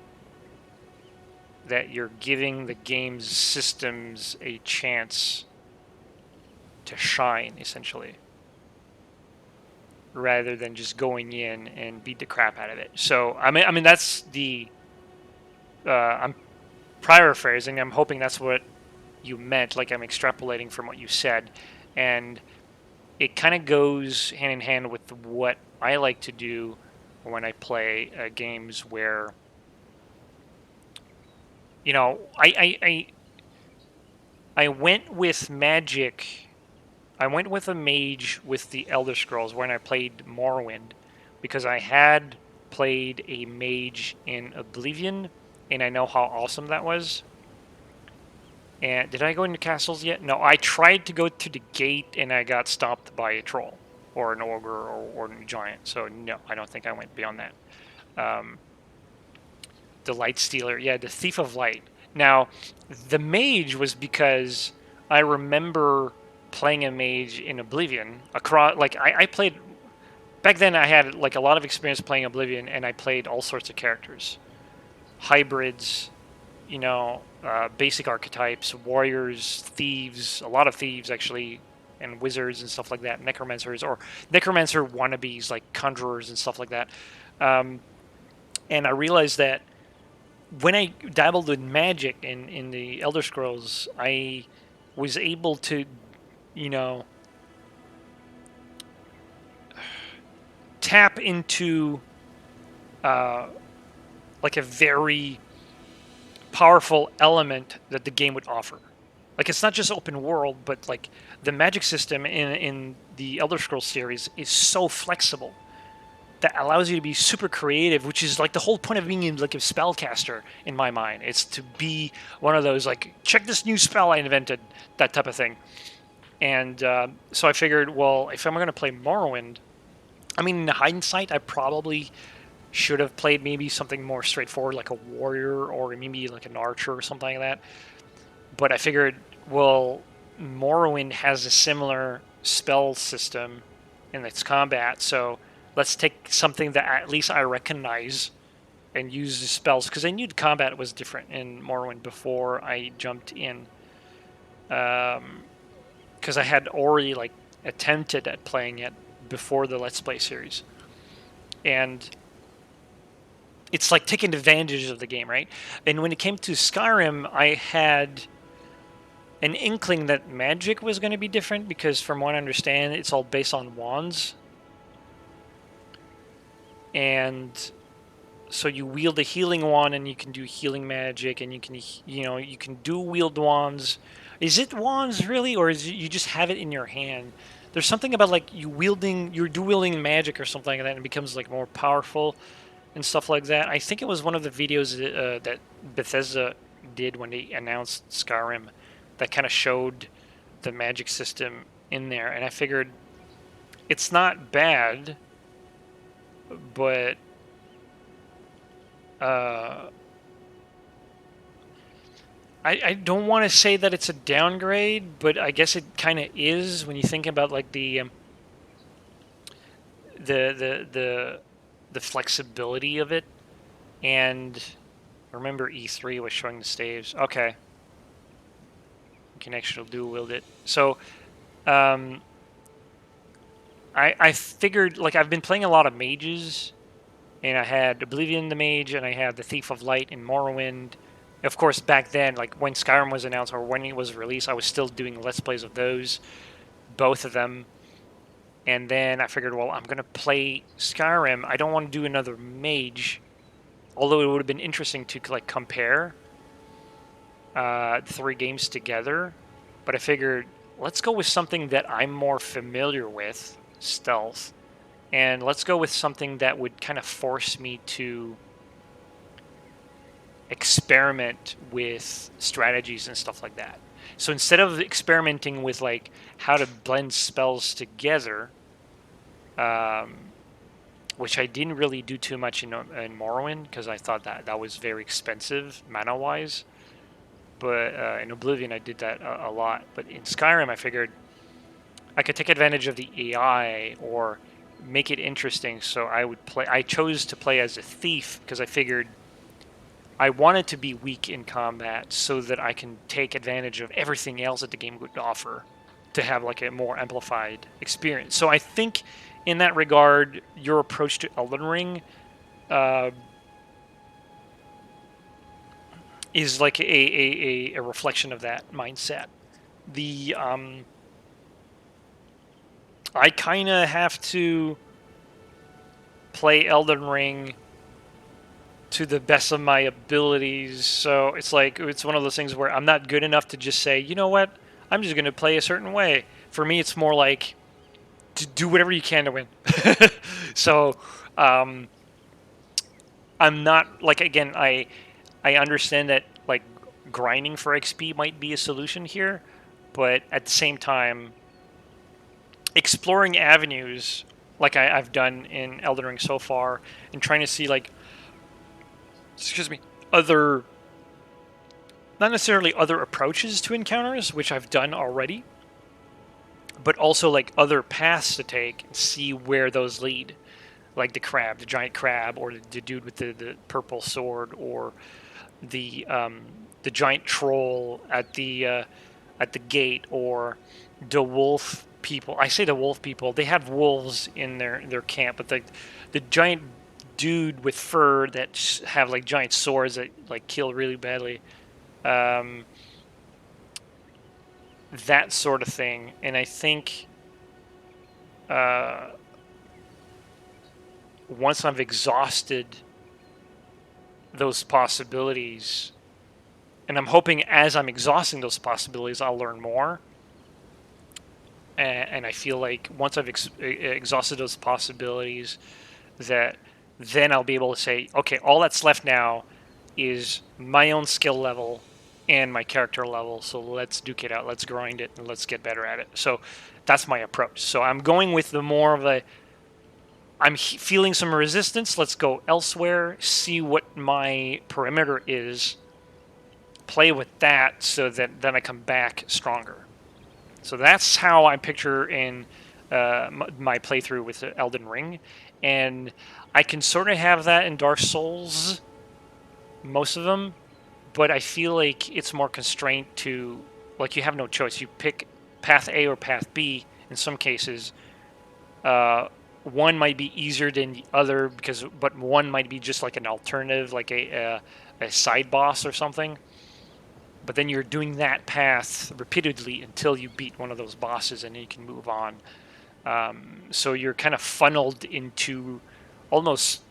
that you're giving the game's systems a chance to shine, essentially, rather than just going in and beat the crap out of it. So I mean that's the. I'm paraphrasing. I'm hoping that's what you meant. Like I'm extrapolating from what you said, and it kind of goes hand in hand with what I like to do when I play games where I went with magic. I went with a mage with the Elder Scrolls when I played Morrowind because I had played a mage in Oblivion and I know how awesome that was. And did I go into castles yet? No, I tried to go to the gate and I got stopped by a troll or an ogre or a giant. So no, I don't think I went beyond that. The light stealer, yeah, the thief of light. Now, the mage was because I remember playing a mage in Oblivion. Across, like I played back then. I had like a lot of experience playing Oblivion, and I played all sorts of characters, hybrids, basic archetypes, warriors, thieves, a lot of thieves actually, and wizards and stuff like that, necromancers or necromancer wannabes like conjurers and stuff like that. And I realized that when I dabbled in magic in the Elder Scrolls, I was able to, you know, tap into like a very powerful element that the game would offer. Like it's not just open world, but like the magic system in the Elder Scrolls series is so flexible that allows you to be super creative, which is like the whole point of being like a spellcaster in my mind. It's to be one of those like, check this new spell I invented, that type of thing. And so I figured, well, if I'm going to play Morrowind, I mean, in hindsight, I probably should have played maybe something more straightforward, like a warrior or maybe like an archer or something like that. But I figured, well, Morrowind has a similar spell system in its combat, so let's take something that at least I recognize and use the spells, because I knew the combat was different in Morrowind before I jumped in, because I had already like attempted at playing it before the Let's Play series, and it's like taking advantage of the game, right? And when it came to Skyrim, I had an inkling that magic was going to be different, because from what I understand, it's all based on wands. And so you wield a healing wand and you can do healing magic, and you can, you can dual wield wands. Is it wands really, or is it you just have it in your hand? There's something about like you're dual wielding magic or something like that, and it becomes like more powerful and stuff like that. I think it was one of the videos that Bethesda did when they announced Skyrim that kind of showed the magic system in there, and I figured it's not bad, but uh, I don't want to say that it's a downgrade, but I guess it kind of is when you think about like the the the the flexibility of it. And remember, E3 was showing the staves. Okay, you can actually dual wield it. So um, I figured, like, I've been playing a lot of mages, and I had Oblivion the Mage, and I had the Thief of Light in Morrowind. Of course, back then, like when Skyrim was announced or when it was released, I was still doing Let's Plays of those, both of them. And then I figured, well, I'm gonna play Skyrim. I don't want to do another mage, although it would have been interesting to like compare the three games together. But I figured, let's go with something that I'm more familiar with, stealth, and let's go with something that would kind of force me to experiment with strategies and stuff like that. So instead of experimenting with like how to blend spells together, um, which I didn't really do too much in Morrowind because I thought that was very expensive mana wise. But in Oblivion, I did that a lot. But in Skyrim, I figured I could take advantage of the AI or make it interesting. So I would play. I chose to play as a thief because I figured I wanted to be weak in combat so that I can take advantage of everything else that the game would offer to have like a more amplified experience. So I think in that regard, your approach to Elden Ring uh, is like a reflection of that mindset. The I kind of have to play Elden Ring to the best of my abilities. So it's like it's one of those things where I'm not good enough to just say, you know what, I'm just going to play a certain way. For me, it's more like to do whatever you can to win. So um, I'm not like, again, I understand that like grinding for XP might be a solution here, but at the same time, exploring avenues like I've done in Elden Ring so far, and trying to see like, excuse me, other, not necessarily other approaches to encounters, which I've done already, but also like other paths to take and see where those lead, like the crab, the giant crab, or the dude with the purple sword, or the giant troll at the gate, or the wolf people. I say the wolf people. They have wolves in their camp, but the giant dude with fur that have like giant swords that like kill really badly. Um, that sort of thing, and I think uh, once I've exhausted those possibilities, and I'm hoping as I'm exhausting those possibilities, I'll learn more. And I feel like once I've exhausted those possibilities, that then I'll be able to say, okay, all that's left now is my own skill level and my character level. So let's duke it out, let's grind it, and let's get better at it. So that's my approach. So I'm going with the more of a, I'm feeling some resistance. Let's go elsewhere, see what my perimeter is, play with that, so that then I come back stronger. So that's how I picture in my playthrough with Elden Ring, and I can sort of have that in Dark Souls, most of them, but I feel like it's more constrained to, like, you have no choice. You pick path A or path B in some cases. Uh, one might be easier than the other but one might be just like an alternative, like a side boss or something. but then you're doing that path repeatedly until you beat one of those bosses, and then you can move on. So you're kind of funneled into almost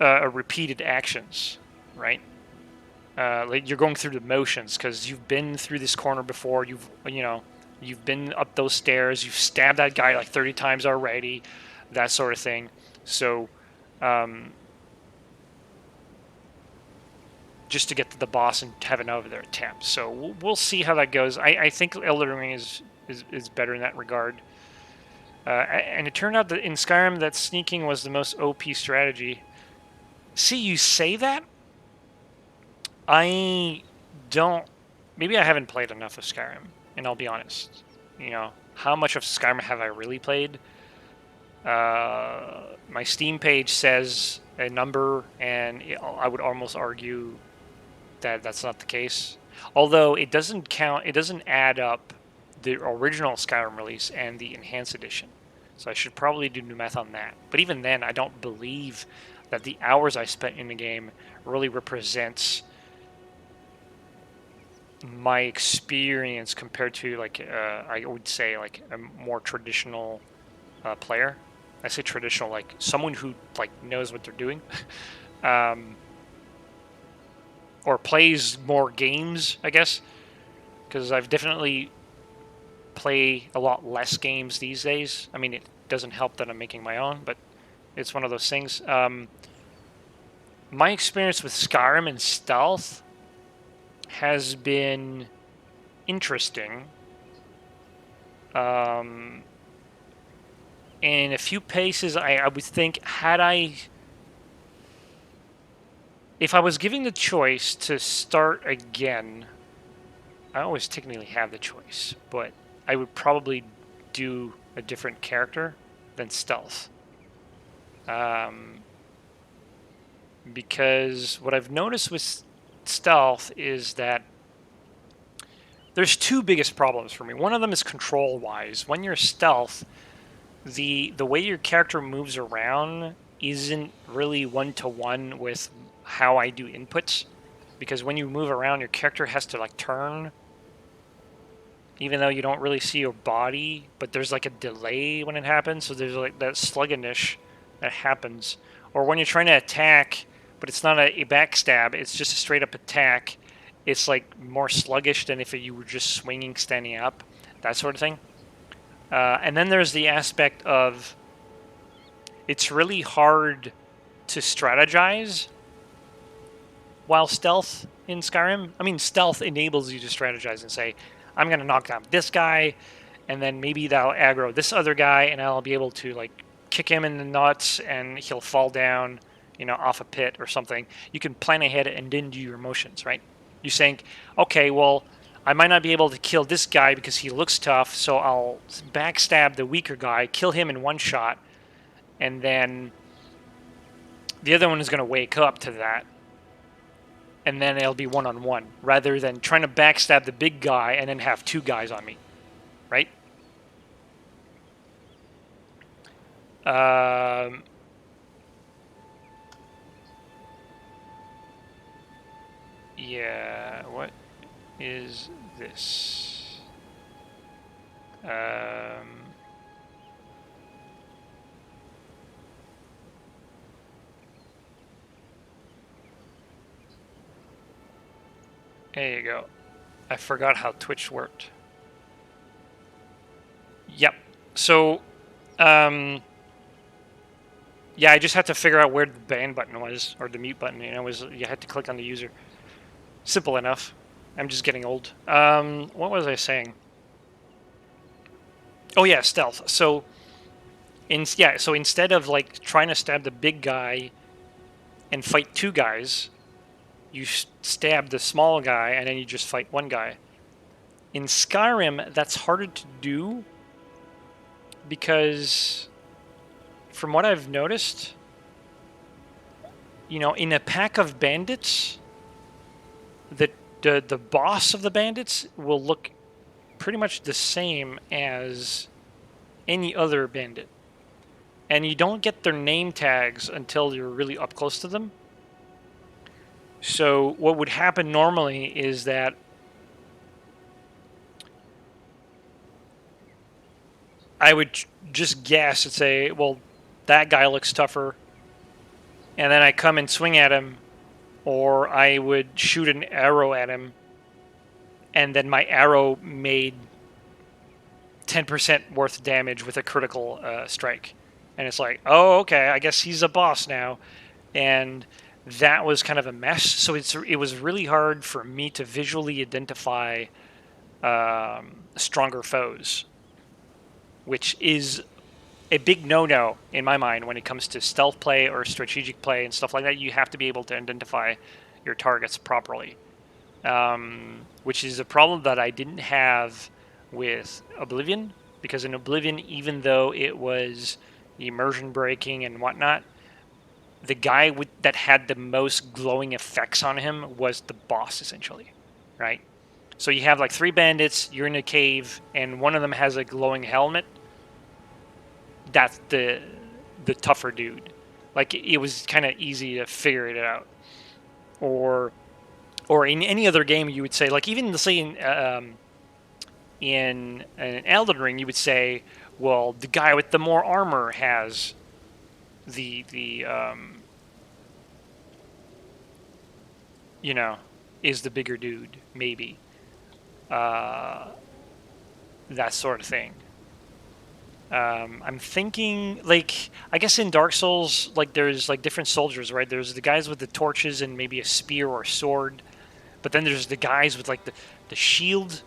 repeated actions, right? Like you're going through the motions because you've been through this corner before. You've been up those stairs. You've stabbed that guy like 30 times already, that sort of thing. So, just to get to the boss and have another attempt. So we'll see how that goes. I think Elden Ring is better in that regard. And it turned out that in Skyrim, that sneaking was the most OP strategy. See, you say that. I don't. Maybe I haven't played enough of Skyrim, and I'll be honest. How much of Skyrim have I really played? My Steam page says a number, and I would almost argue that that's not the case. Although it doesn't count, it doesn't add up the original Skyrim release and the enhanced edition. So I should probably do new math on that. But even then, I don't believe that the hours I spent in the game really represents my experience compared to I would say like a more traditional player. I say traditional, like someone who like knows what they're doing, um, or plays more games, I guess. Because I've definitely play a lot less games these days. I mean, it doesn't help that I'm making my own, but it's one of those things. My experience with Skyrim and stealth has been interesting. In a few places, I would think, if I was given the choice to start again, I always technically have the choice, but I would probably do a different character than stealth. Because what I've noticed with stealth is that there's two biggest problems for me. One of them is control wise. When you're stealth, the way your character moves around isn't really one-to-one with how I do inputs, because when you move around, your character has to like turn, even though you don't really see your body, but there's like a delay when it happens, so there's like that sluggish that happens. Or when you're trying to attack, but it's not a backstab, it's just a straight up attack, it's like more sluggish than if you were just swinging standing up, that sort of thing. And then there's the aspect of it's really hard to strategize while stealth in Skyrim. I mean, stealth enables you to strategize and say, I'm going to knock down this guy, and then maybe that'll aggro this other guy, and I'll be able to like kick him in the nuts, and he'll fall down, off a pit or something. You can plan ahead and then do your motions, right? You're saying, okay, well, I might not be able to kill this guy because he looks tough, so I'll backstab the weaker guy, kill him in one shot, and then the other one is going to wake up to that, and then it'll be one-on-one, rather than trying to backstab the big guy and then have two guys on me, right? Yeah, what is this? There you go. I forgot how Twitch worked. Yep. So, yeah, I just had to figure out where the ban button was, or the mute button. You had to click on the user. Simple enough. I'm just getting old. What was I saying? Oh yeah, stealth. So, so instead of like trying to stab the big guy and fight two guys, you stab the small guy and then you just fight one guy. In Skyrim, that's harder to do because, from what I've noticed, in a pack of bandits, the boss of the bandits will look pretty much the same as any other bandit. And you don't get their name tags until you're really up close to them. So what would happen normally is that I would just guess and say, well, that guy looks tougher, and then I come and swing at him, or I would shoot an arrow at him, and then my arrow made 10% worth of damage with a critical strike. And it's like, oh, okay, I guess he's a boss now. And that was kind of a mess. So it was really hard for me to visually identify stronger foes, which is a big no-no in my mind when it comes to stealth play or strategic play and stuff like that. You have to be able to identify your targets properly, which is a problem that I didn't have with Oblivion, because in Oblivion, even though it was immersion breaking and whatnot, the guy that had the most glowing effects on him was the boss, essentially, right? So you have like 3 bandits, you're in a cave, and one of them has a glowing helmet. That's the tougher dude. Like, it was kind of easy to figure it out. Or in any other game, you would say, like, even say in an Elden Ring, you would say, well, the guy with the more armor has the you know, is the bigger dude, maybe, uh, that sort of thing. I'm thinking, like, I guess in Dark Souls, like, there's like different soldiers, right? There's the guys with the torches and maybe a spear or a sword, but then there's the guys with like the shield,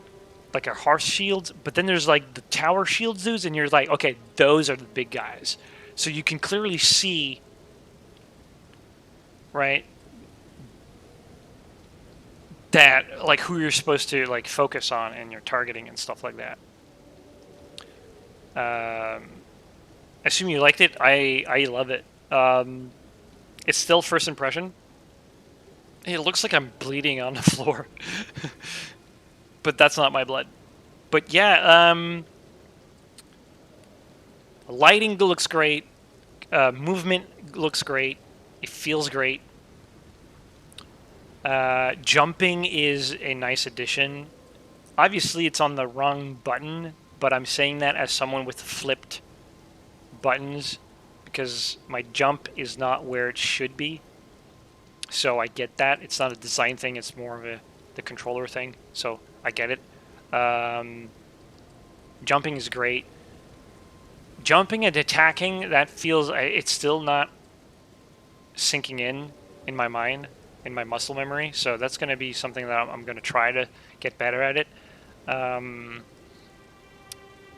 like a harsh shield, but then there's like the tower shields dudes, and you're like, okay, those are the big guys. So you can clearly see, right, that like who you're supposed to like focus on in your targeting and stuff like that. Um, I assume you liked it. I love it. It's still first impression. It looks like I'm bleeding on the floor, but that's not my blood. But yeah, lighting looks great. Movement looks great. It feels great. Jumping is a nice addition. Obviously, it's on the wrong button, but I'm saying that as someone with flipped buttons because my jump is not where it should be. So I get that. It's not a design thing, it's more of the controller thing. So I get it. Um, Jumping is great. Jumping and attacking, that feels, it's still not sinking in my mind, in my muscle memory. So that's going to be something that I'm going to try to get better at it. Um,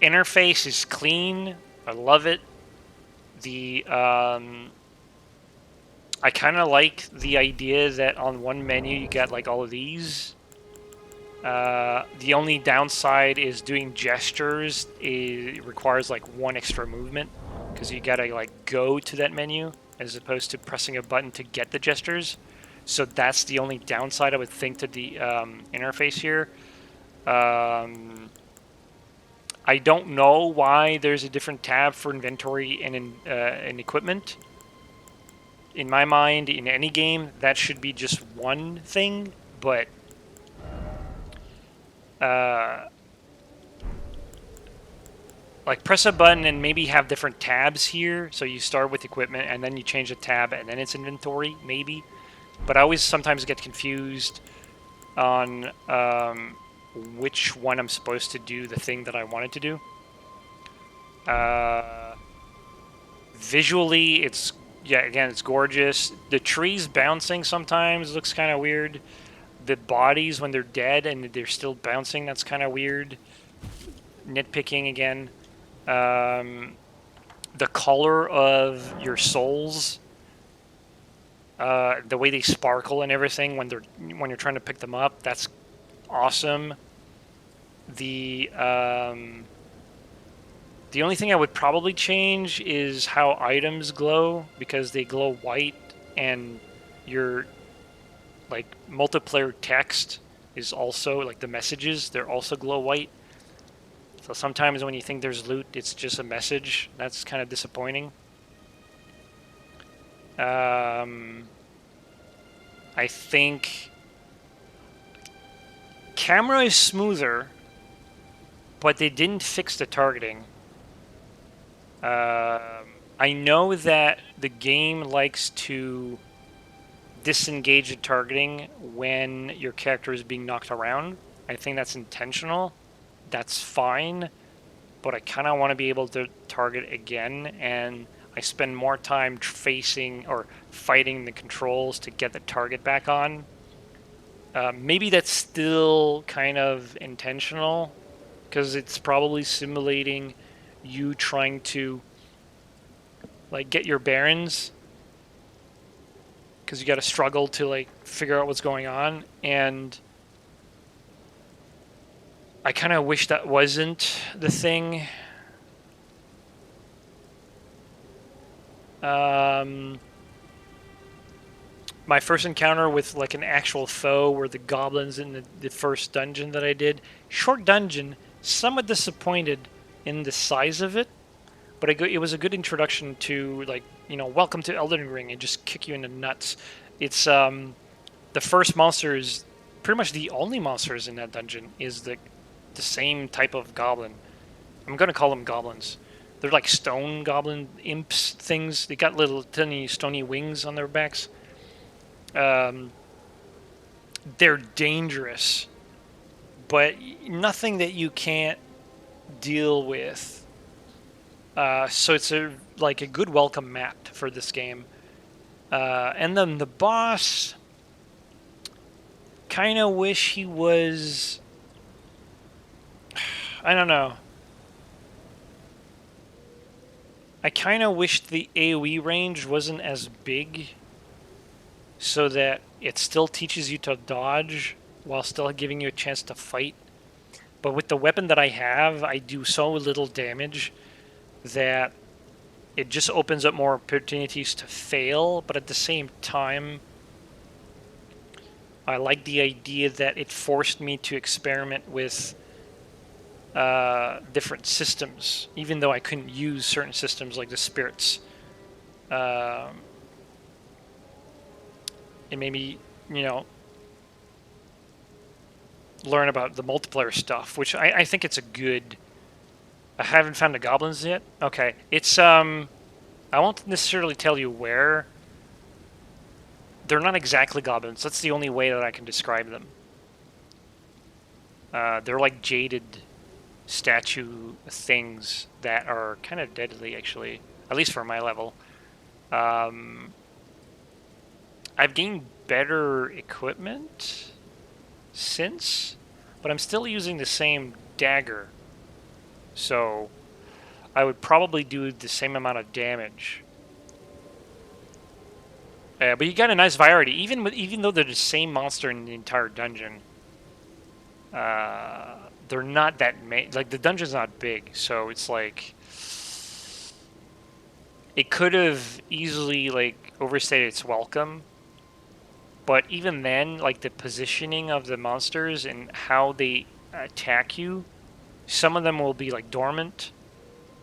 Interface is clean. I love it. The I kind of like the idea that on one menu you got like all of these. The only downside is doing gestures. It requires like one extra movement because you gotta like go to that menu as opposed to pressing a button to get the gestures. So that's the only downside I would think to the interface here. I don't know why there's a different tab for inventory and in equipment. In my mind, in any game, that should be just one thing, but uh, like press a button and maybe have different tabs here. So you start with equipment and then you change the tab and then it's inventory, maybe. But I always sometimes get confused on which one I'm supposed to do the thing that I wanted to do. Visually, it's, yeah, again, it's gorgeous. The trees bouncing sometimes looks kind of weird. The bodies when they're dead and they're still bouncing, that's kind of weird. Nitpicking again. The color of your souls, the way they sparkle and everything when you're trying to pick them up, that's awesome. The only thing I would probably change is how items glow, because they glow white, and your like multiplayer text is also like the messages, they're also glow white. So sometimes when you think there's loot, it's just a message. That's kind of disappointing. I I think camera is smoother, but they didn't fix the targeting. I know that the game likes to disengage the targeting when your character is being knocked around. I think that's intentional. That's fine, but I kind of want to be able to target again, and I spend more time facing or fighting the controls to get the target back on. Maybe that's still kind of intentional because it's probably simulating you trying to like get your bearings because you got to struggle to like figure out what's going on, and I kind of wish that wasn't the thing. Um, my first encounter with like an actual foe were the goblins in the first dungeon that I did. Short dungeon, somewhat disappointed in the size of it, but it was a good introduction to like welcome to Elden Ring and just kick you in the nuts. It's the first monster is pretty much the only monsters in that dungeon is the same type of goblin. I'm gonna call them goblins. They're like stone goblin imps things. They got little tiny stony wings on their backs. Um, they're dangerous, but nothing that you can't deal with. So it's a good welcome mat for this game. And then the boss, kind of wish he was. I don't know. I kind of wish the AoE range wasn't as big so that it still teaches you to dodge while still giving you a chance to fight. But with the weapon that I have, I do so little damage that it just opens up more opportunities to fail. But at the same time, I like the idea that it forced me to experiment with different systems, even though I couldn't use certain systems like the spirits. Um, it made me, you know, learn about the multiplayer stuff, which I think it's a good. I haven't found the goblins yet. Okay, it's I won't necessarily tell you where. They're not exactly goblins. That's the only way that I can describe them. They're like jaded statue things that are kind of deadly, actually, at least for my level. Um, I've gained better equipment since, but I'm still using the same dagger. So I would probably do the same amount of damage. But you got a nice variety, even though they're the same monster in the entire dungeon. They're not that like the dungeon's not big, so it's like it could have easily like overstayed its welcome. But even then, like the positioning of the monsters and how they attack you, some of them will be like dormant.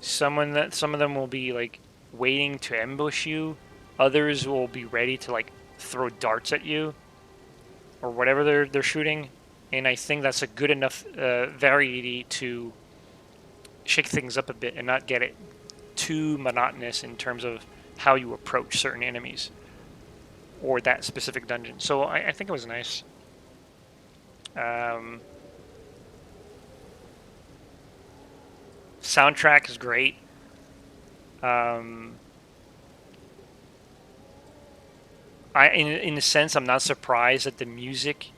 Some of them will be like waiting to ambush you. Others will be ready to like throw darts at you or whatever they're shooting. And I think that's a good enough variety to shake things up a bit and not get it too monotonous in terms of how you approach certain enemies or that specific dungeon. So I think it was nice. Um, soundtrack is great. Um, in a sense, I'm not surprised that the music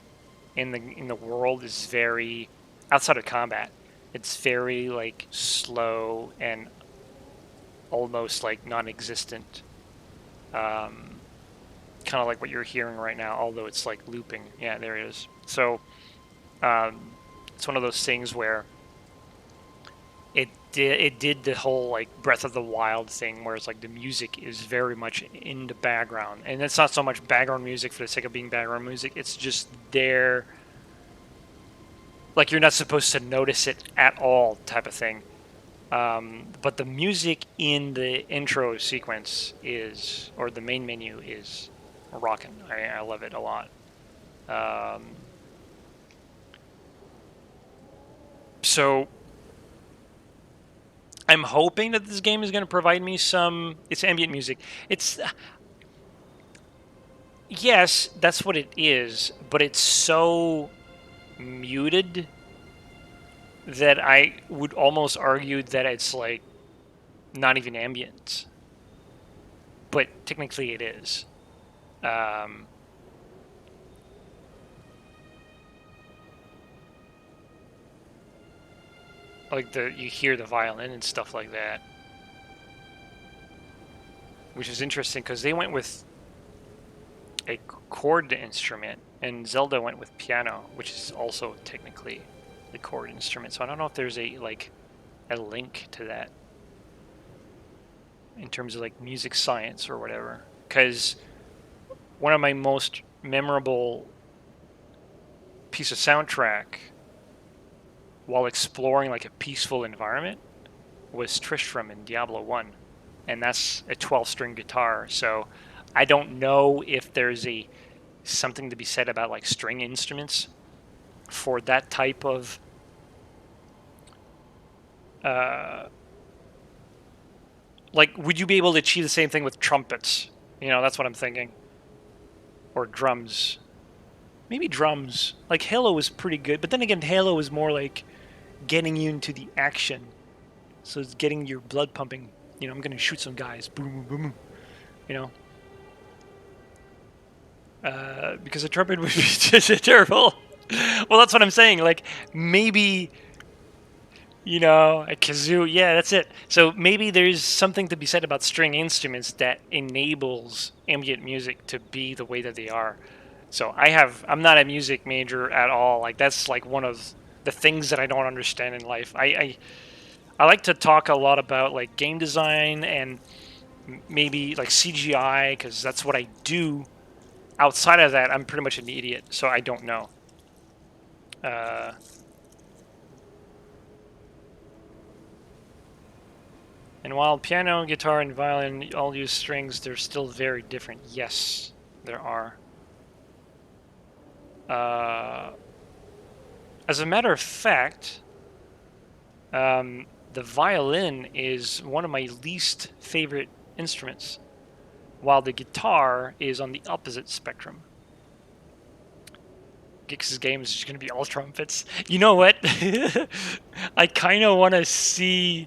in the world is very outside of combat. It's very like slow and almost like non-existent. Um, kind of like what you're hearing right now, although it's like looping. Yeah, there it is. So um, it's one of those things where it did the whole like Breath of the Wild thing, where it's like the music is very much in the background, and it's not so much background music for the sake of being background music. It's just there, like you're not supposed to notice it at all, type of thing. But the music in the intro sequence is, or the main menu is rocking. I love it a lot. So I'm hoping that this game is going to provide me some. It's ambient music. It's yes, that's what it is, but it's so muted that I would almost argue that it's like not even ambient, but technically it is. Um, like you hear the violin and stuff like that, which is interesting because they went with a chord instrument, and Zelda went with piano, which is also technically the chord instrument. So I don't know if there's a link to that in terms of like music science or whatever. Because one of my most memorable piece of soundtrack while exploring like a peaceful environment was Tristram in Diablo 1, and that's a 12-string guitar. So I don't know if there's a something to be said about like string instruments for that type of like would you be able to achieve the same thing with trumpets? That's what I'm thinking. Or drums. Maybe drums. Like Halo was pretty good, but then again Halo is more like getting you into the action. So it's getting your blood pumping. I'm going to shoot some guys. Boom, boom, boom. You know, because a trumpet would be just terrible. Well, that's what I'm saying. Like maybe a kazoo. Yeah, that's it. So maybe there's something to be said about string instruments that enables ambient music to be the way that they are. So I'm not a music major at all. Like that's like one of the things that I don't understand in life. I like to talk a lot about like game design and maybe like CGI because that's what I do. Outside of that, I'm pretty much an idiot, so I don't know. Uh, and while piano, guitar, and violin all use strings, they're still very different. Yes, there are. Uh, as a matter of fact, the violin is one of my least favorite instruments, while the guitar is on the opposite spectrum. Gix's game is just going to be all trumpets. You know what? I kind of want to see.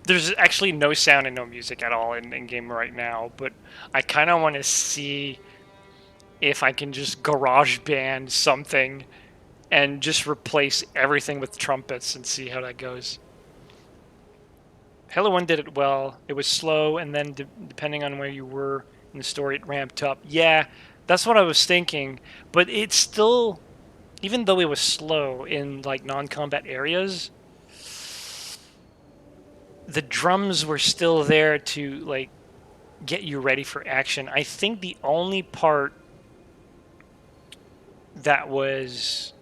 There's actually no sound and no music at all in game right now, but I kind of want to see if I can just garage band something and just replace everything with trumpets and see how that goes. Halo 1 did it well. It was slow, and then depending on where you were in the story, it ramped up. Yeah, that's what I was thinking, but it's still, even though it was slow in like non-combat areas, the drums were still there to like get you ready for action. I think the only part that was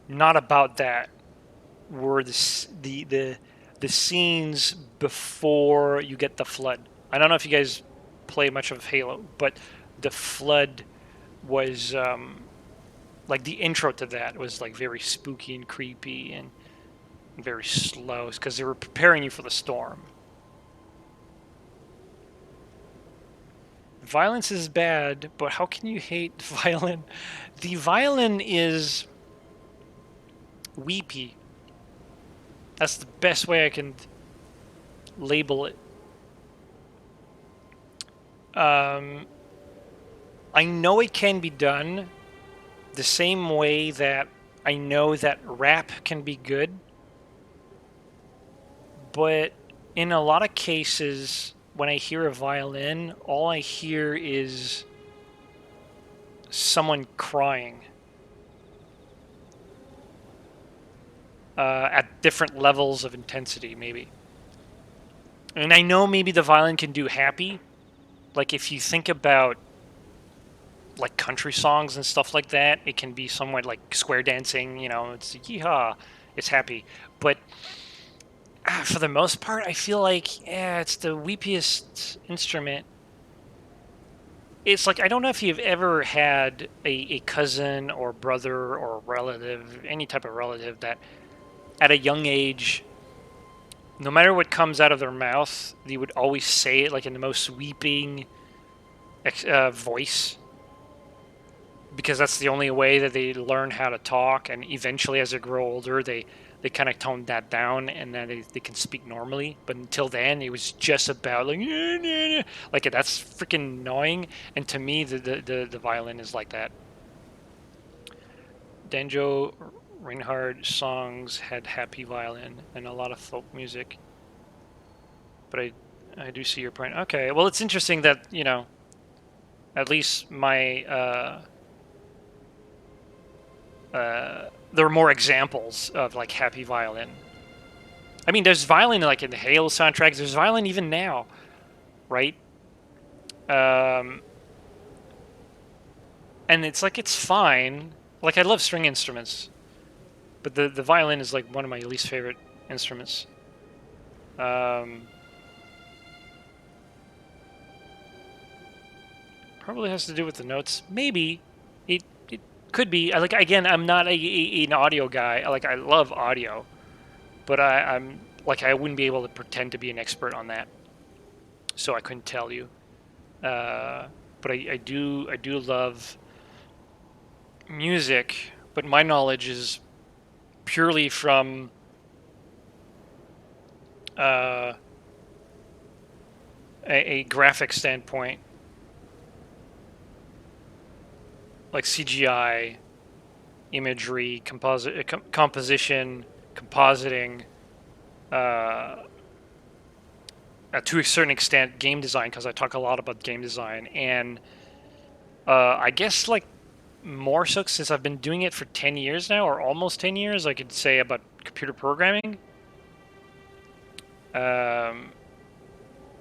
not about that were the scenes before you get the flood. I don't know if you guys play much of Halo, but the flood was like the intro to that was like very spooky and creepy and very slow because they were preparing you for the storm. Violence is bad, but how can you hate violin? The violin is weepy. That's the best way I can label it. I know it can be done the same way that I know that rap can be good, but in a lot of cases, when I hear a violin, all I hear is someone crying at different levels of intensity, maybe. And I know maybe the violin can do happy. Like if you think about like country songs and stuff like that, it can be somewhat like square dancing. It's yeehaw, it's happy. But For the most part, I feel like it's the weepiest instrument. It's like I don't know if you've ever had a cousin or brother or relative, any type of relative that at a young age, no matter what comes out of their mouth, they would always say it like in the most weeping voice, because that's the only way that they learn how to talk. And eventually, as they grow older, they kind of tone that down, and then they can speak normally. But until then, it was just about like like that's freaking annoying. And to me, the violin is like that. Danjo Reinhardt songs had happy violin and a lot of folk music. But I do see your point. Okay, well, it's interesting that at least my there are more examples of like happy violin. I mean, there's violin like in the Halo soundtracks. There's violin even now, right? Um, and it's like it's fine. Like I love string instruments, but the violin is like one of my least favorite instruments. Um, Probably has to do with the notes. Maybe it could be. Like again, I'm not an audio guy. Like I love audio, but I'm like I wouldn't be able to pretend to be an expert on that, so I couldn't tell you. But I do love music, but my knowledge is purely from uh, a graphic standpoint, like CGI, imagery, composition, compositing, uh, to a certain extent, game design, because I talk a lot about game design, and I guess like more so since I've been doing it for 10 years now, or almost 10 years, I could say about computer programming.